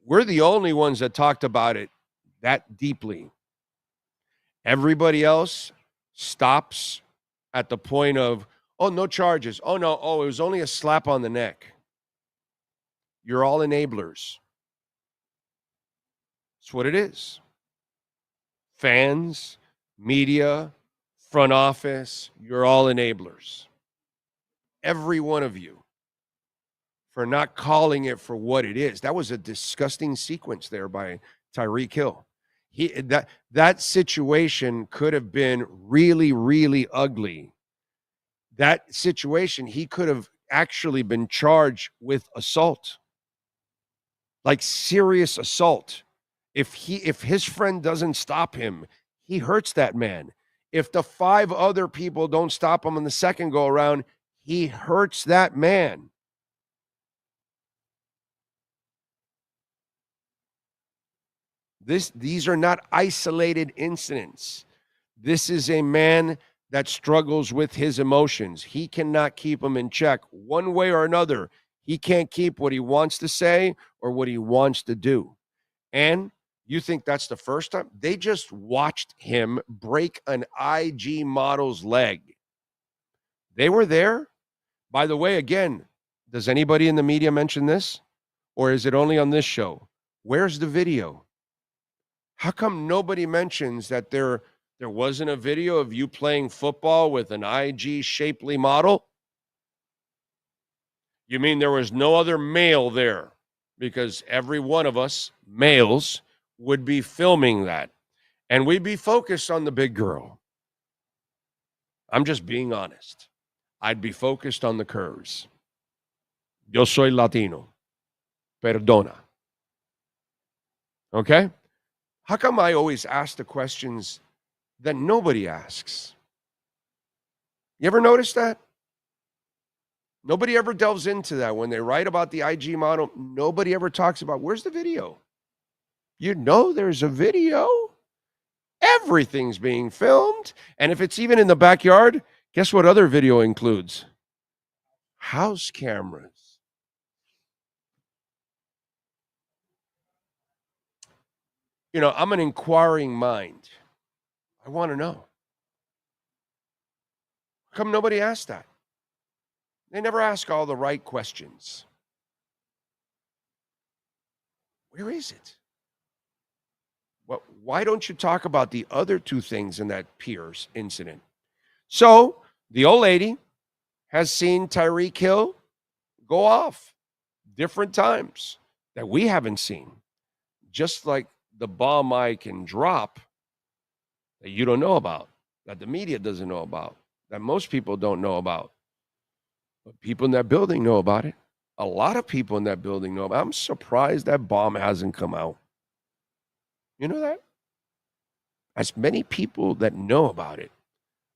We're the only ones that talked about it that deeply. Everybody else stops at the point of, oh, no charges. Oh, no. Oh, it was only a slap on the neck. You're all enablers. That's what it is. Fans, media, front office, you're all enablers. Every one of you, for not calling it for what it is. That was a disgusting sequence there by Tyreek Hill. That situation could have been really, really ugly. That situation, he could have actually been charged with assault, like serious assault. If his friend doesn't stop him, he hurts that man. If the 5 other people don't stop him on the second go around, he hurts that man. These are not isolated incidents. This is a man that struggles with his emotions. He cannot keep them in check one way or another. He can't keep what he wants to say or what he wants to do. And you think that's the first time? They just watched him break an IG model's leg. They were there. By the way, again, does anybody in the media mention this? Or is it only on this show? Where's the video? How come nobody mentions that there wasn't a video of you playing football with an IG shapely model? You mean there was no other male there? Because every one of us, males, would be filming that. And we'd be focused on the big girl. I'm just being honest. I'd be focused on the curves. Yo soy Latino. Perdona. Okay? How come I always ask the questions that nobody asks? You ever notice that? Nobody ever delves into that. When they write about the IG model, nobody ever talks about, where's the video? You know there's a video. Everything's being filmed. And if it's even in the backyard, guess what other video includes? House cameras. You know, I'm an inquiring mind. I want to know. How come nobody asked that? They never ask all the right questions. Where is it? Well, why don't you talk about the other 2 things in that Pierce incident? So, the old lady has seen Tyreek Hill go off different times that we haven't seen. Just like the bomb I can drop that you don't know about, that the media doesn't know about, that most people don't know about. But people in that building know about it. A lot of people in that building know about it. I'm surprised that bomb hasn't come out. You know that? As many people that know about it,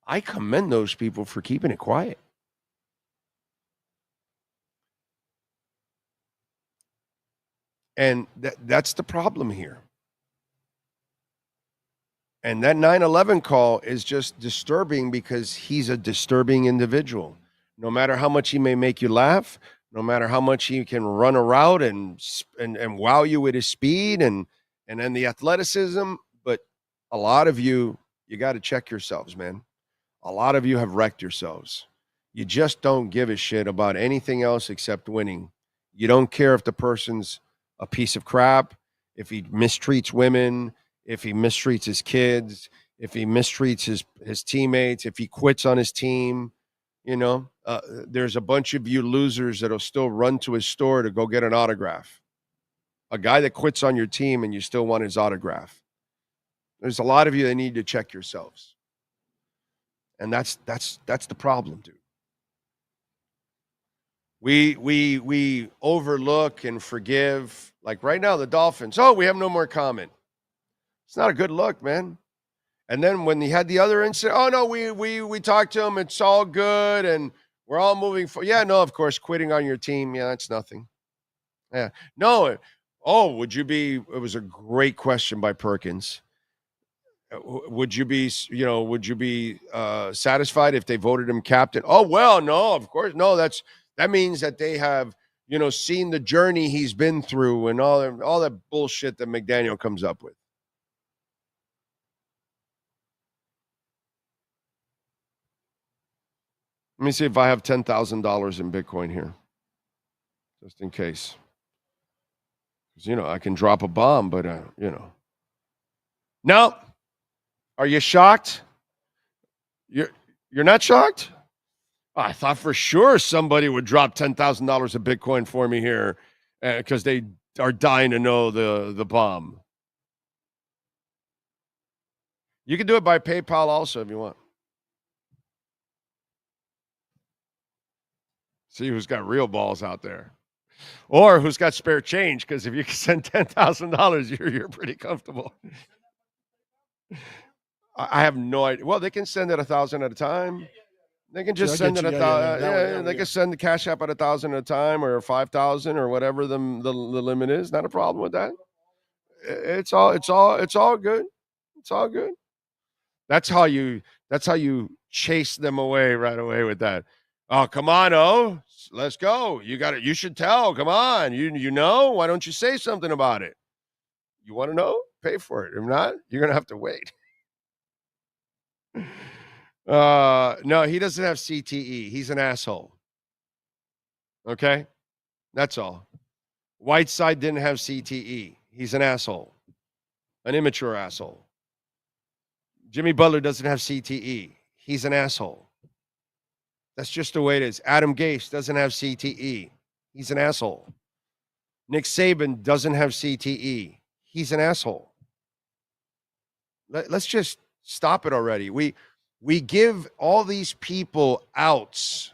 I commend those people for keeping it quiet. And that's the problem here. And that 9/11 call is just disturbing because he's a disturbing individual. No matter how much he may make you laugh, no matter how much he can run a route and wow you with his speed and then the athleticism, but a lot of you got to check yourselves, man. A lot of you have wrecked yourselves. You just don't give a shit about anything else except winning. You don't care if the person's a piece of crap, if he mistreats women, if he mistreats his kids, if he mistreats his teammates, if he quits on his team. You know, there's a bunch of you losers that'll still run to his store to go get an autograph. A guy that quits on your team and you still want his autograph. There's a lot of you that need to check yourselves. And that's the problem, dude. We overlook and forgive. Like right now, the Dolphins, we have no more comment. It's not a good look, man. And then when he had the other incident, we talked to him. It's all good, and We're all moving for. Yeah, no, of course, quitting on your team. Yeah, that's nothing. Yeah, no. Oh, would you be? It was a great question by Perkins. Would you be? Would you be satisfied if they voted him captain? Oh well, no, of course, no. That means that they have seen the journey he's been through and all that bullshit that McDaniel comes up with. Let me see if I have $10,000 in Bitcoin here, just in case. Because, I can drop a bomb, but, No. Are you shocked? You're not shocked? Oh, I thought for sure somebody would drop $10,000 of Bitcoin for me here because they are dying to know the bomb. You can do it by PayPal also if you want. See who's got real balls out there. Or who's got spare change, because if you can send $10,000, you're pretty comfortable. I have no idea. Well, they can send it 1,000 at a time. They can just send it 1,000. They can send the Cash App at 1,000 at a time or 5,000 or whatever the limit is. Not a problem with that. It's all good. It's all good. That's how you chase them away right away with that. Oh, come on, let's go. You got it. You should tell. Come on. You know? Why don't you say something about it? You want to know? Pay for it. If not, you're going to have to wait. No, he doesn't have CTE. He's an asshole. Okay? That's all. Whiteside didn't have CTE. He's an asshole. An immature asshole. Jimmy Butler doesn't have CTE. He's an asshole. That's just the way it is. Adam Gase doesn't have CTE. He's an asshole. Nick Saban doesn't have CTE. He's an asshole. Let's just stop it already. We give all these people outs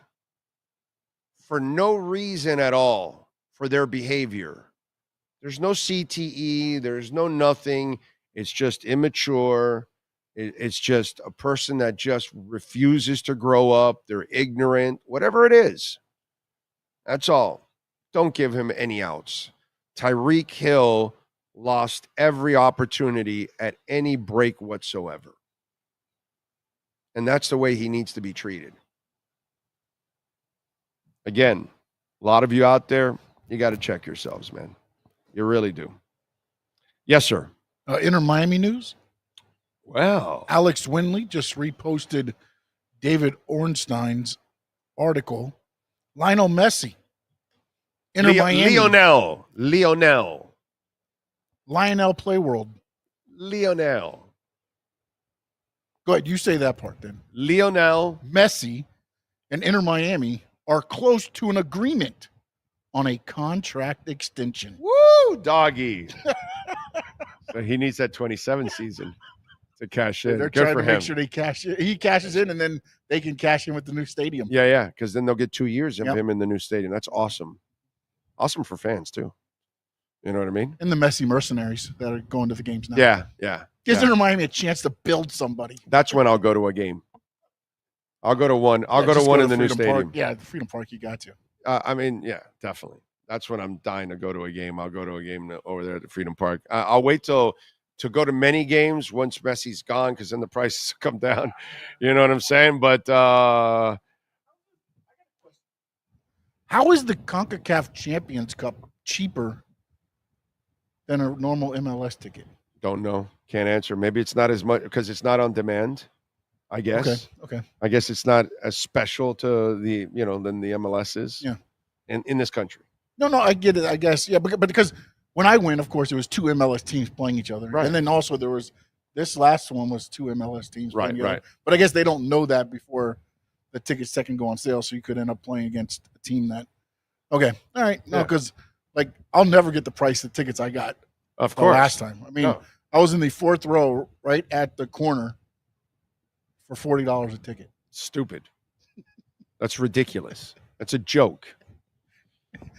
for no reason at all for their behavior. There's no CTE. There's no nothing. It's just immature. It's just a person that just refuses to grow up. They're ignorant, whatever it is. That's all. Don't give him any outs. Tyreek Hill lost every opportunity at any break whatsoever. And that's the way he needs to be treated. Again, a lot of you out there, you got to check yourselves, man. You really do. Yes, sir. Inter Miami news. Wow. Alex Winley just reposted David Ornstein's article. Lionel Messi. Inter Miami. Lionel. Lionel Playworld. Lionel. Go ahead. You say that part then. Lionel. Messi and Inter Miami are close to an agreement on a contract extension. Woo, doggy. So he needs that 27 season to cash in. They're Good trying for to him. make sure they cash in. He cashes in, and then they can cash in with the new stadium. Yeah, because then they'll get 2 years of him in the new stadium. That's awesome. Awesome for fans, too. You know what I mean? And the Messi mercenaries that are going to the games now. Yeah. Gives Inter Miami a chance to build somebody. That's when I'll go to a game. I'll go to one. I'll go to one in the new stadium. Park. Yeah, the Freedom Park, you got to. Yeah, definitely. That's when I'm dying to go to a game. I'll go to a game over there at the Freedom Park. I'll wait to go to many games once Messi's gone, because then the prices come down. You know what I'm saying? But how is the CONCACAF Champions Cup cheaper than a normal MLS ticket? Don't know. Can't answer. Maybe it's not as much because it's not on demand, I guess. Okay. I guess it's not as special to the, than the MLS is. Yeah. In this country. No, I get it, I guess. Yeah, but because when I went, of course, there was two MLS teams playing each other. Right. And then also there was this last one was two MLS teams playing each Right. other. But I guess they don't know that before the tickets second go on sale, so you could end up playing against a team that okay. All right. No, because I'll never get the price of tickets I got of course last time. I mean, I was in the fourth row right at the corner for $40 a ticket. Stupid. That's ridiculous. That's a joke.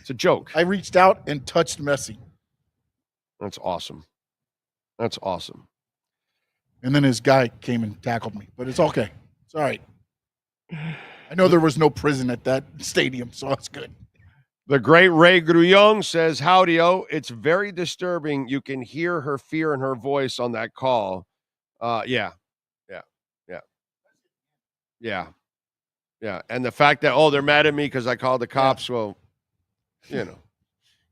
It's a joke. I reached out and touched Messi. That's awesome. That's awesome. And then his guy came and tackled me, but it's okay. It's all right. I know there was no prison at that stadium, so that's good. The great Ray Grullon says, howdy-o. It's very disturbing. You can hear her fear in her voice on that call. Yeah. And the fact that, they're mad at me because I called the cops. Yeah. Well,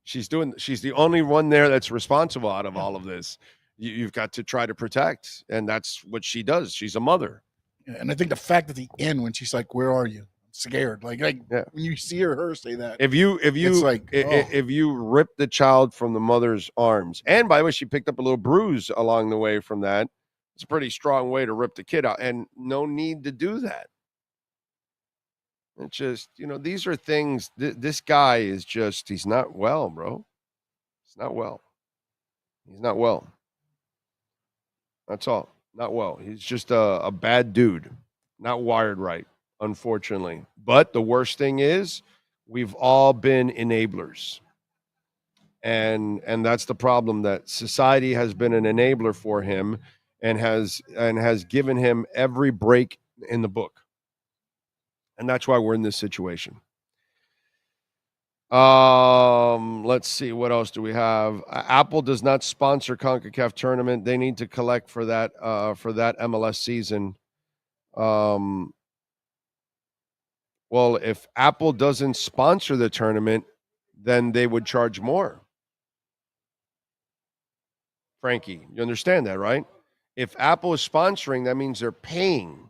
she's the only one there that's responsible out of all of this. You've got to try to protect. And that's what she does. She's a mother. Yeah, and I think the fact at the end when she's like, where are you? Scared, like when you see her say that. If you rip the child from the mother's arms, and by the way, she picked up a little bruise along the way from that. It's a pretty strong way to rip the kid out, and no need to do that. It's just, these are things. This guy is he's not well, bro. He's not well. He's not well. That's all. Not well. He's just a bad dude, not wired right. Unfortunately. But the worst thing is we've all been enablers. And that's the problem, that society has been an enabler for him and has given him every break in the book. And that's why we're in this situation. Let's see, what else do we have? Apple does not sponsor CONCACAF tournament. They need to collect for that MLS season. Well, if Apple doesn't sponsor the tournament, then they would charge more. Frankie, you understand that, right? If Apple is sponsoring, that means they're paying.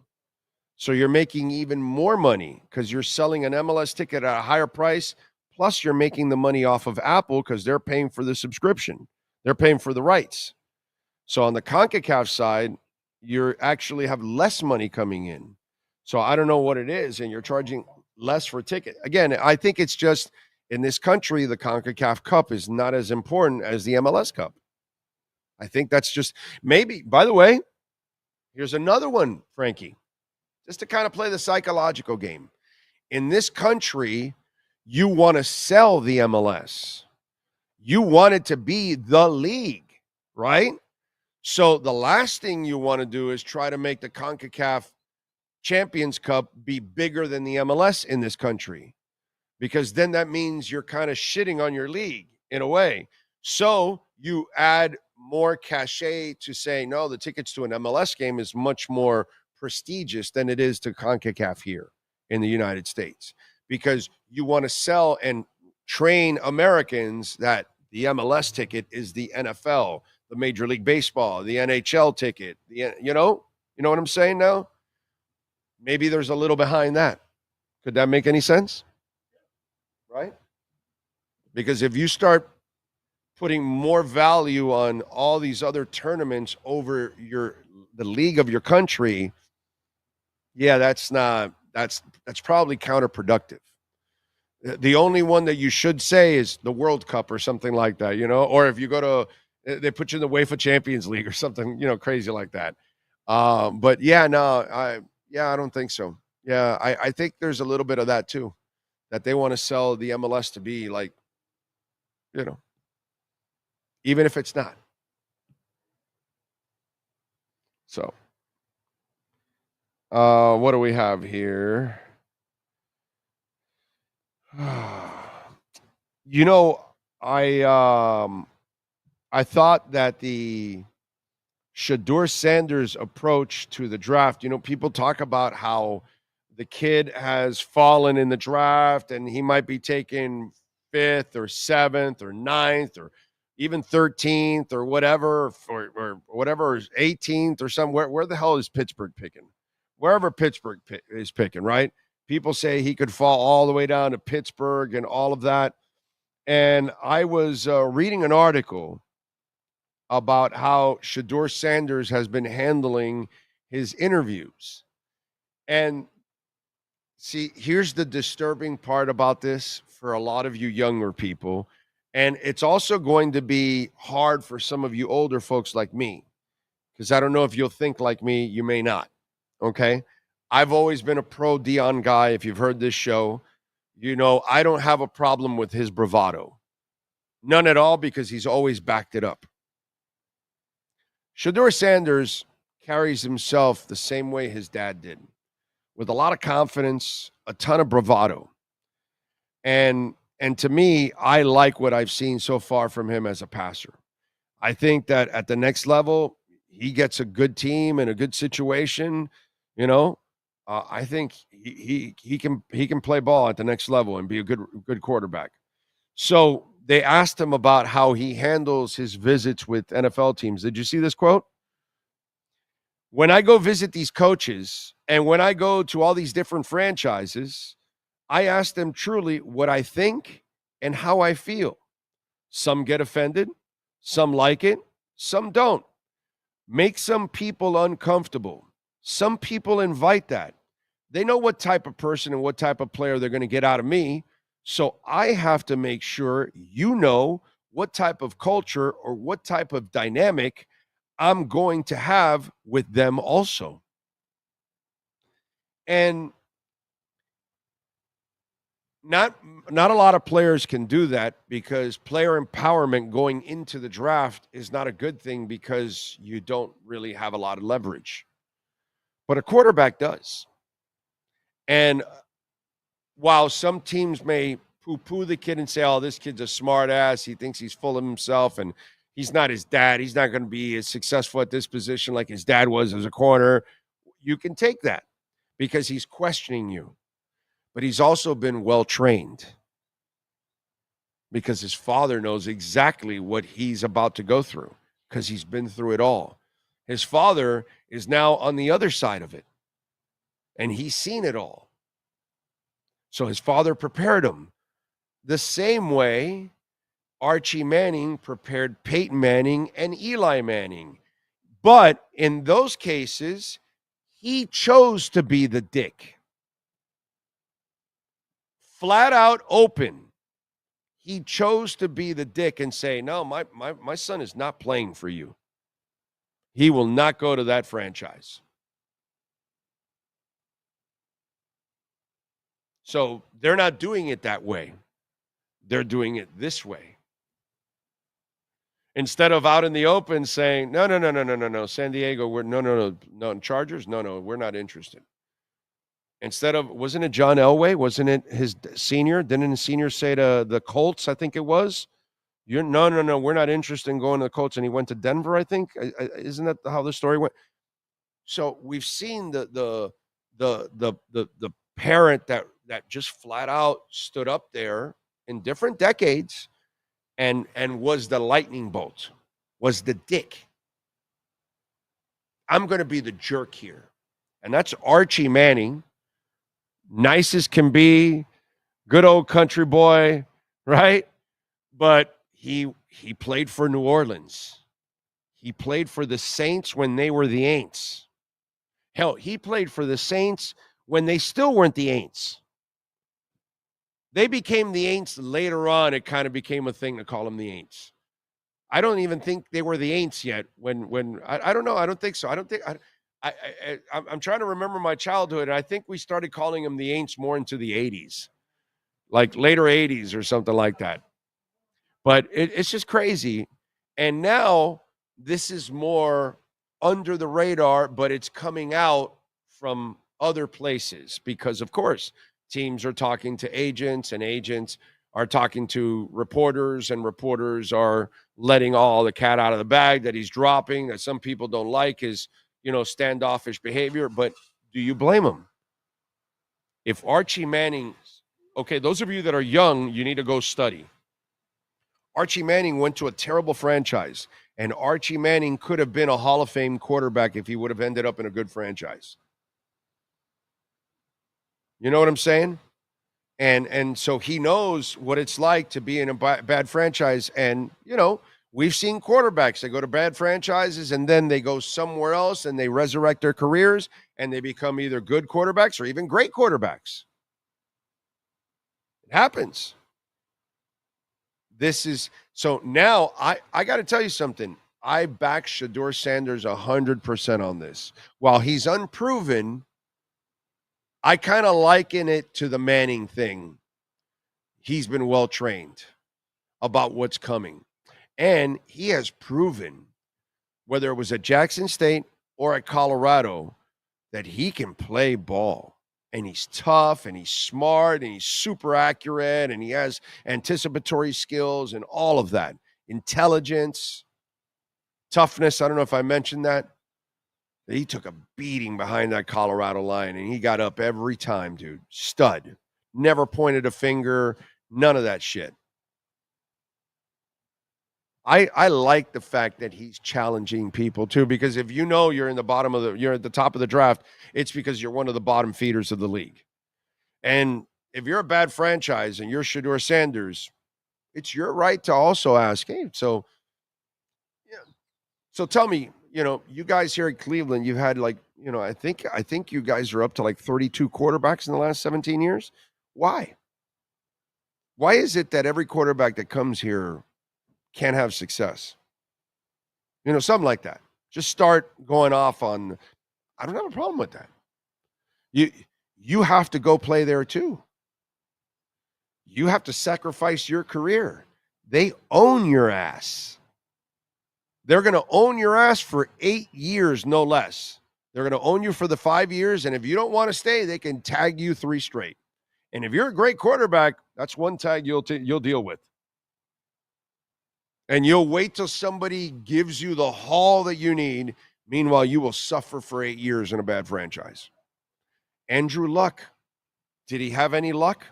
So you're making even more money because you're selling an MLS ticket at a higher price, plus you're making the money off of Apple because they're paying for the subscription. They're paying for the rights. So on the CONCACAF side, you actually have less money coming in. So I don't know what it is, and you're charging less for a ticket. Again, I think it's just in this country, the CONCACAF Cup is not as important as the MLS Cup. I think that's just maybe, by the way, here's another one, Frankie, just to kind of play the psychological game. In this country, you want to sell the MLS. You want it to be the league, right? So the last thing you want to do is try to make the CONCACAF Champions Cup be bigger than the MLS in this country, because then that means you're kind of shitting on your league in a way. So you add more cachet to say, no, the tickets to an MLS game is much more prestigious than it is to CONCACAF here in the United States, because you want to sell and train Americans that the MLS ticket is the NFL, the Major League Baseball, the NHL ticket, you know what I'm saying now? Maybe there's a little behind that. Could that make any sense? Right? Because if you start putting more value on all these other tournaments over the league of your country, that's probably counterproductive. The only one that you should say is the World Cup or something like that, or if you go to, they put you in the UEFA Champions League or something, crazy like that. I don't think so. Yeah, I think there's a little bit of that too, that they want to sell the MLS to be like, even if it's not. So, what do we have here? I thought that the Shador Sanders approach to the draft, people talk about how the kid has fallen in the draft and he might be taken 5th or 7th or 9th or even 13th or whatever, or whatever, 18th or somewhere. Where the hell is Pittsburgh picking? Wherever Pittsburgh is picking, right? People say he could fall all the way down to Pittsburgh and all of that. And I was reading an article about how Shador Sanders has been handling his interviews. And see, here's the disturbing part about this for a lot of you younger people. And it's also going to be hard for some of you older folks like me, because I don't know if you'll think like me, you may not. Okay? I've always been a pro Dion guy. If you've heard this show, I don't have a problem with his bravado. None at all, because he's always backed it up. Shador Sanders carries himself the same way his dad did. with a lot of confidence, a ton of bravado. And to me, I like what I've seen so far from him as a passer. I think that at the next level, he gets a good team and a good situation, you know. I think he can play ball at the next level and be a good quarterback. So they asked him about how he handles his visits with NFL teams. Did you see this quote? When I go visit these coaches and when I go to all these different franchises, I ask them truly what I think and how I feel. Some get offended, some like it, some don't. Make some people uncomfortable. Some people invite that. They know what type of person and what type of player they're going to get out of me. So I have to make sure you know what type of culture or what type of dynamic I'm going to have with them also. And not a lot of players can do that because player empowerment going into the draft is not a good thing because you don't really have a lot of leverage. But a quarterback does. And while some teams may poo-poo the kid and say, oh, this kid's a smart ass, he thinks he's full of himself and he's not his dad, he's not going to be as successful at this position like his dad was as a corner, you can take that because he's questioning you. But he's also been well-trained because his father knows exactly what he's about to go through because he's been through it all. His father is now on the other side of it, and he's seen it all. So his father prepared him the same way Archie Manning prepared Peyton Manning and Eli Manning. But in those cases, he chose to be the dick. Flat out open. He chose to be the dick and say, no, my son is not playing for you. He will not go to that franchise. So they're not doing it that way. They're doing it this way. Instead of out in the open saying, no, San Diego, no, Chargers, no, we're not interested. Instead of, wasn't it John Elway? Wasn't it his senior? Didn't his senior say to the Colts, I think it was? No, we're not interested in going to the Colts. And he went to Denver, I think. Isn't that how the story went? So we've seen the parent that just flat out stood up there in different decades and was the lightning bolt, was the dick. I'm going to be the jerk here. And that's Archie Manning. Nice as can be, good old country boy, right? But he played for New Orleans. He played for the Saints when they were the Aints. Hell, he played for the Saints when they still weren't the Aints. They became the Aints later on. It kind of became a thing to call them the Aints. I don't even think they were the Aints yet. When I don't know. I don't think so. I'm trying to remember my childhood. And I think we started calling them the Aints more into the 80s, like later 80s or something like that. But it's just crazy. And now this is more under the radar, but it's coming out from other places because, of course, teams are talking to agents and agents are talking to reporters and reporters are letting all the cat out of the bag that he's dropping, that some people don't like his, standoffish behavior. But do you blame him? If Archie Manning, okay, those of you that are young, you need to go study. Archie Manning went to a terrible franchise, and Archie Manning could have been a Hall of Fame quarterback if he would have ended up in a good franchise. You know what I'm saying? And so he knows what it's like to be in a bad franchise. And, we've seen quarterbacks that go to bad franchises and then they go somewhere else and they resurrect their careers and they become either good quarterbacks or even great quarterbacks. It happens. So now I got to tell you something. I back Shador Sanders 100% on this. While he's unproven, I kind of liken it to the Manning thing. He's been well-trained about what's coming. And he has proven, whether it was at Jackson State or at Colorado, that he can play ball. and he's tough, and he's smart, and he's super accurate, and he has anticipatory skills and all of that. Intelligence, toughness. I don't know if I mentioned that. He took a beating behind that Colorado line, and he got up every time, dude. Stud. Never pointed a finger. None of that shit. I like the fact that he's challenging people too, because if you know you're at the top of the draft, it's because you're one of the bottom feeders of the league. And if you're a bad franchise and you're Shador Sanders, it's your right to also ask, hey, so tell me, you guys here at Cleveland, you've had I think you guys are up to like 32 quarterbacks in the last 17 years. Why? Why is it that every quarterback that comes here can't have success? Something like that. Just start going off on, I don't have a problem with that. You have to go play there too. You have to sacrifice your career. They own your ass. They're going to own your ass for 8 years, no less. They're going to own you for the 5 years, and if you don't want to stay, they can tag you 3 straight. And if you're a great quarterback, that's one tag you'll deal with. And you'll wait till somebody gives you the haul that you need. Meanwhile, you will suffer for 8 years in a bad franchise. Andrew Luck, did he have any luck?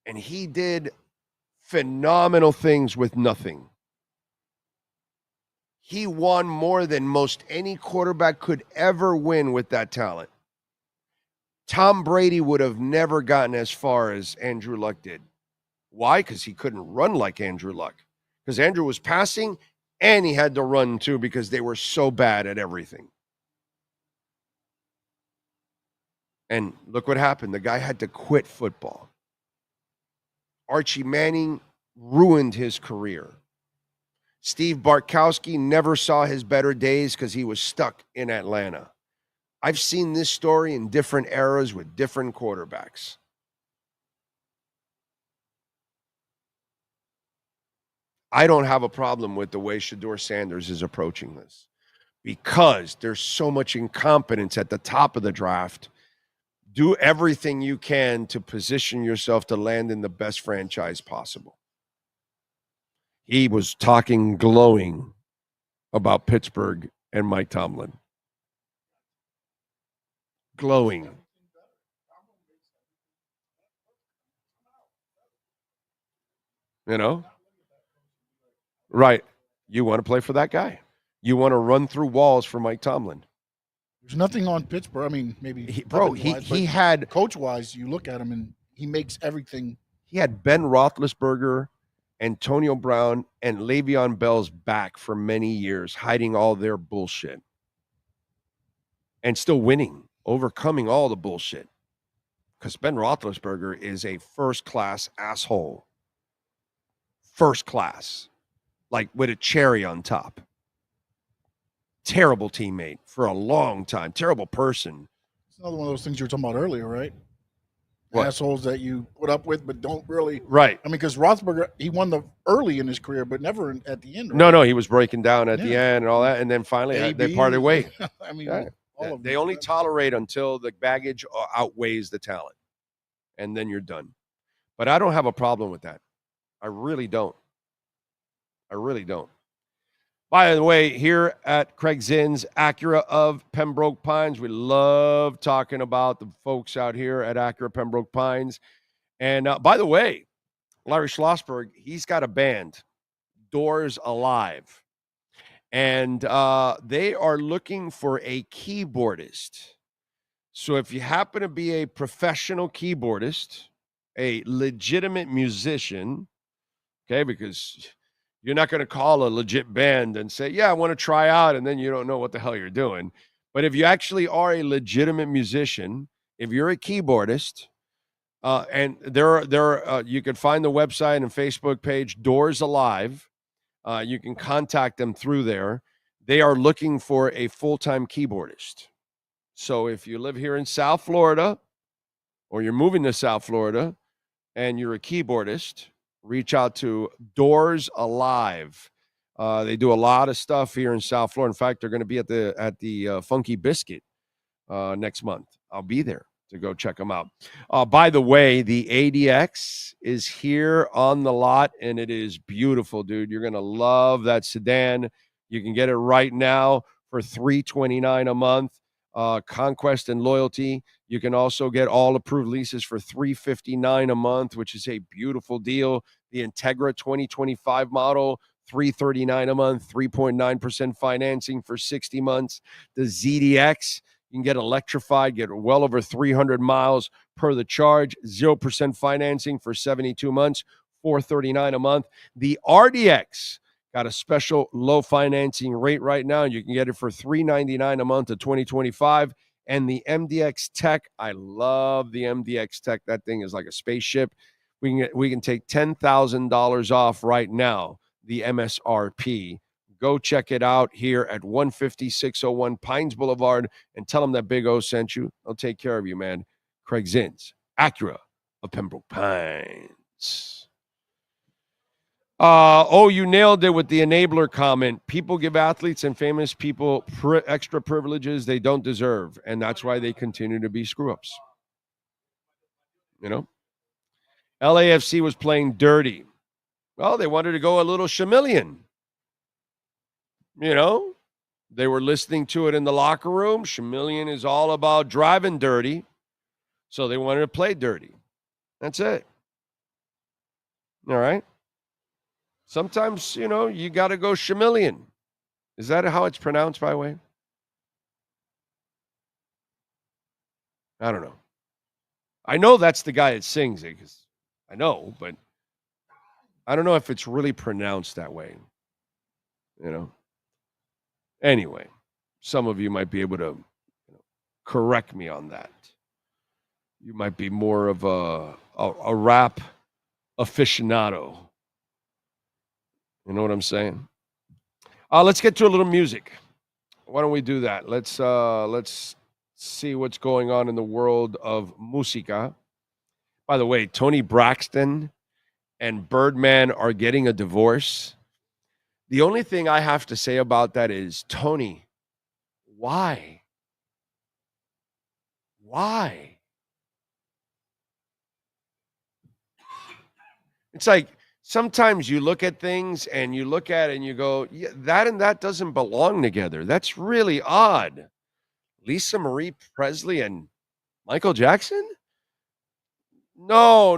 And he did phenomenal things with nothing. He won more than most any quarterback could ever win with that talent. Tom Brady would have never gotten as far as Andrew Luck did. Why? Because he couldn't run like Andrew Luck. Because Andrew was passing and he had to run too because they were so bad at everything. And look what happened. The guy had to quit football. Archie Manning ruined his career. Steve Bartkowski never saw his better days because he was stuck in Atlanta. I've seen this story in different eras with different quarterbacks. I don't have a problem with the way Shador Sanders is approaching this because there's so much incompetence at the top of the draft. Do everything you can to position yourself to land in the best franchise possible. He was talking glowing about Pittsburgh and Mike Tomlin. Glowing. Right. You want to play for that guy. You want to run through walls for Mike Tomlin. There's nothing on Pittsburgh. I mean, maybe he had coach-wise, you look at him and he makes everything. He had Ben Roethlisberger, Antonio Brown, and Le'Veon Bell's back for many years, hiding all their bullshit. And still winning, overcoming all the bullshit. Because Ben Roethlisberger is a first-class asshole. First class. Like with a cherry on top. Terrible teammate for a long time. Terrible person. It's another one of those things you were talking about earlier, right? What? Assholes that you put up with but don't really. Right. I mean, because Roethlisberger, he won the early in his career, but never at the end. Right? No, he was breaking down at the end and all that. And then finally, they parted ways. I mean, all of they only tolerate until the baggage outweighs the talent. And then you're done. But I don't have a problem with that. I really don't. By the way, here at Craig Zinn's Acura of Pembroke Pines, we love talking about the folks out here at Acura Pembroke Pines. And by the way, Larry Schlossberg, he's got a band, Doors Alive. And they are looking for a keyboardist. So if you happen to be a professional keyboardist, a legitimate musician, okay, because you're not going to call a legit band and say, yeah, I want to try out, and then you don't know what the hell you're doing. But if you actually are a legitimate musician, if you're a keyboardist, and you can find the website and Facebook page, Doors Alive. You can contact them through there. They are looking for a full-time keyboardist. So if you live here in South Florida or you're moving to South Florida and you're a keyboardist, reach out to Doors Alive. They do a lot of stuff here in South Florida. In fact, they're going to be at the Funky Biscuit next month. I'll be there. to go check them out. By the way, the ADX is here on the lot, and it is beautiful, dude. You're going to love that sedan. You can get it right now for $329 a month. Conquest and Loyalty. You can also get all approved leases for $359 a month, which is a beautiful deal. The Integra 2025 model, $339 a month, 3.9% financing for 60 months. The ZDX, you can get electrified, get well over 300 miles per the charge, 0% financing for 72 months, $439 a month. The RDX got a special low financing rate right now. You can get it for $399 a month to 2025. And the MDX Tech, I love the MDX Tech. That thing is like a spaceship. We can take $10,000 off right now, the MSRP. Go check it out here at 15601 Pines Boulevard and tell them that Big O sent you. They'll take care of you, man. Craig Zins, Acura of Pembroke Pines. You nailed it with the enabler comment. People give athletes and famous people extra privileges they don't deserve, and that's why they continue to be screw-ups. You know? LAFC was playing dirty. Well, they wanted to go a little chameleon. You know? They were listening to it in the locker room. Chameleon is all about driving dirty, so they wanted to play dirty. That's it. All right? Sometimes, you know, you got to go chameleon. Is that how it's pronounced, by the way? I don't know. I know that's the guy that sings it, because I know, but I don't know if it's really pronounced that way. You know? Anyway, some of you might be able to correct me on that. You might be more of a rap aficionado. You know what I'm saying? Let's get to a little music. Why don't we do that? Let's see what's going on in the world of música. By the way, Tony Braxton and Birdman are getting a divorce. The only thing I have to say about that is, Tony, why? Why? It's like, sometimes you look at things and you look at it and you go, yeah, that and that doesn't belong together. That's really odd. Lisa Marie Presley and Michael Jackson? No.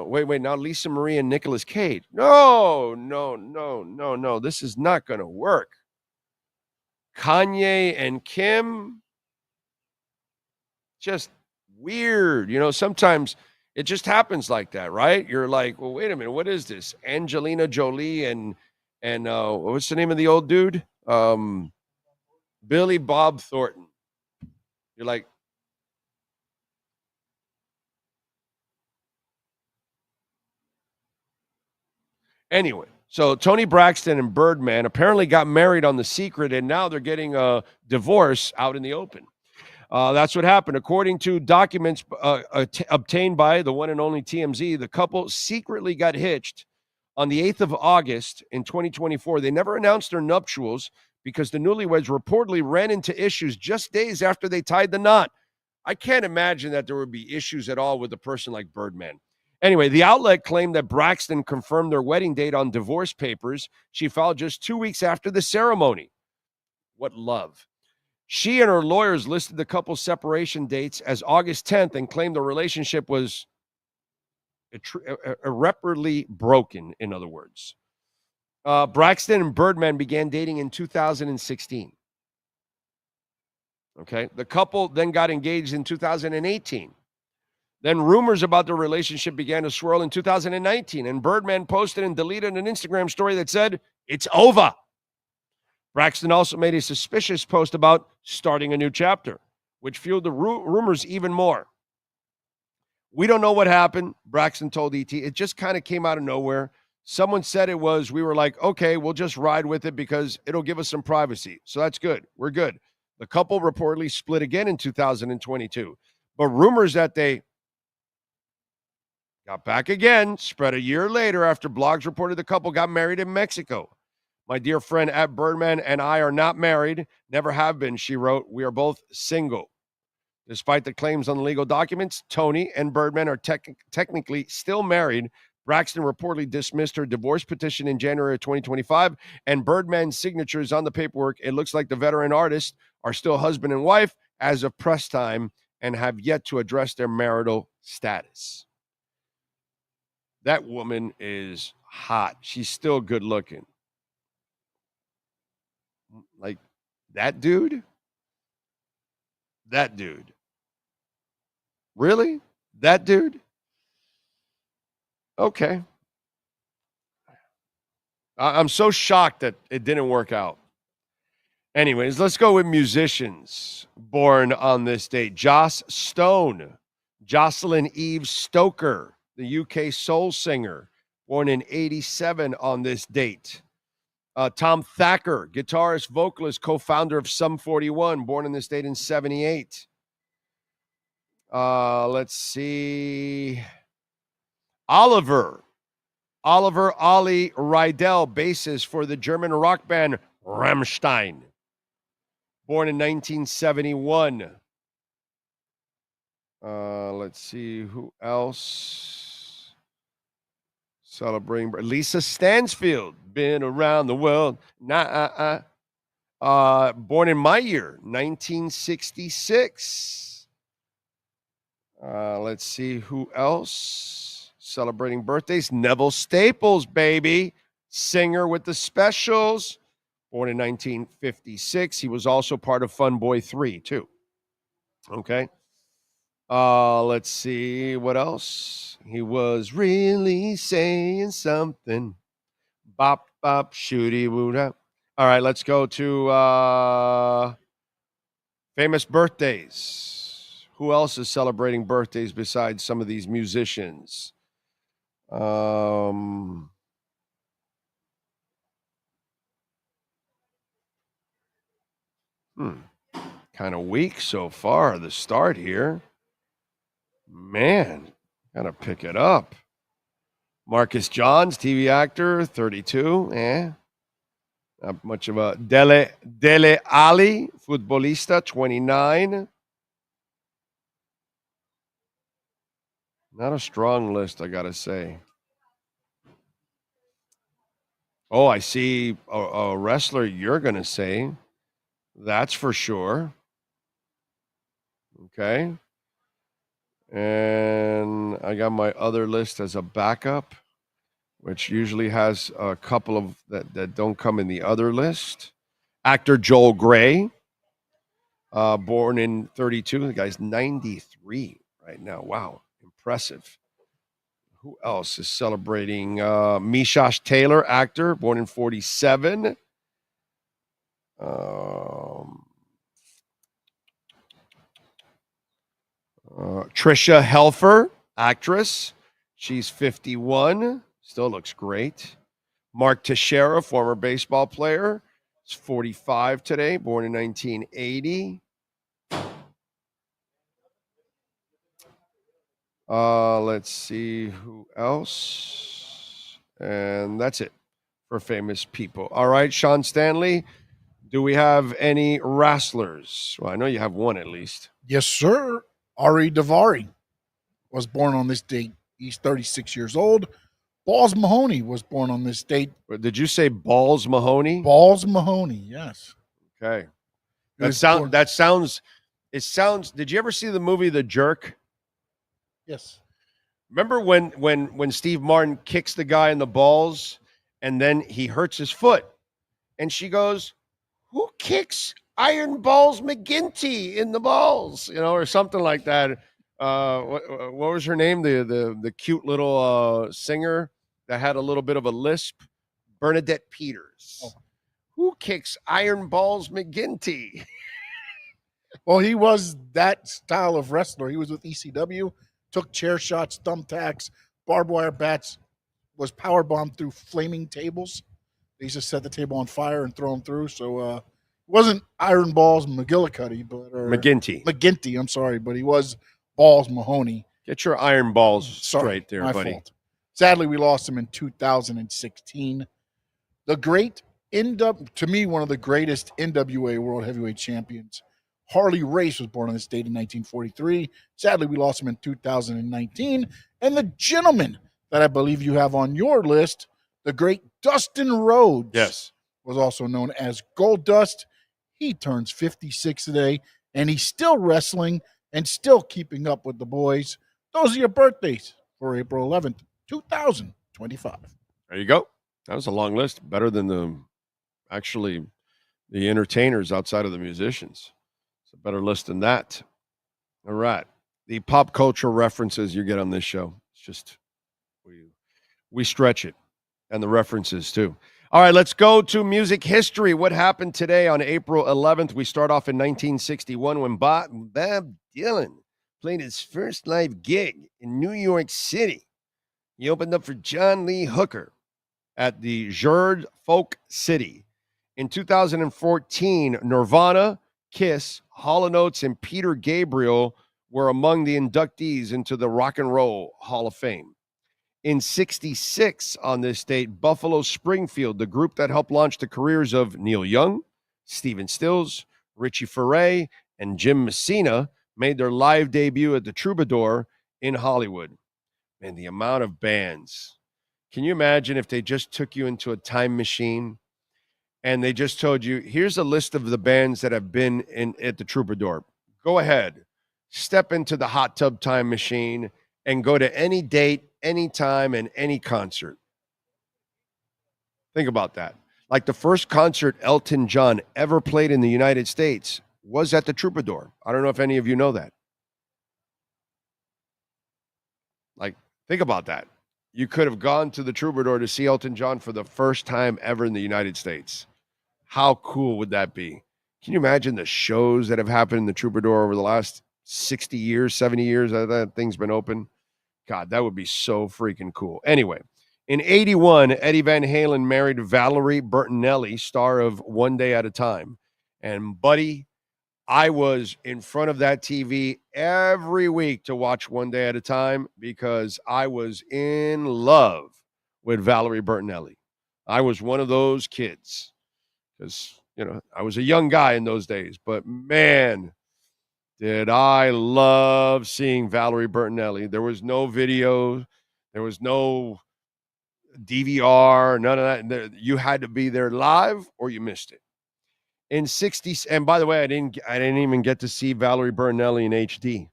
Wait. Now Lisa Marie and Nicolas Cage. No. This is not going to work. Kanye and Kim? Just weird. You know, sometimes it just happens like that, right? You're like, well, wait a minute, what is this? Angelina Jolie and what's the name of the old dude? Billy Bob Thornton. You're like, anyway, so Tony Braxton and Birdman apparently got married on the secret, and now they're getting a divorce out in the open. That's what happened. According to documents obtained by the one and only TMZ, the couple secretly got hitched on the 8th of August in 2024. They never announced their nuptials because the newlyweds reportedly ran into issues just days after they tied the knot. I can't imagine that there would be issues at all with a person like Birdman. Anyway, the outlet claimed that Braxton confirmed their wedding date on divorce papers she filed just 2 weeks after the ceremony. What love. She and her lawyers listed the couple's separation dates as August 10th and claimed the relationship was irreparably broken, in other words. Braxton and Birdman began dating in 2016. Okay. The couple then got engaged in 2018. Then rumors about their relationship began to swirl in 2019, and Birdman posted and deleted an Instagram story that said, "It's over." Braxton also made a suspicious post about starting a new chapter, which fueled the rumors even more. We don't know what happened, Braxton told ET. It just kind of came out of nowhere. Someone said it was. We were like, okay, we'll just ride with it because it'll give us some privacy. So that's good. We're good. The couple reportedly split again in 2022. But rumors that they got back again spread a year later after blogs reported the couple got married in Mexico. My dear friend at Birdman and I are not married, never have been, she wrote. We are both single. Despite the claims on the legal documents, Tony and Birdman are technically still married. Braxton reportedly dismissed her divorce petition in January of 2025, and Birdman's signature is on the paperwork. It looks like the veteran artists are still husband and wife as of press time and have yet to address their marital status. That woman is hot. She's still good looking. Like, that dude? That dude. Really? That dude? Okay. I'm so shocked that it didn't work out. Anyways, let's go with musicians born on this date. Joss Stone, Jocelyn Eve Stoker, the UK soul singer, born in 87 on this date. Tom Thacker, guitarist, vocalist, co-founder of Sum 41, born on this date in 78. Let's see. Oliver Olli Rydell, bassist for the German rock band Rammstein, born in 1971. Let's see who else. Celebrating Lisa Stansfield, been around the world. Born in my year, 1966. Let's see who else. Celebrating birthdays. Neville Staples, baby. Singer with the Specials. Born in 1956. He was also part of Fun Boy 3, too. Okay. Let's see what else. He was really saying something. Bop, bop, shooty, woo. All right, let's go to famous birthdays. Who else is celebrating birthdays besides some of these musicians? Kind of weak so far, the start here. Man, gotta pick it up. Marcus Johns, TV actor, 32. Not much of a Dele Ali, futbolista, 29. Not a strong list, I gotta say. Oh, I see a wrestler you're gonna say. That's for sure. Okay. And I got my other list as a backup, which usually has a couple of that don't come in the other list. Actor Joel Grey, born in 32. The guy's 93 right now. Wow, impressive. Who else is celebrating? Mishash Taylor, actor, born in 47. Trisha Helfer, actress. She's 51. Still looks great. Mark Teixeira, former baseball player. He's 45 today, born in 1980. Let's see who else. And that's it for famous people. All right, Sean Stanley, do we have any wrestlers? Well, I know you have one at least. Yes, sir. Ari Davari was born on this date. He's 36 years old. Balls Mahoney was born on this date. Did you say Balls Mahoney? Balls Mahoney, yes. Okay. It sounds. Did you ever see the movie The Jerk? Yes. Remember when Steve Martin kicks the guy in the balls and then he hurts his foot? And she goes, "Who kicks Iron Balls McGinty in the balls?" Or something like that. What was her name? The cute little singer that had a little bit of a lisp? Bernadette Peters. Oh. Who kicks Iron Balls McGinty? Well, he was that style of wrestler. He was with ECW, took chair shots, thumbtacks, barbed wire bats, was powerbombed through flaming tables. They used to set the table on fire and throw them through. So it wasn't Iron Balls McGillicuddy, McGinty, I'm sorry, but he was Balls Mahoney. Get your iron balls straight there, buddy. Fault. Sadly, we lost him in 2016. The great to me, one of the greatest NWA World Heavyweight Champions Harley Race was born in this state in 1943. Sadly, we lost him in 2019. And the gentleman that I believe you have on your list, the great Dustin Rhodes, Yes, was also known as Gold Dust. He turns 56 today, and he's still wrestling and still keeping up with the boys. Those are your birthdays for April 11th, 2025. there you go. That was a long list. Better than the entertainers outside of the musicians. It's a better list than that. All right. The pop culture references you get on this show. It's just we stretch it, and the references too. All right, let's go to music history. What happened today on April 11th? We start off in 1961 when Bob Dylan played his first live gig in New York City. He opened up for John Lee Hooker at the Gerd Folk City. In 2014, Nirvana, Kiss, Hall & Oates, and Peter Gabriel were among the inductees into the Rock and Roll Hall of Fame. In 66, on this date, Buffalo Springfield, the group that helped launch the careers of Neil Young, Stephen Stills, Richie Furay, and Jim Messina, made their live debut at the Troubadour in Hollywood. Man, the amount of bands. Can you imagine if they just took you into a time machine and they just told you, here's a list of the bands that have been at the Troubadour. Go ahead, step into the hot tub time machine and go to any date, any time, and any concert. Think about that. Like the first concert Elton John ever played in the United States was at the Troubadour. I don't know if any of you know that. Like, think about that. You could have gone to the Troubadour to see Elton John for the first time ever in the United States. How cool would that be? Can you imagine the shows that have happened in the Troubadour over the last 60 years, 70 years that thing's been open? God, that would be so freaking cool. Anyway, in 81, Eddie Van Halen married Valerie Bertinelli, star of One Day at a Time. And buddy, I was in front of that TV every week to watch One Day at a Time because I was in love with Valerie Bertinelli. I was one of those kids because, I was a young guy in those days. But, man, did I love seeing Valerie Bertinelli. There was no video. There was no DVR, none of that. You had to be there live or you missed it. In 60, and by the way, I didn't even get to see Valerie Bertinelli in HD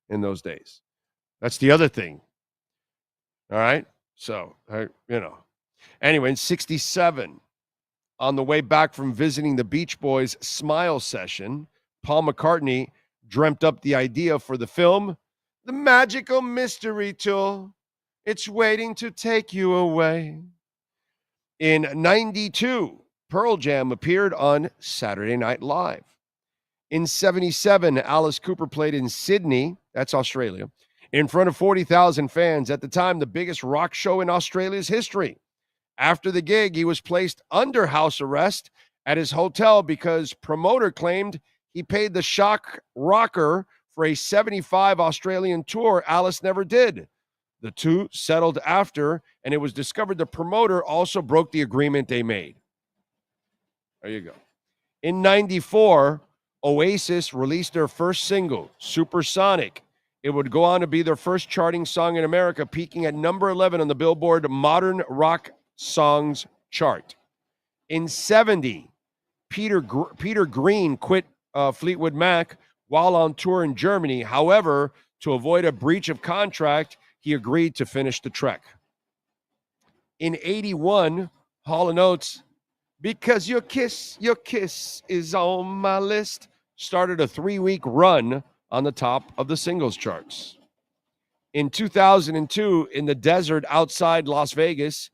in those days. That's the other thing. All right? So, Anyway, in 67, on the way back from visiting the Beach Boys' Smile session, Paul McCartney dreamt up the idea for the film, The Magical Mystery Tour. It's waiting to take you away. In 92, Pearl Jam appeared on Saturday Night Live. In 77, Alice Cooper played in Sydney, that's Australia, in front of 40,000 fans, at the time the biggest rock show in Australia's history. After the gig, he was placed under house arrest at his hotel because promoter claimed he paid the shock rocker for a 75 Australian tour Alice never did. The two settled after, and it was discovered the promoter also broke the agreement they made. There you go. In 94, Oasis released their first single, Supersonic. It would go on to be their first charting song in America, peaking at number 11 on the Billboard Modern Rock Songs chart. In 70, Peter Green quit Fleetwood Mac while on tour in Germany. However, to avoid a breach of contract, he agreed to finish the trek. In 81, Hall & Oates, Because Your Kiss is on my list, started a 3-week run on the top of the singles charts. In 2002, in the desert outside Las Vegas,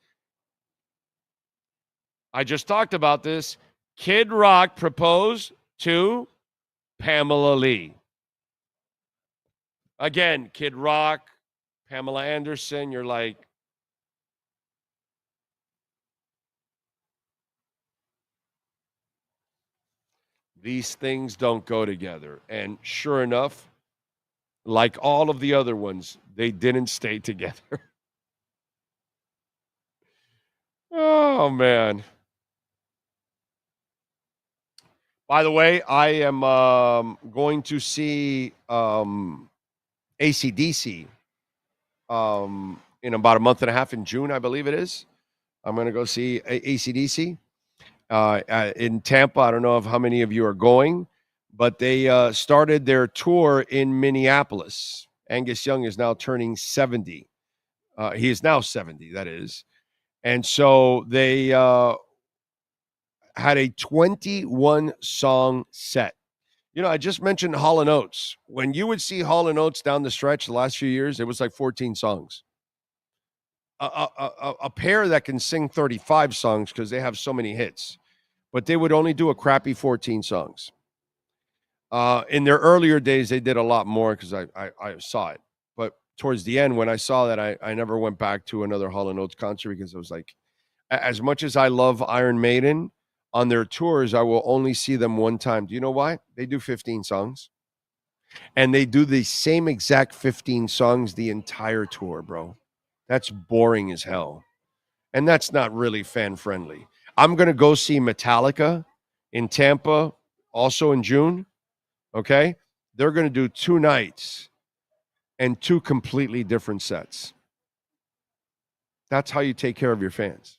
I just talked about this, Kid Rock proposed to Pamela Lee. Again, Kid Rock, Pamela Anderson, you're like, these things don't go together. And sure enough, like all of the other ones, they didn't stay together. Oh, man. By the way, I am going to see AC/DC in about a month and a half in June, I believe it is. I'm going to go see AC/DC in Tampa. I don't know if how many of you are going, but they started their tour in Minneapolis. Angus Young is now turning 70. He is now 70, that is. And so they had a 21-song set. You know, I just mentioned Hall & Oates. When you would see Hall & Oates down the stretch the last few years, it was like 14 songs. A pair that can sing 35 songs because they have so many hits. But they would only do a crappy 14 songs. In their earlier days, they did a lot more because I saw it. But towards the end, when I saw that, I never went back to another Hall & Oates concert because it was like, as much as I love Iron Maiden, on their tours, I will only see them one time. Do you know why? They do 15 songs. And they do the same exact 15 songs the entire tour, bro. That's boring as hell. And that's not really fan-friendly. I'm going to go see Metallica in Tampa, also in June. Okay? They're going to do 2 nights and 2 completely different sets. That's how you take care of your fans.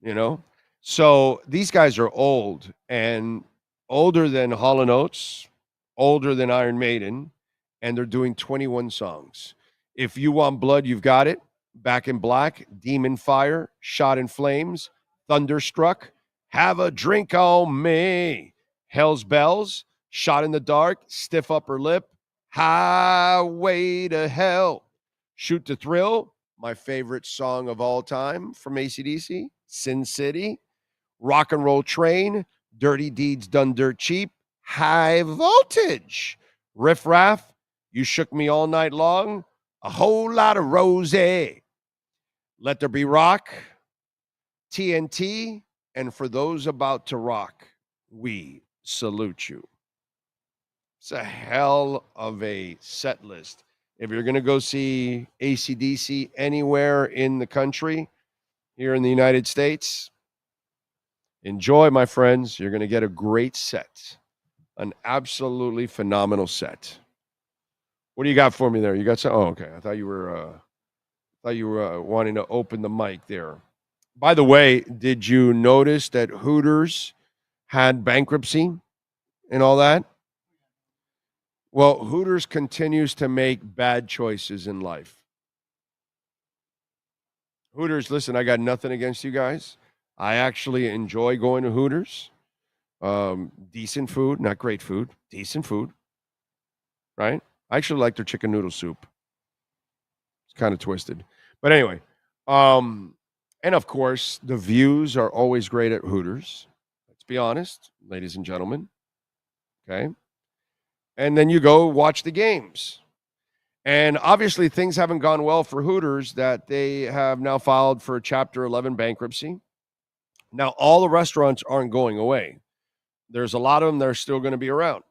You know? So these guys are old and older than Hall & Oates, older than Iron Maiden, and they're doing 21 songs. If you want blood, you've got it. Back in Black, Demon Fire, Shot in Flames, Thunderstruck, Have a Drink on Me, Hell's Bells, Shot in the Dark, Stiff Upper Lip, Highway to Hell, Shoot to Thrill, my favorite song of all time from AC/DC, Sin City, Rock and Roll Train, Dirty Deeds Done Dirt Cheap, High Voltage, Riff Raff, You Shook Me All Night Long, A Whole Lot of Rosie, Let There Be Rock, TNT, and For Those About to Rock, we salute you. It's a hell of a set list. If you're going to go see AC/DC anywhere in the country, here in the United States, enjoy, my friends. You're going to get a great set, an absolutely phenomenal set. What do you got for me there? You got some? Oh, okay. I thought you were wanting to open the mic there. By the way, did you notice that Hooters had bankruptcy and all that? Well, Hooters continues to make bad choices in life. Hooters, listen, I got nothing against you guys. I actually enjoy going to Hooters. Decent food, not great food, decent food, right? I actually like their chicken noodle soup. It's kind of twisted. But anyway, and of course, the views are always great at Hooters. Let's be honest, ladies and gentlemen. Okay? And then you go watch the games. And obviously, things haven't gone well for Hooters that they have now filed for Chapter 11 bankruptcy. Now, all the restaurants aren't going away. There's a lot of them that are still going to be around.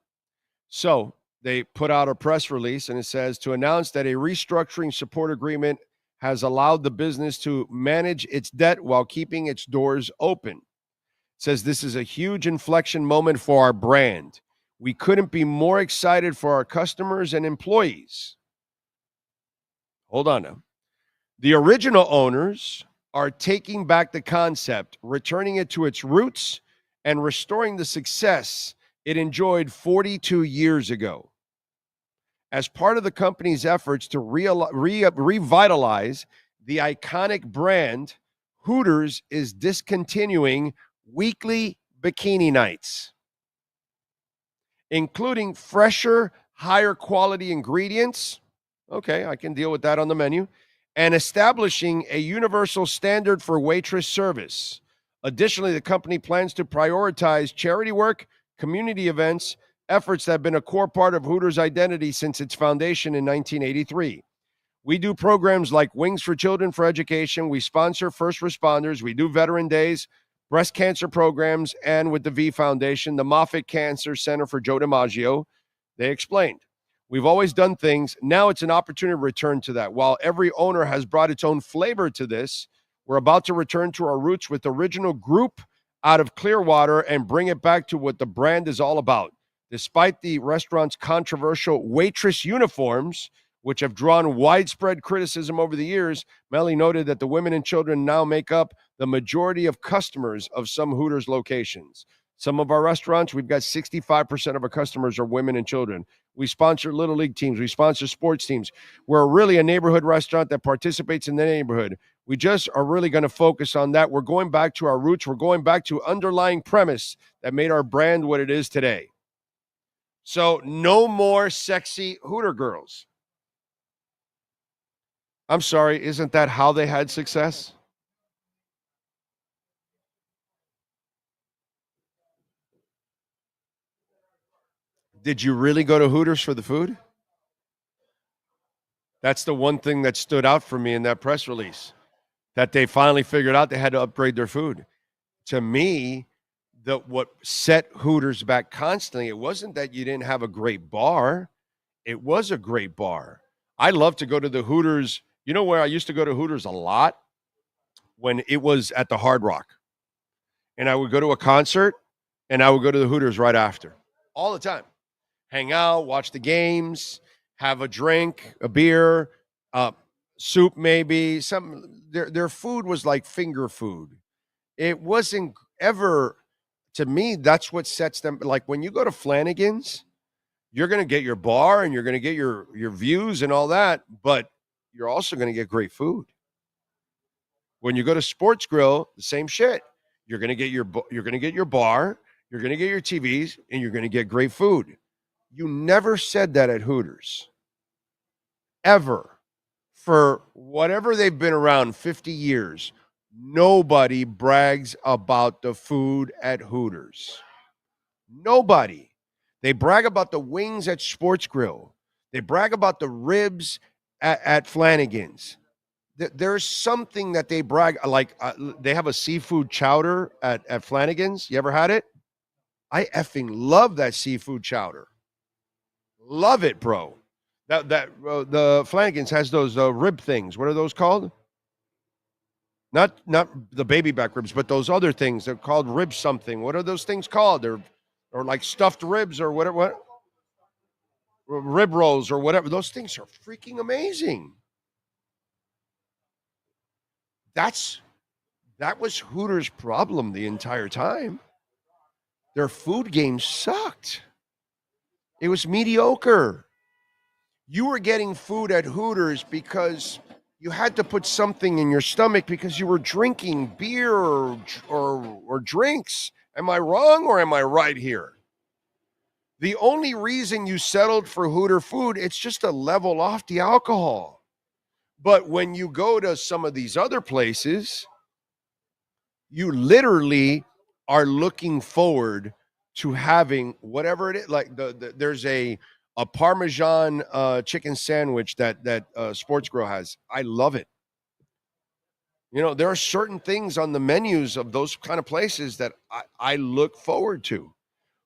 So they put out a press release, and it says, to announce that a restructuring support agreement has allowed the business to manage its debt while keeping its doors open. It says this is a huge inflection moment for our brand. We couldn't be more excited for our customers and employees. Hold on now. The original owners are taking back the concept, returning it to its roots, and restoring the success it enjoyed 42 years ago. As part of the company's efforts to revitalize the iconic brand, Hooters is discontinuing weekly bikini nights, including fresher, higher quality ingredients. Okay, I can deal with that on the menu. And establishing a universal standard for waitress service. Additionally, the company plans to prioritize charity work, community events, efforts that have been a core part of Hooters' identity since its foundation in 1983. We do programs like Wings for Children for Education. We sponsor first responders. We do Veteran Days, breast cancer programs, and with the V Foundation, the Moffitt Cancer Center for Joe DiMaggio. They explained. We've always done things. Now it's an opportunity to return to that. While every owner has brought its own flavor to this, we're about to return to our roots with original group out of Clearwater and bring it back to what the brand is all about. Despite the restaurant's controversial waitress uniforms, which have drawn widespread criticism over the years, Melly noted that the women and children now make up the majority of customers of some Hooters locations. Some of our restaurants, we've got 65% of our customers are women and children. We sponsor Little League teams. We sponsor sports teams. We're really a neighborhood restaurant that participates in the neighborhood. We just are really going to focus on that. We're going back to our roots. We're going back to underlying premise that made our brand what it is today. So no more sexy Hooter girls. I'm sorry, isn't that how they had success? Did you really go to Hooters for the food? That's the one thing that stood out for me in that press release, that they finally figured out they had to upgrade their food. To me, what set Hooters back constantly, it wasn't that you didn't have a great bar. It was a great bar. I love to go to the Hooters. You know where I used to go to Hooters a lot? When it was at the Hard Rock. And I would go to a concert, and I would go to the Hooters right after. All the time. Hang out, watch the games, have a drink, a beer, soup maybe. Their food was like finger food. It wasn't ever, to me, that's what sets them. Like when you go to Flanagan's, you're going to get your bar and you're going to get your views and all that, but you're also going to get great food. When you go to Sports Grill, the same shit. You're going to get your bar, you're going to get your TVs, and you're going to get great food. You never said that at Hooters. Ever. For whatever they've been around, 50 years, nobody brags about the food at Hooters. Nobody. They brag about the wings at Sports Grill. They brag about the ribs at Flanagan's. There's something that they brag, like they have a seafood chowder at Flanagan's. You ever had it? I effing love that seafood chowder. Love it, bro. The Flanagan's has those rib things. What are those called? Not the baby back ribs, but those other things. They're called rib something. What are those things called? They're like stuffed ribs or whatever. What? Rib rolls or whatever. Those things are freaking amazing. That was Hooters' problem the entire time. Their food game sucked. It was mediocre. You were getting food at Hooters because you had to put something in your stomach because you were drinking beer or drinks. Am I wrong or am I right here? The only reason you settled for Hooter food, it's just to level off the alcohol. But when you go to some of these other places, you literally are looking forward to having whatever it is. Like there's a Parmesan chicken sandwich that Sports Grill has. I love it. You know, there are certain things on the menus of those kind of places that I look forward to.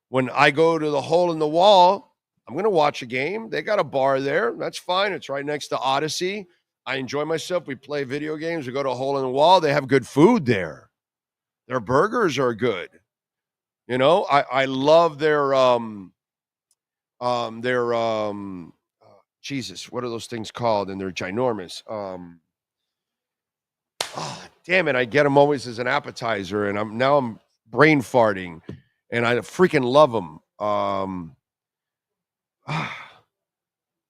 When I go to the Hole in the Wall, I'm going to watch a game. They got a bar there. That's fine. It's right next to Odyssey. I enjoy myself. We play video games. We go to a Hole in the Wall. They have good food there. Their burgers are good. You know, I love their Jesus, what are those things called? And they're ginormous. Damn it, I get them always as an appetizer, and I'm brain farting, and I freaking love them.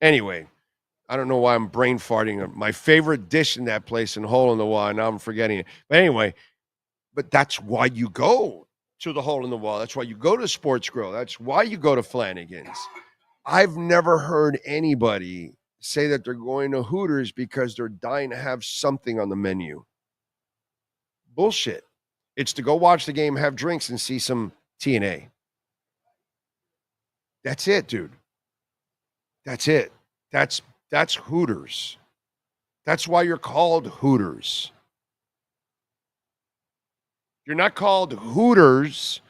Anyway, I don't know why I'm brain farting. My favorite dish in that place in Hole in the Wall, now I'm forgetting it. But anyway, that's why you go to the Hole in the Wall. That's why you go to Sports Grill. That's why you go to Flanagan's. I've never heard anybody say that they're going to Hooters because they're dying to have something on the menu. Bullshit. It's to go watch the game, have drinks, and see some TNA. That's it, dude. That's it. That's Hooters. That's why you're called Hooters. You're not called Hooters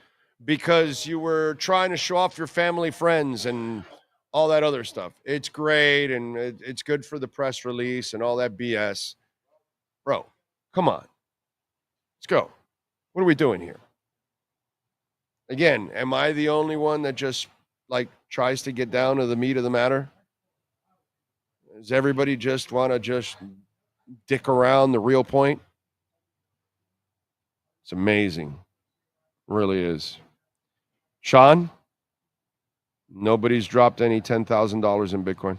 because you were trying to show off your family, friends, and all that other stuff. It's great, and it's good for the press release and all that BS. Bro, come on. Let's go. What are we doing here? Again, am I the only one that just like tries to get down to the meat of the matter? Does everybody just want to just dick around the real point? It's amazing. It really is. Sean, nobody's dropped any $10,000 in Bitcoin.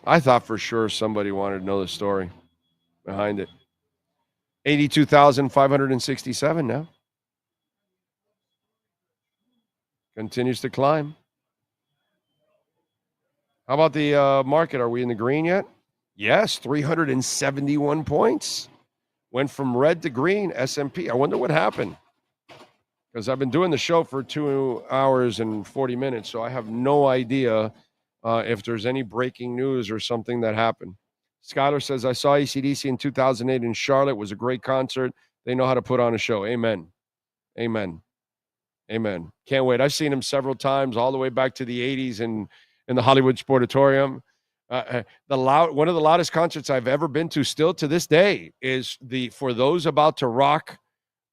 I thought for sure somebody wanted to know the story behind it. 82,567 now. Continues to climb. How about the market? Are we in the green yet? Yes, 371 points. Went from red to green, S&P. I wonder what happened. Because I've been doing the show for 2 hours and 40 minutes, so I have no idea if there's any breaking news or something that happened. Skylar says, I saw AC/DC in 2008 in Charlotte. It was a great concert. They know how to put on a show. Amen. Amen. Amen. Can't wait. I've seen him several times, all the way back to the 80s in the Hollywood Sportatorium. One of the loudest concerts I've ever been to, still to this day, is the For Those About to Rock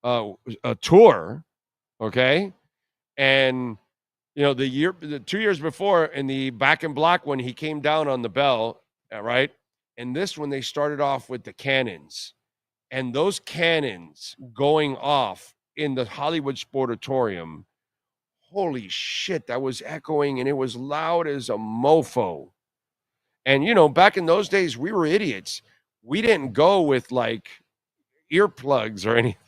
a tour. Okay. And, you know, the 2 years before in the Back in Black when he came down on the bell, right? And this one, they started off with the cannons. And those cannons going off in the Hollywood Sportatorium, holy shit, that was echoing, and it was loud as a mofo. And, you know, back in those days, we were idiots. We didn't go with, like, earplugs or anything.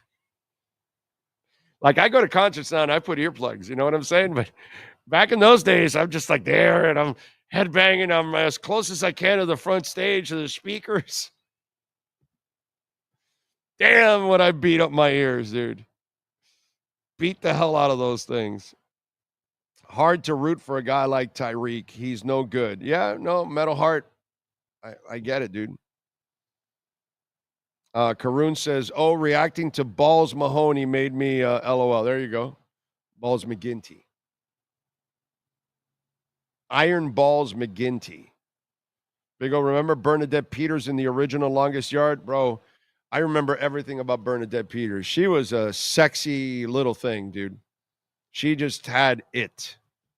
Like, I go to concerts now, and I put earplugs, you know what I'm saying? But back in those days, I'm just, like, there, and I'm headbanging. I'm as close as I can to the front stage, to the speakers. Damn, what I beat up my ears, dude. Beat the hell out of those things. Hard to root for a guy like Tyreek. He's no good. Yeah, no, metal heart. I get it, dude. Karoon says, oh, reacting to Balls Mahoney made me LOL. There you go. Balls McGinty. Iron Balls McGinty. Big O, remember Bernadette Peters in the original Longest Yard? Bro, I remember everything about Bernadette Peters. She was a sexy little thing, dude. She just had it.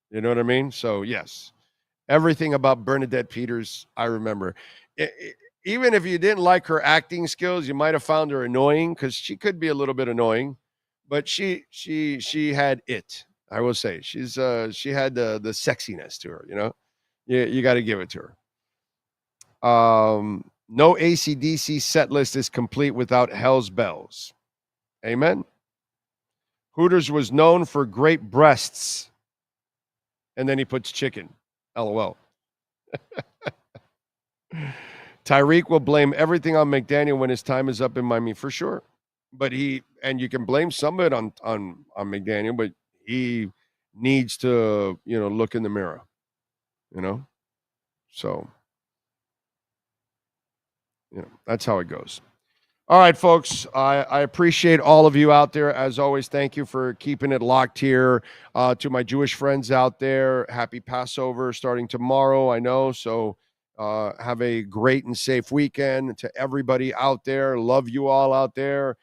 You know what I mean? So, yes. Everything about Bernadette Peters, I remember. Even if you didn't like her acting skills, you might have found her annoying, because she could be a little bit annoying. But she had it. I will say. She had the sexiness to her, you know? You got to give it to her. No AC/DC set list is complete without Hell's Bells. Amen. Hooters was known for great breasts. And then he puts chicken. LOL. Tyreek will blame everything on McDaniel when his time is up in Miami, for sure. But you can blame some of it on McDaniel, but he needs to, you know, look in the mirror, you know? So, you know, that's how it goes. All right, folks, I appreciate all of you out there. As always, thank you for keeping it locked here. To my Jewish friends out there, happy Passover starting tomorrow, I know. So have a great and safe weekend. To everybody out there, love you all out there.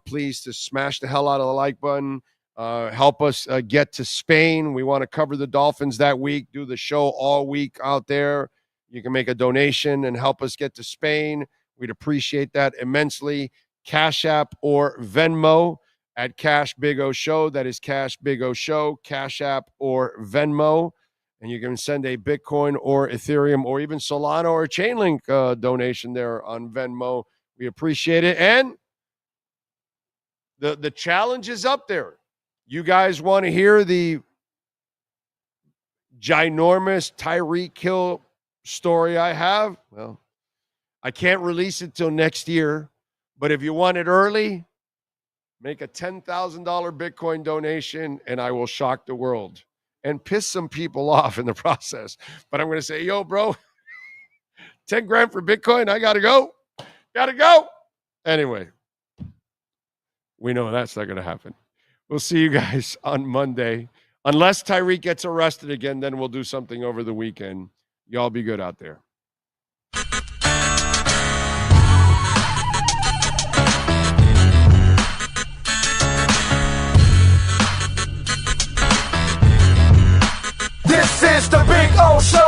Please to smash the hell out of the like button. Help us get to Spain. We want to cover the Dolphins that week, do the show all week out there. You can make a donation and help us get to Spain. We'd appreciate that immensely. Cash App or Venmo at Cash Big O Show. That is Cash Big O Show, Cash App or Venmo. And you can send a Bitcoin or Ethereum or even Solana or Chainlink donation there on Venmo. We appreciate it. And the challenge is up there. You guys want to hear the ginormous Tyreek Hill story I have? Well, I can't release it till next year, but if you want it early, make a $10,000 Bitcoin donation, and I will shock the world and piss some people off in the process. But I'm going to say, yo, bro, 10 grand for Bitcoin, I got to go. Got to go. Anyway, we know that's not going to happen. We'll see you guys on Monday. Unless Tyreek gets arrested again, then we'll do something over the weekend. Y'all be good out there. This is the Big O Show.